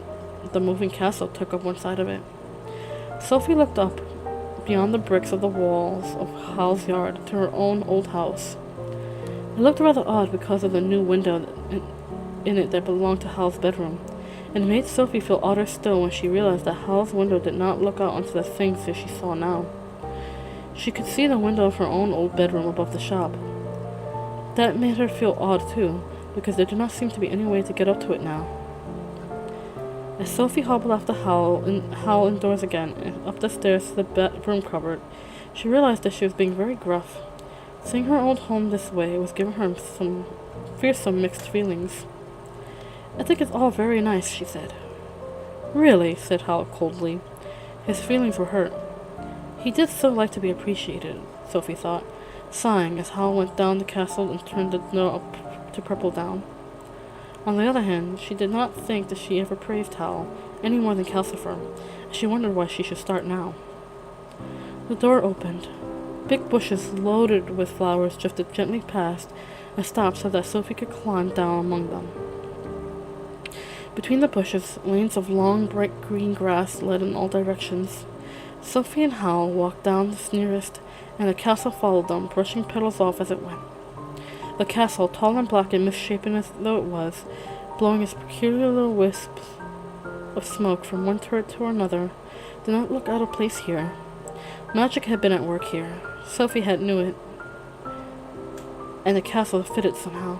the moving castle took up one side of it. Sophie looked up beyond the bricks of the walls of Howl's yard to her own old house. It looked rather odd because of the new window in it that belonged to Howl's bedroom, and it made Sophie feel odder still when she realized that Howl's window did not look out onto the things that she saw now. She could see the window of her own old bedroom above the shop. That made her feel odd too, because there did not seem to be any way to get up to it now. As Sophie hobbled after Howl indoors again and up the stairs to the bedroom cupboard, she realized that she was being very gruff. Seeing her old home this way was giving her some fearsome mixed feelings. "I think it's all very nice," she said. "Really?" said Howl coldly. His feelings were hurt. He did so like to be appreciated, Sophie thought, sighing as Howl went down the castle and turned the snow up to purple down. On the other hand, she did not think that she ever praised Howl any more than Calcifer, and she wondered why she should start now. The door opened. Big bushes loaded with flowers drifted gently past and stopped so that Sophie could climb down among them. Between the bushes, lanes of long, bright green grass led in all directions. Sophie and Howl walked down the nearest, and the castle followed them, brushing petals off as it went. The castle, tall and black and misshapen as though it was, blowing its peculiar little wisps of smoke from one turret to another, did not look out of place here. Magic had been at work here. Sophie had knew it, and the castle fitted somehow.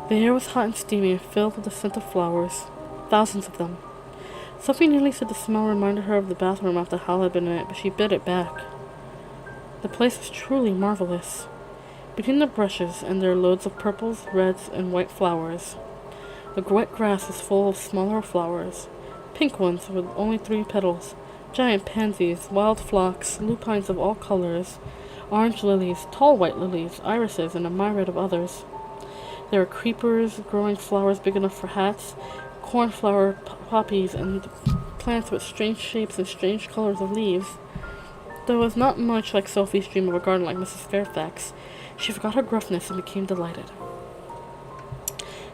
The air was hot and steamy and filled with the scent of flowers, thousands of them. Sophie nearly said the smell reminded her of the bathroom after Howl had been in it, but she bit it back. The place was truly marvelous. Between the brushes and their loads of purples, reds, and white flowers, the wet grass was full of smaller flowers, Pink ones with only 3 petals, giant pansies, wild phlox, lupines of all colors, orange lilies, tall white lilies, irises, and a myriad of others. There were creepers, growing flowers big enough for hats, cornflower poppies, and plants with strange shapes and strange colors of leaves. Though it was not much like Sophie's dream of a garden like Mrs. Fairfax, she forgot her gruffness and became delighted.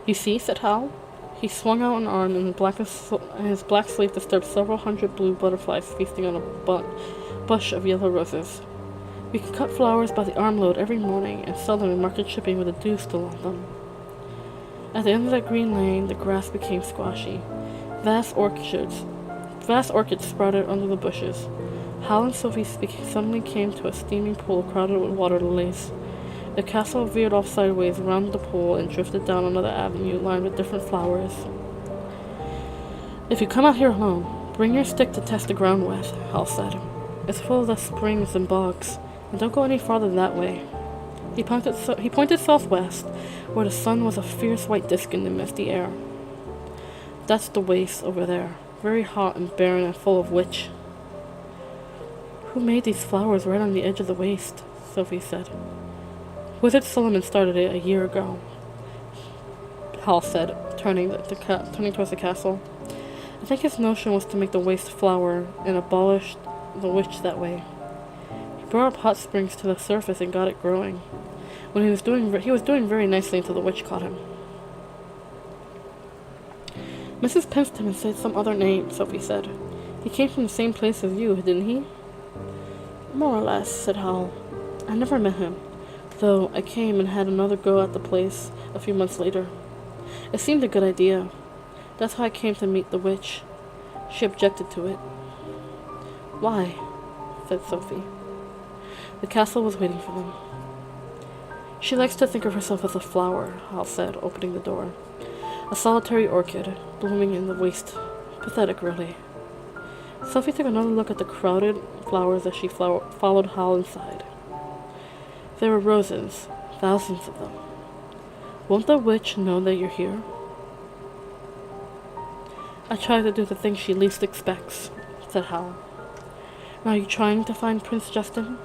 "You see," said Howl. He swung out an arm, and his black sleeve disturbed several hundred blue butterflies feasting on a bush of yellow roses. "We can cut flowers by the armload every morning and sell them in market shipping with the dew still on them." At the end of that green lane, the grass became squashy. Vast orchids sprouted under the bushes. Hal and Sophie suddenly came to a steaming pool crowded with water lilies. The castle veered off sideways around the pool and drifted down another avenue lined with different flowers. "If you come out here alone, bring your stick to test the ground with," Hal said. "It's full of the springs and bogs, and don't go any farther that way." He pointed southwest, where the sun was a fierce white disk in the misty air. "That's the waste over there, very hot and barren and full of witch." "Who made these flowers right on the edge of the waste?" Sophie said. "Wizard Solomon started it a year ago," Hal said, turning towards the castle. "I think his notion was to make the waste flower and abolish the witch that way. He brought up hot springs to the surface and got it growing. When he was doing very nicely until the witch caught him." "Mrs. Penstemon said some other name," Sophie said. "He came from the same place as you, didn't he?" "More or less," said Howl. "I never met him, though I came and had another go at the place a few months later. It seemed a good idea. That's how I came to meet the witch. She objected to it." "Why?" said Sophie. The castle was waiting for them. "She likes to think of herself as a flower," Hal said, opening the door. "A solitary orchid, blooming in the waste. Pathetic, really." Sophie took another look at the crowded flowers as she followed Hal inside. There were roses, thousands of them. "Won't the witch know that you're here?" "I try to do the thing she least expects," said Hal. "Are you trying to find Prince Justin?"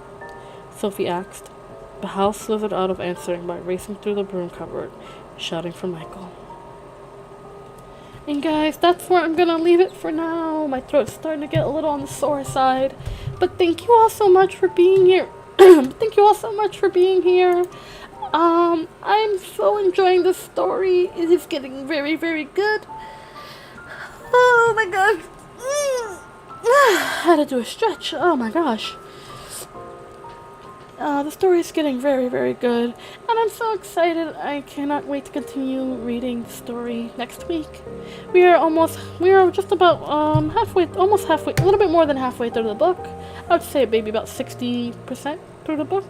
Sophie asked, but Hal slithered out of answering by racing through the broom cupboard, shouting for Michael. And guys, that's where I'm gonna leave it for now. My throat's starting to get a little on the sore side. But thank you all so much for being here. Thank you all so much for being here. I'm so enjoying this story. It is getting very, very good. Oh my gosh. I had to do a stretch. Oh my gosh. The story is getting very, very good, and I'm so excited. I cannot wait to continue reading the story next week. We are just about almost halfway, a little bit more than halfway through the book. I would say maybe about 60% through the book.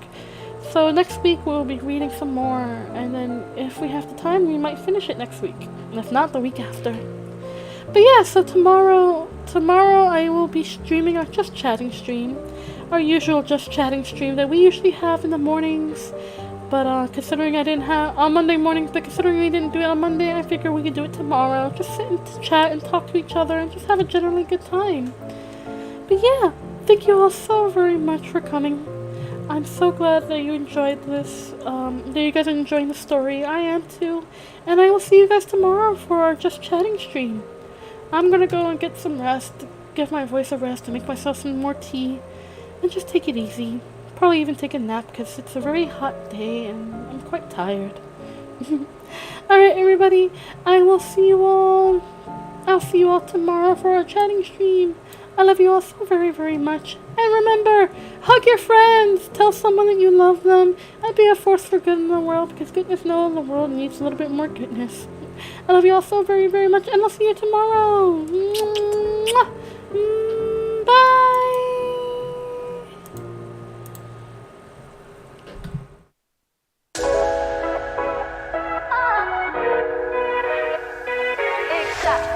So next week we'll be reading some more, and then if we have the time, we might finish it next week, and if not, the week after. But yeah, so tomorrow I will be streaming our Just Chatting stream. Our usual Just Chatting stream that we usually have in the mornings. But considering I didn't have on Monday mornings, but considering we didn't do it on Monday, I figured we could do it tomorrow. Just sit and chat and talk to each other and just have a generally good time. But yeah, thank you all so very much for coming. I'm so glad that you enjoyed this, that you guys are enjoying the story. I am too. And I will see you guys tomorrow for our Just Chatting stream. I'm gonna go and get some rest, give my voice a rest, and make myself some more tea. And just take it easy. Probably even take a nap because it's a very hot day and I'm quite tired. Alright everybody, I'll see you all tomorrow for our chatting stream. I love you all so very, very much. And remember, hug your friends. Tell someone that you love them. And be a force for good in the world, because goodness knows the world needs a little bit more goodness. I love you all so very, very much, and I'll see you tomorrow. Mwah. Bye. Exact.